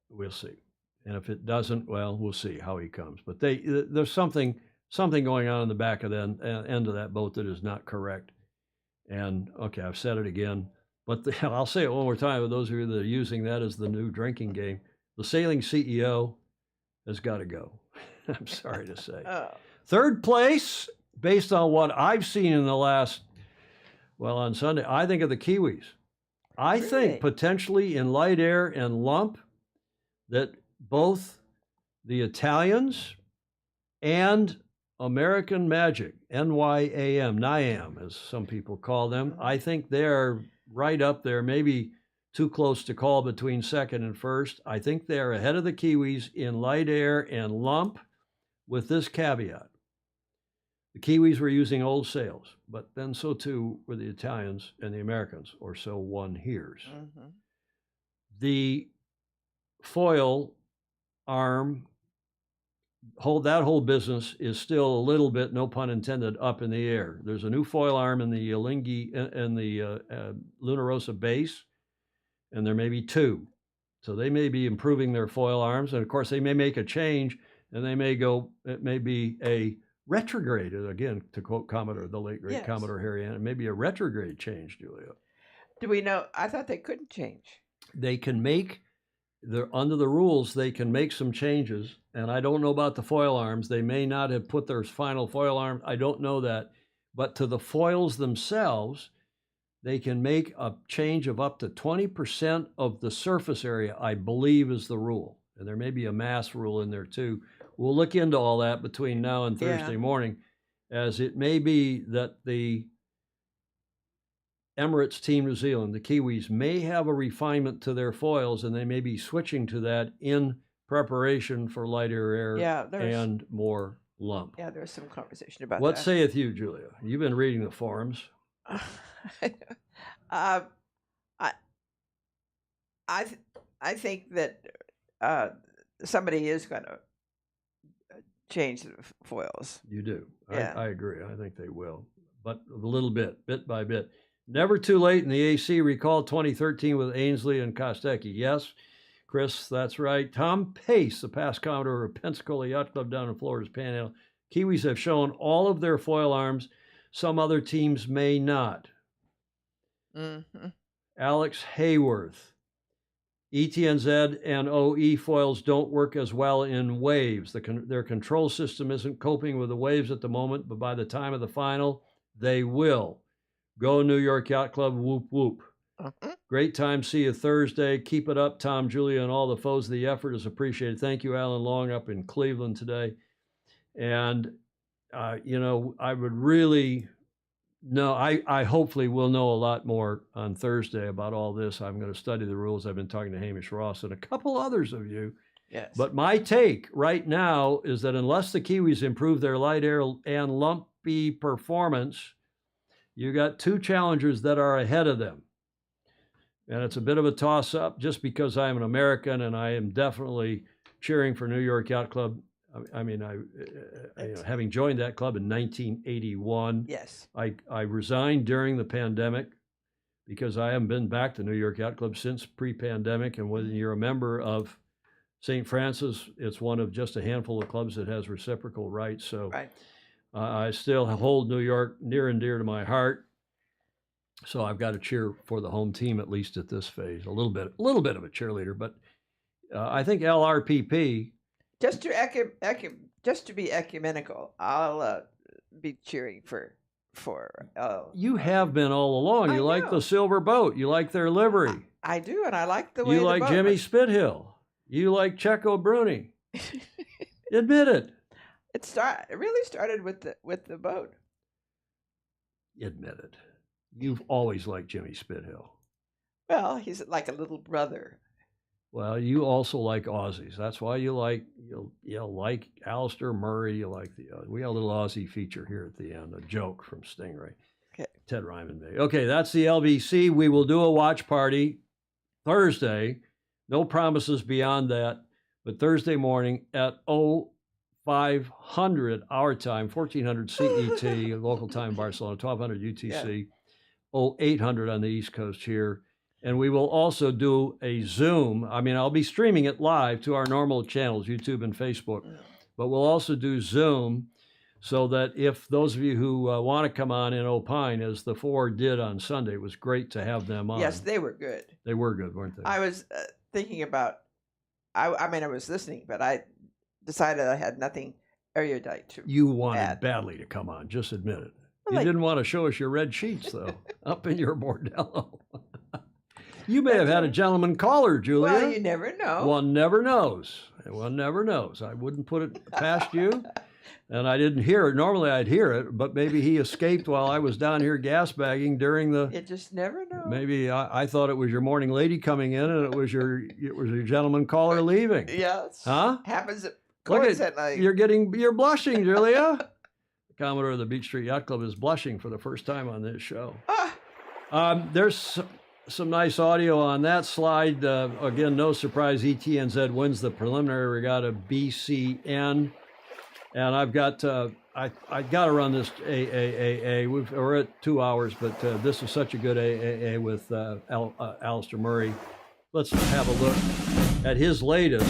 We'll see. And if it doesn't, well, we'll see how he comes. But there's something something going on in the back of the end of that boat that is not correct. And okay, I've said it again, but I'll say it one more time for those of you that are using that as the new drinking game. The sailing CEO has got to go. I'm sorry to say. Third place, based on what I've seen in the last, well, on Sunday, I think of the Kiwis. I think potentially in light air and lump that both the Italians and American Magic, NYAM, as some people call them, I think they're right up there, maybe too close to call between second and first. I think they're ahead of the Kiwis in light air and lump, with this caveat. The Kiwis were using old sails, but then so too were the Italians and the Americans, or so one hears. The foil arm, that whole business is still a little bit, no pun intended, up in the air. There's a new foil arm in the Lingi and the Luna Rosa base, and there may be two. So they may be improving their foil arms, and of course they may make a change, and they may go, it may be a retrograde, again, to quote Commodore, the late great Commodore Harry Ann, it may be a retrograde change, Julia. Do we know? I thought they couldn't change. They can make, under the rules, they can make some changes, and I don't know about the foil arms. They may not have put their final foil arm, I don't know that, but to the foils themselves, they can make a change of up to 20% of the surface area, I believe is the rule. And there may be a mass rule in there too. We'll look into all that between now and Thursday morning, as it may be that the Emirates Team New Zealand, the Kiwis, may have a refinement to their foils, and they may be switching to that in preparation for lighter air and more lump. Yeah, there's some conversation about What that. saith you, Julia? You've been reading the forums. I think that somebody is going to change the foils. You do. Yeah. I agree. I think they will, but a little bit by bit. Never too late in the AC. Recall 2013 with Ainsley and Kostecki. Yes, Chris, that's right. Tom Pace, the past Commodore of Pensacola Yacht Club down in Florida's Panhandle. Kiwis have shown all of their foil arms. Some other teams may not. Alex Hayworth. ETNZ and OE foils don't work as well in waves. Their control system isn't coping with the waves at the moment, but by the time of the final, they will. Go New York Yacht Club, whoop, whoop. Great time. See you Thursday. Keep it up, Tom, Julia, and all the foes. The effort is appreciated. Thank you, Alan Long, up in Cleveland today. And, I would really... No, I hopefully will know a lot more on Thursday about all this. I'm going to study the rules. I've been talking to Hamish Ross and a couple others of you. Yes. But my take right now is that unless the Kiwis improve their light air and lumpy performance, you got two challengers that are ahead of them. And it's a bit of a toss-up just because I'm an American and I am definitely cheering for New York Yacht Club. I mean, having joined that club in 1981, yes, I resigned during the pandemic because I haven't been back to New York Yacht Club since pre-pandemic. And when you're a member of St. Francis, it's one of just a handful of clubs that has reciprocal rights. So I still hold New York near and dear to my heart. So I've got to cheer for the home team, at least at this phase. A little bit of a cheerleader, but I think LRPP. Just to be ecumenical, I'll be cheering for. You have been all along. You like the silver boat. You like their livery. I do, and I like the way you like Jimmy Spithill. You like Checo Bruni. Admit it. It really started with the boat. Admit it. You've always liked Jimmy Spithill. Well, he's like a little brother. Well, you also like Aussies. That's why you like Alistair Murray. You like we got a little Aussie feature here at the end, a joke from Stingray. Okay. Ted Ryman Day. Okay, that's the LVC. We will do a watch party Thursday. No promises beyond that, but Thursday morning at 0500 our time, 1400 CET, local time Barcelona, 1200 UTC, 0800 on the East Coast here. And we will also do a Zoom. I mean, I'll be streaming it live to our normal channels, YouTube and Facebook, but we'll also do Zoom So that if those of you who want to come on and opine, as the 4 did on Sunday, it was great to have them on. Yes, they were good. They were good, weren't they? I was thinking about, I mean, I was listening, but I decided I had nothing erudite to You wanted add. badly to come on, just admit it. Well, You like- didn't want to show us your red sheets, though, up in your bordello. You may have had a gentleman caller, Julia. Well, you never know. One never knows. One never knows. I wouldn't put it past you. And I didn't hear it. Normally I'd hear it, but maybe he escaped while I was down here gas bagging during the. You just never know. Maybe I thought it was your morning lady coming in, and it was your gentleman caller leaving. Yes. Huh? Happens at Look course at at night. you're blushing, Julia. The Commodore of the Beach Street Yacht Club is blushing for the first time on this show. There's some nice audio on that slide. Again, no surprise, ETNZ wins the preliminary regatta BCN. And I've got, I got to run this AAAA. We're at 2 hours, but this is such a good AAA with Alistair Murray. Let's have a look at his latest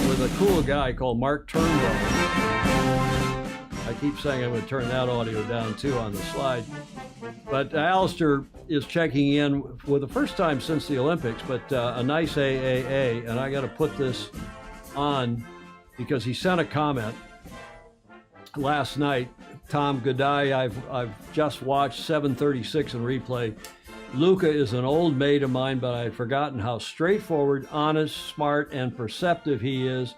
with a cool guy called Mark Turnbull. I keep saying I'm going to turn that audio down too on the slide. But Alistair is checking in for the first time since the Olympics, but a nice AAA. And I got to put this on because he sent a comment last night. Tom Goodeye, I've just watched 736 in replay. Luca is an old mate of mine, but I had forgotten how straightforward, honest, smart, and perceptive he is.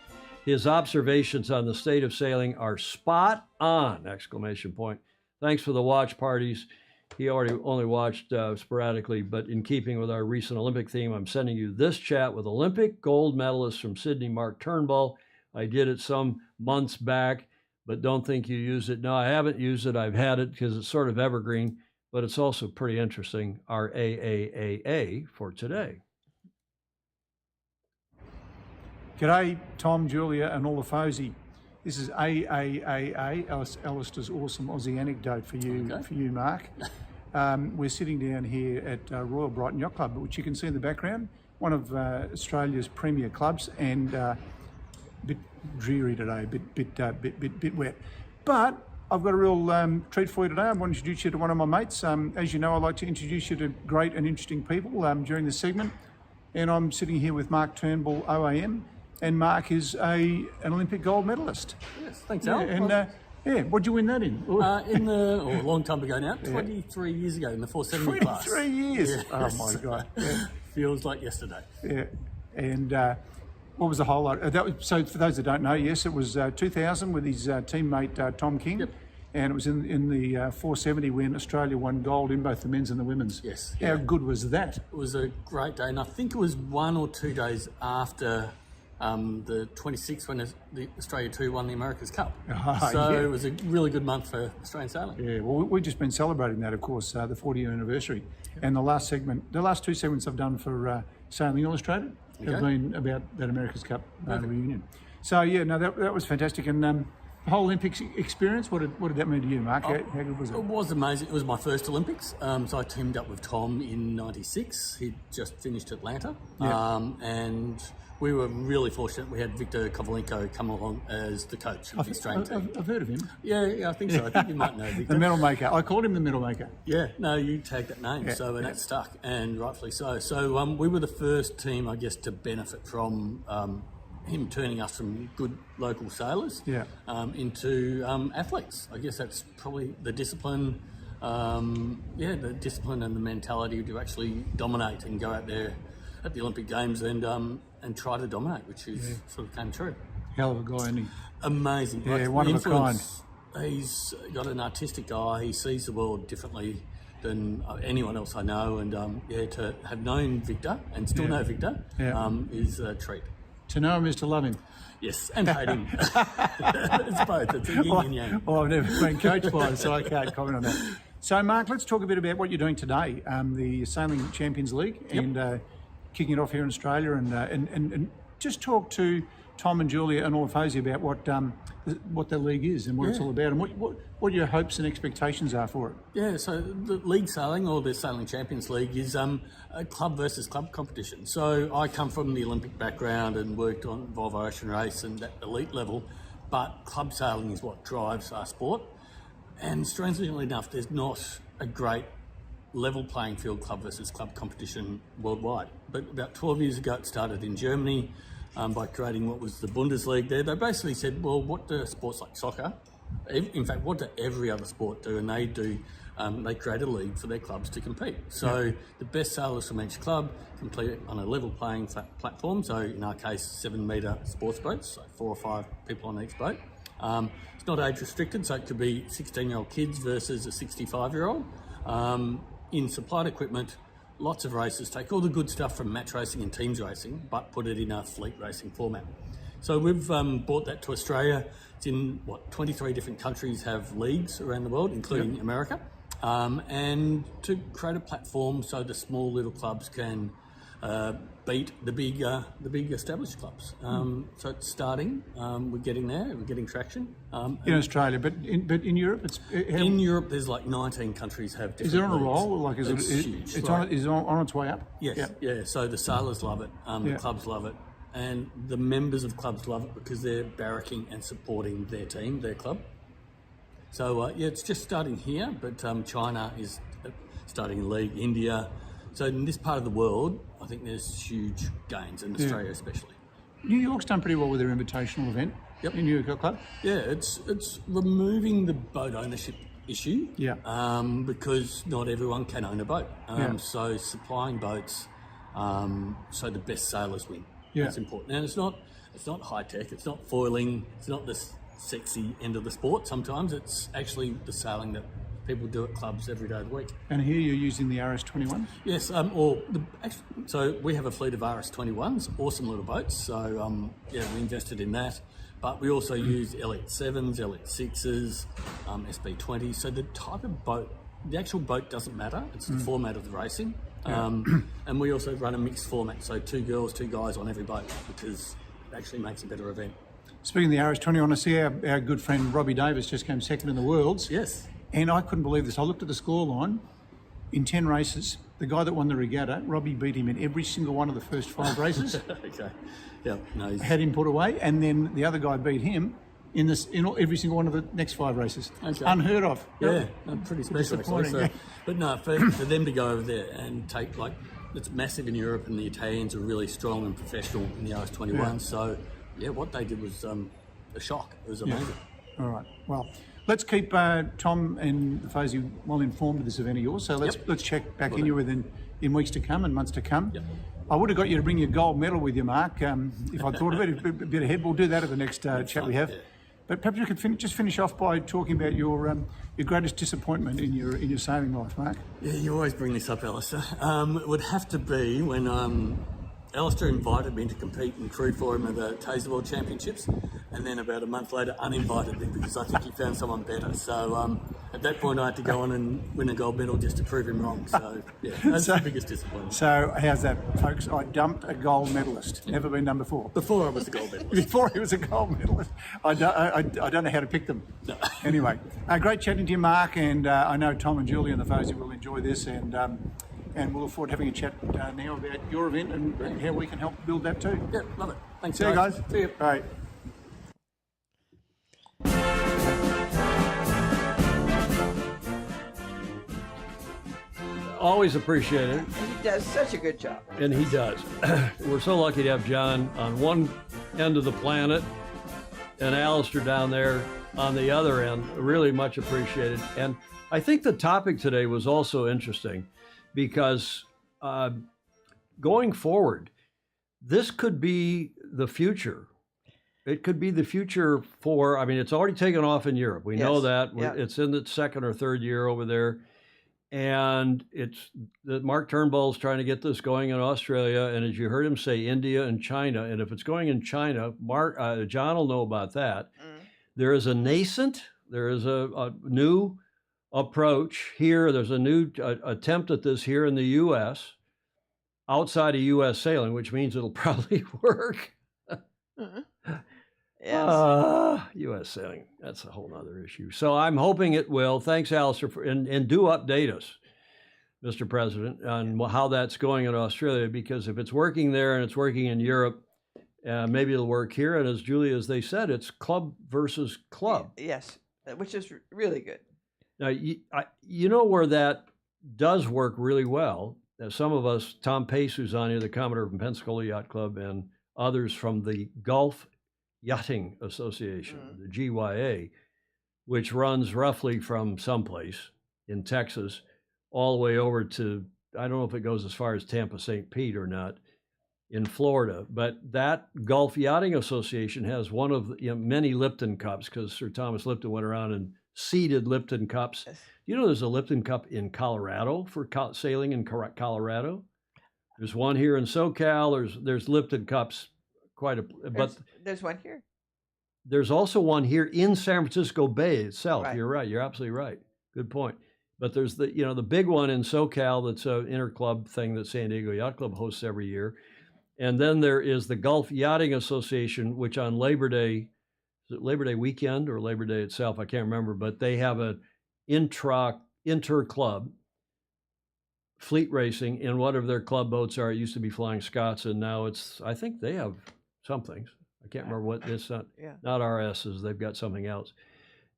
His observations on the state of sailing are spot on! Exclamation point. Thanks for the watch parties. He only watched sporadically, but in keeping with our recent Olympic theme, I'm sending you this chat with Olympic gold medalist from Sydney, Mark Turnbull. I did it some months back, but don't think you use it. No, I haven't used it. I've had it because it's sort of evergreen, but it's also pretty interesting. Our AAAA for today. G'day, Tom, Julia, and all the Fozy. This is AAAA, Alistair's awesome Aussie anecdote for you, Mark. We're sitting down here at Royal Brighton Yacht Club, which you can see in the background, one of Australia's premier clubs, and a bit dreary today, bit wet. But I've got a real treat for you today. I want to introduce you to one of my mates. As you know, I like to introduce you to great and interesting people during this segment. And I'm sitting here with Mark Turnbull, OAM. And Mark is an Olympic gold medalist. Yes, thanks, Al. What'd you win that in? A long time ago now, 23 years ago in the 470 class. 23 years? Yeah. Oh, my God. Yeah. Feels like yesterday. Yeah. And what was the highlight? So for those that don't know, yes, it was 2000 with his teammate Tom King. Yep. And it was in the 470 when Australia won gold in both the men's and the women's. Yes. How good was that? It was a great day. And I think it was 1 or 2 days after the 26th when the Australia 2 won the America's Cup. It was a really good month for Australian sailing. Yeah, well, we've just been celebrating that, of course, the 40th anniversary. And the last two segments I've done for Sailing Illustrated have been about that America's Cup reunion. So, yeah, no, that was fantastic. And the whole Olympics experience, what did that mean to you, Mark? How good was it? It was amazing. It was my first Olympics. So I teamed up with Tom in '96. He'd just finished Atlanta. And we were really fortunate. We had Victor Kovalenko come along as the coach of the Australian team. I've heard of him. Yeah, I think so. I think you might know Victor. The medal maker. I called him the medal maker. Yeah, no, you tagged that name, and that stuck, and rightfully so. So we were the first team, I guess, to benefit from him turning us from good local sailors into athletes. I guess that's probably the discipline, the discipline and the mentality to actually dominate and go out there at the Olympic Games and try to dominate, which is sort of came true. Hell of a guy, isn't he? Amazing. Yeah, one of a kind. He's got an artistic eye. He sees the world differently than anyone else I know. And to have known Victor and still know Victor is a treat. To know him is to love him. Yes, and hate him. It's both. It's a yin and yang. Well, I've never been coached by him, so I can't comment on that. So, Mark, let's talk a bit about what you're doing today, the Sailing Champions League, and kicking it off here in Australia, and just talk to Tom and Julia and all of Hosey about what the league is and what it's all about, and what your hopes and expectations are for it. Yeah, so the league sailing, or the Sailing Champions League, is a club versus club competition. So I come from the Olympic background and worked on Volvo Ocean Race and that elite level, but club sailing is what drives our sport. And strangely enough, there's not a great level playing field club versus club competition worldwide. But about 12 years ago, it started in Germany by creating what was the Bundesliga there. They basically said, well, what do sports like soccer, in fact, what do every other sport do? And they do, they create a league for their clubs to compete. So the best sailors from each club compete on a level playing platform. So in our case, 7-metre sports boats, so 4 or 5 people on each boat. It's not age restricted, so it could be 16-year-old kids versus a 65-year-old. In supplied equipment, lots of races, take all the good stuff from match racing and teams racing, but put it in a fleet racing format. So we've brought that to Australia. It's in, 23 different countries have leagues around the world, including America. And to create a platform so the small little clubs can beat the big established clubs. So it's starting. We're getting there. We're getting traction. In Australia, but in Europe, in Europe, there's like 19 countries have different. Is it on a leagues. roll? Like, is it's it? Huge. It's like, on its way up. Yes. Yeah. So the sailors love it. The clubs love it, and the members of clubs love it because they're barracking and supporting their team, their club. So it's just starting here, but China is starting a league. India. So in this part of the world, I think there's huge gains, in Australia especially. New York's done pretty well with their invitational event. Yep. In New York Club. Yeah, it's removing the boat ownership issue. Yeah. Because not everyone can own a boat. So supplying boats, so the best sailors win. Yeah. That's important. And it's not high tech. It's not foiling. It's not the sexy end of the sport. Sometimes it's actually the sailing that people do at clubs every day of the week. And here you're using the RS-21s? Yes, so we have a fleet of RS-21s, awesome little boats. So we invested in that. But we also use Elite 7s, Elite 6s, SB20s. So the type of boat, the actual boat doesn't matter. It's the format of the racing. And we also run a mixed format. So 2 girls, 2 guys on every boat, because it actually makes a better event. Speaking of the RS-21, I see our good friend Robbie Davis just came second in the Worlds. Yes. And I couldn't believe this. I looked at the scoreline. In 10 races, the guy that won the regatta, Robbie beat him in every single one of the first 5 races. Okay. Yeah. No. Had him put away, and then the other guy beat him in every single one of the next 5 races. Okay. Unheard of. Yeah, pretty special actually. So, but no, for them to go over there and take it's massive in Europe, and the Italians are really strong and professional in the RS-21. Yeah. So what they did was a shock. It was amazing. All right. Well, let's keep Tom and Fozy well informed of this event of yours. So let's check back in you in weeks to come and months to come. Yep. I would have got you to bring your gold medal with you, Mark, if I thought of it. A bit ahead. We'll do that at the next chat we have. Yeah. But perhaps you could finish off by talking about your greatest disappointment in your sailing life, Mark. Yeah, you always bring this up, Alistair. It would have to be when Alistair invited me to compete and crew for him at the Taser World Championships, and then about a month later uninvited me because I think he found someone better. So at that point I had to go on and win a gold medal just to prove him wrong. So yeah, that's the biggest disappointment. So how's that, folks? I dumped a gold medalist. Never been done before. Before I was the gold medalist. Before he was a gold medalist. I don't know how to pick them. No. Anyway, great chatting to you, Mark, and I know Tom and Julie and the Fozy will enjoy this, and we'll look forward to having a chat now about your event and how we can help build that too. Yeah, love it. Thanks, See you guys. See you. Bye. Always appreciate it. And he does such a good job. And he does. We're so lucky to have John on one end of the planet and Alistair down there on the other end. Really much appreciated. And I think the topic today was also interesting because going forward, this could be the future. It could be the future for, it's already taken off in Europe. We know that. Yeah. It's in its 2nd or 3rd year over there. And it's that Mark Turnbull's trying to get this going in Australia. And as you heard him say, India and China. And if it's going in China, John will know about that. There is a new approach here. There's a new attempt at this here in the U.S., outside of U.S. sailing, which means it'll probably work. Yes. U.S. sailing, that's a whole other issue. So I'm hoping it will. Thanks, Alistair, and do update us, Mr. President, on how that's going in Australia, because if it's working there and it's working in Europe, maybe it'll work here. And as Julie, as they said, it's club versus club. Yes, which is really good. Now, you know where that does work really well. Some of us, Tom Pace, who's on here, the Commodore from Pensacola Yacht Club, and others from the Gulf Yachting Association, the GYA, which runs roughly from someplace in Texas all the way over to, I don't know if it goes as far as Tampa, St. Pete or not, in Florida. But that Gulf Yachting Association has one of many Lipton Cups, because Sir Thomas Lipton went around and seeded Lipton Cups. You know, there's a Lipton Cup in Colorado for sailing in Colorado. There's one here in SoCal. There's Lipton Cups but there's one here. There's also one here in San Francisco Bay itself. Right. You're right. You're absolutely right. Good point. But there's the big one in SoCal that's an interclub thing that San Diego Yacht Club hosts every year. And then there is the Gulf Yachting Association, which on Labor Day, is it Labor Day weekend or Labor Day itself? I can't remember, but they have an inter-club fleet racing in whatever their club boats are. It used to be Flying Scots, and now I think they have somethings. I can't remember what it's not. Yeah. Not RSs. They've got something else.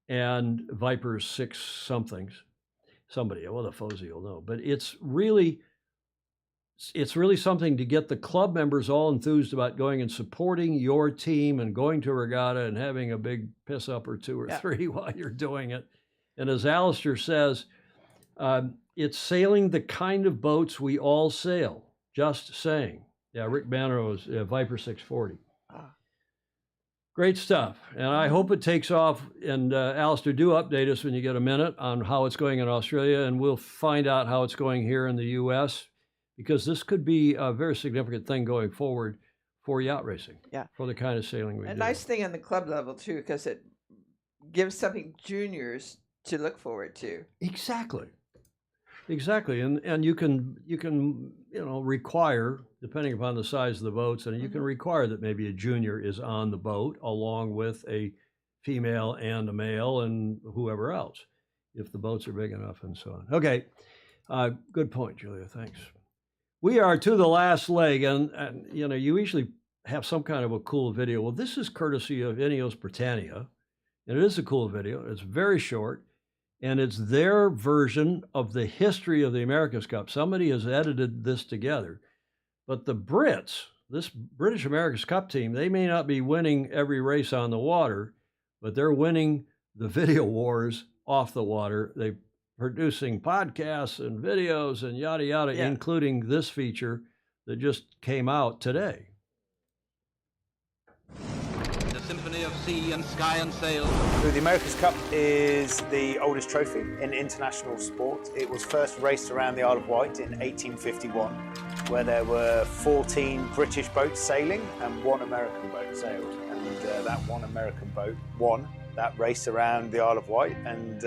And Viper's 6 somethings. Somebody, well, the Fozy will know. But it's really something to get the club members all enthused about going and supporting your team and going to Regatta and having a big piss up or 2 or 3 while you're doing it. And as Alistair says, it's sailing the kind of boats we all sail. Just saying. Yeah, Rick Bannerow's Viper 640. Great stuff. And I hope it takes off. And Alistair, do update us when you get a minute on how it's going in Australia, and we'll find out how it's going here in the U.S., because this could be a very significant thing going forward for yacht racing. Yeah. For the kind of sailing we do. A nice thing on the club level, too, because it gives something juniors to look forward to. Exactly. And you can require, depending upon the size of the boats, and you can require that maybe a junior is on the boat along with a female and a male and whoever else, if the boats are big enough and so on. Okay, good point, Julia, thanks. We are to the last leg, and you usually have some kind of a cool video. Well, this is courtesy of Ineos Britannia, and it is a cool video. It's very short. And it's their version of the history of the America's Cup. Somebody has edited this together. But the Brits, this British America's Cup team, they may not be winning every race on the water, but they're winning the video wars off the water. They're producing podcasts and videos and yada, yada, including this feature that just came out today. Symphony of sea and sky and sail. So the America's Cup is the oldest trophy in international sport. It was first raced around the Isle of Wight in 1851, where there were 14 British boats sailing and 1 American boat sailed. And that 1 American boat won that race around the Isle of Wight, and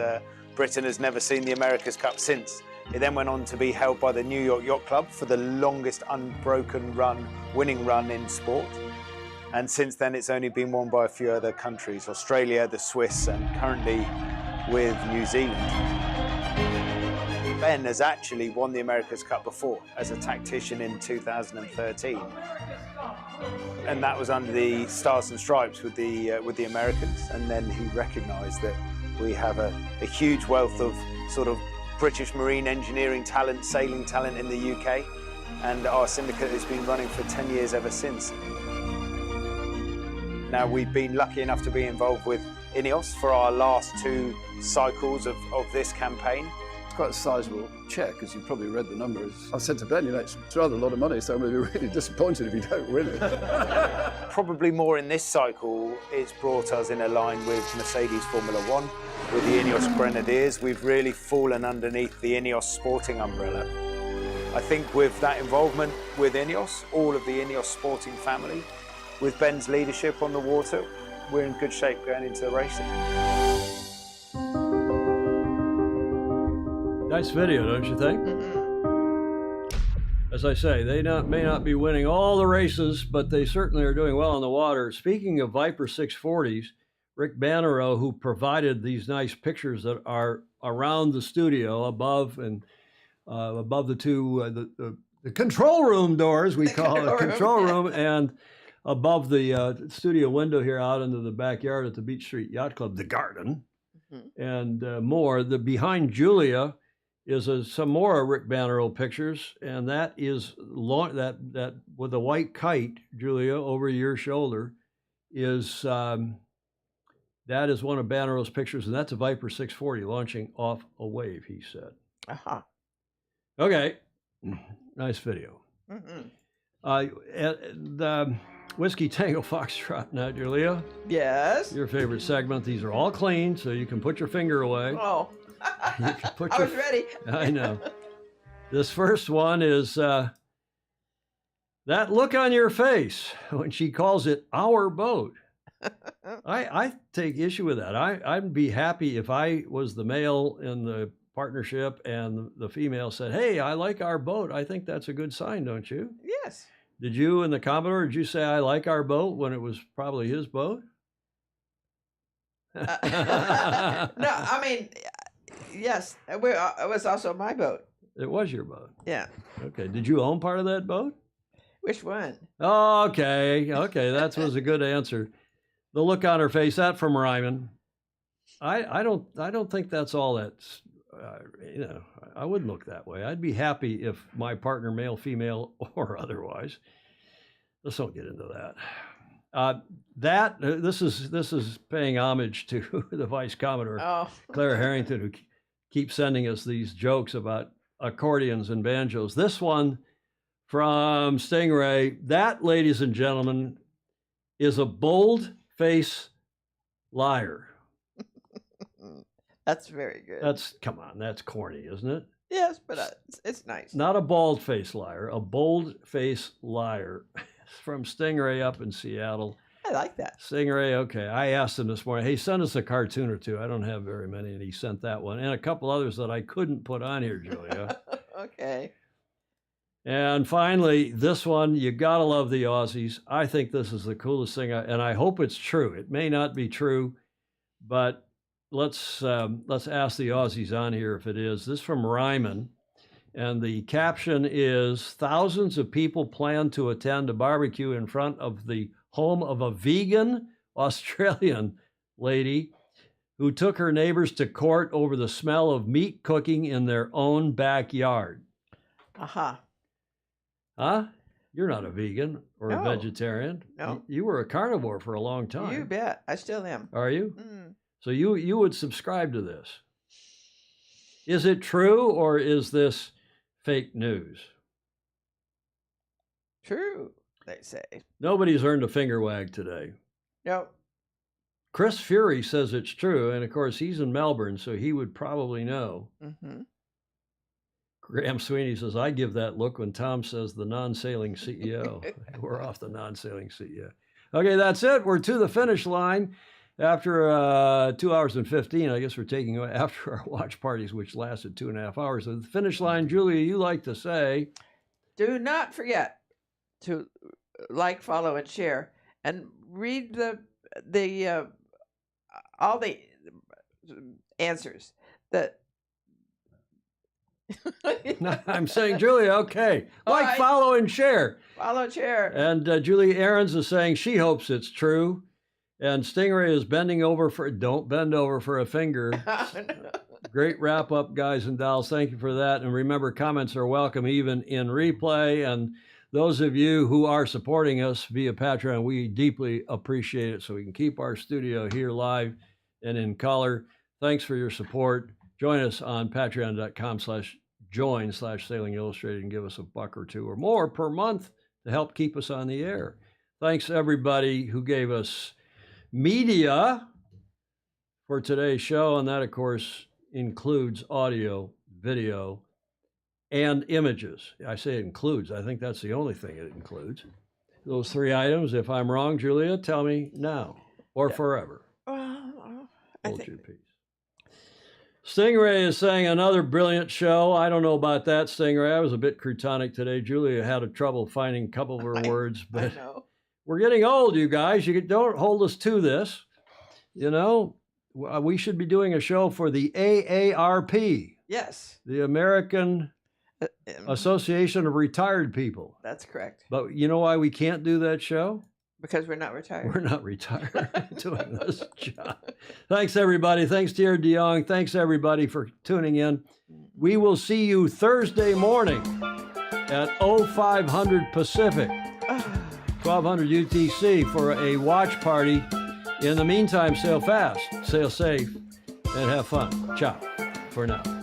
Britain has never seen the America's Cup since. It then went on to be held by the New York Yacht Club for the longest unbroken winning run in sport. And since then, it's only been won by a few other countries, Australia, the Swiss, and currently with New Zealand. Ben has actually won the America's Cup before as a tactician in 2013. And that was under the Stars and Stripes with the Americans. And then he recognised that we have a huge wealth of sort of British marine engineering talent, sailing talent in the UK. And our syndicate has been running for 10 years ever since. Now, we've been lucky enough to be involved with Ineos for our last 2 cycles of this campaign. It's quite a sizable check, as you've probably read the numbers. I said to Ben, it's rather a lot of money, so I'm going to be really disappointed if you don't win it. Probably more in this cycle, it's brought us in a line with Mercedes Formula One, with the Ineos Grenadiers. We've really fallen underneath the Ineos sporting umbrella. I think with that involvement with Ineos, all of the Ineos sporting family, with Ben's leadership on the water, we're in good shape going into racing. Nice video, don't you think? As I say, they may not be winning all the races, but they certainly are doing well on the water. Speaking of Viper 640s, Rick Bannerow, who provided these nice pictures that are around the studio above and above the 2 the control room doors, we call it, control room, and above the studio window here out into the backyard at the Beach Street Yacht Club, the garden. and more. The behind Julia is some more Rick Bannerell pictures, and that is that with a white kite, Julia, over your shoulder, is that is one of Bannerell's pictures, and that's a Viper 640 launching off a wave, he said. Uh-huh. Okay, nice video. The Whiskey Tango Foxtrot now, Julia. Yes. Your favorite segment. These are all clean, so you can put your finger away. Oh. You can put I was ready. I know. This first one is that look on your face when she calls it our boat. I take issue with that. I'd be happy if I was the male in the partnership and the female said, "Hey, I like our boat." I think that's a good sign, don't you? Yes. Did you and the Commodore, did you say I like our boat when it was probably his boat? No, I mean, yes, it was also my boat. It was your boat. Yeah. Okay. Did you own part of that boat? Which one? Okay. That was a good answer. The look on her face, that from Ryman. I don't think that's all that's, I wouldn't look that way. I'd be happy if my partner, male, female, or otherwise. Let's don't get into that. This is paying homage to the Vice Commodore, Clara Harrington, who keeps sending us these jokes about accordions and banjos. This one from Stingray, that, ladies and gentlemen, is a bold-face liar. That's very good. Come on, that's corny, isn't it? Yes, but it's nice. Not a bald-faced liar, a bold-faced liar. From Stingray up in Seattle. I like that. Stingray, okay. I asked him this morning, hey, send us a cartoon or two. I don't have very many, and he sent that one. And a couple others that I couldn't put on here, Julia. Okay. And finally, this one, you gotta love the Aussies. I think this is the coolest thing, and I hope it's true. It may not be true, but let's ask the Aussies on here if it is. This from Ryman. And the caption is, thousands of people plan to attend a barbecue in front of the home of a vegan Australian lady who took her neighbors to court over the smell of meat cooking in their own backyard. Aha. Huh? You're not a vegan or a vegetarian. No. You were a carnivore for a long time. You bet. I still am. Are you? Mm. So you would subscribe to this. Is it true, or is this fake news? True, they say. Nobody's earned a finger wag today. No. Chris Fury says it's true, and of course he's in Melbourne, so he would probably know. Mm-hmm. Graham Sweeney says, I give that look when Tom says the non-sailing CEO. We're off the non-sailing CEO. Okay, that's it. We're to the finish line. After 2 hours and 15, I guess we're taking after our watch parties, which lasted 2.5 hours. So the finish line, Julia, you like to say. Do not forget to like, follow, and share, and read all the answers that. I'm saying, Julia, okay. All Like, right. follow, and share. Follow and share. And Julie Ahrens is saying she hopes it's true. And Stingray is bending over don't bend over for a finger. Great wrap up, guys and dolls. Thank you for that. And remember, comments are welcome even in replay. And those of you who are supporting us via Patreon, we deeply appreciate it so we can keep our studio here live and in color. Thanks for your support. Join us on patreon.com/join/Sailing Illustrated and give us $1 or $2 or more per month to help keep us on the air. Thanks everybody who gave us media for today's show, and that of course includes audio, video, and images. I say it includes. I think that's the only thing it includes. Those 3 items. If I'm wrong, Julia, tell me now or forever. Hold your peace. Stingray is saying another brilliant show. I don't know about that, Stingray. I was a bit crutonic today. Julia had a trouble finding a couple of her words, but we're getting old, you guys. You don't hold us to this. You know, we should be doing a show for the AARP. Yes. The American Association of Retired People. That's correct. But you know why we can't do that show? Because we're not retired. We're not retired doing this job. Thanks, everybody. Thanks, Thierry de Jong. Thanks, everybody, for tuning in. We will see you Thursday morning at 0500 Pacific, 1200 UTC for a watch party. In the meantime, sail fast, sail safe, and have fun. Ciao for now.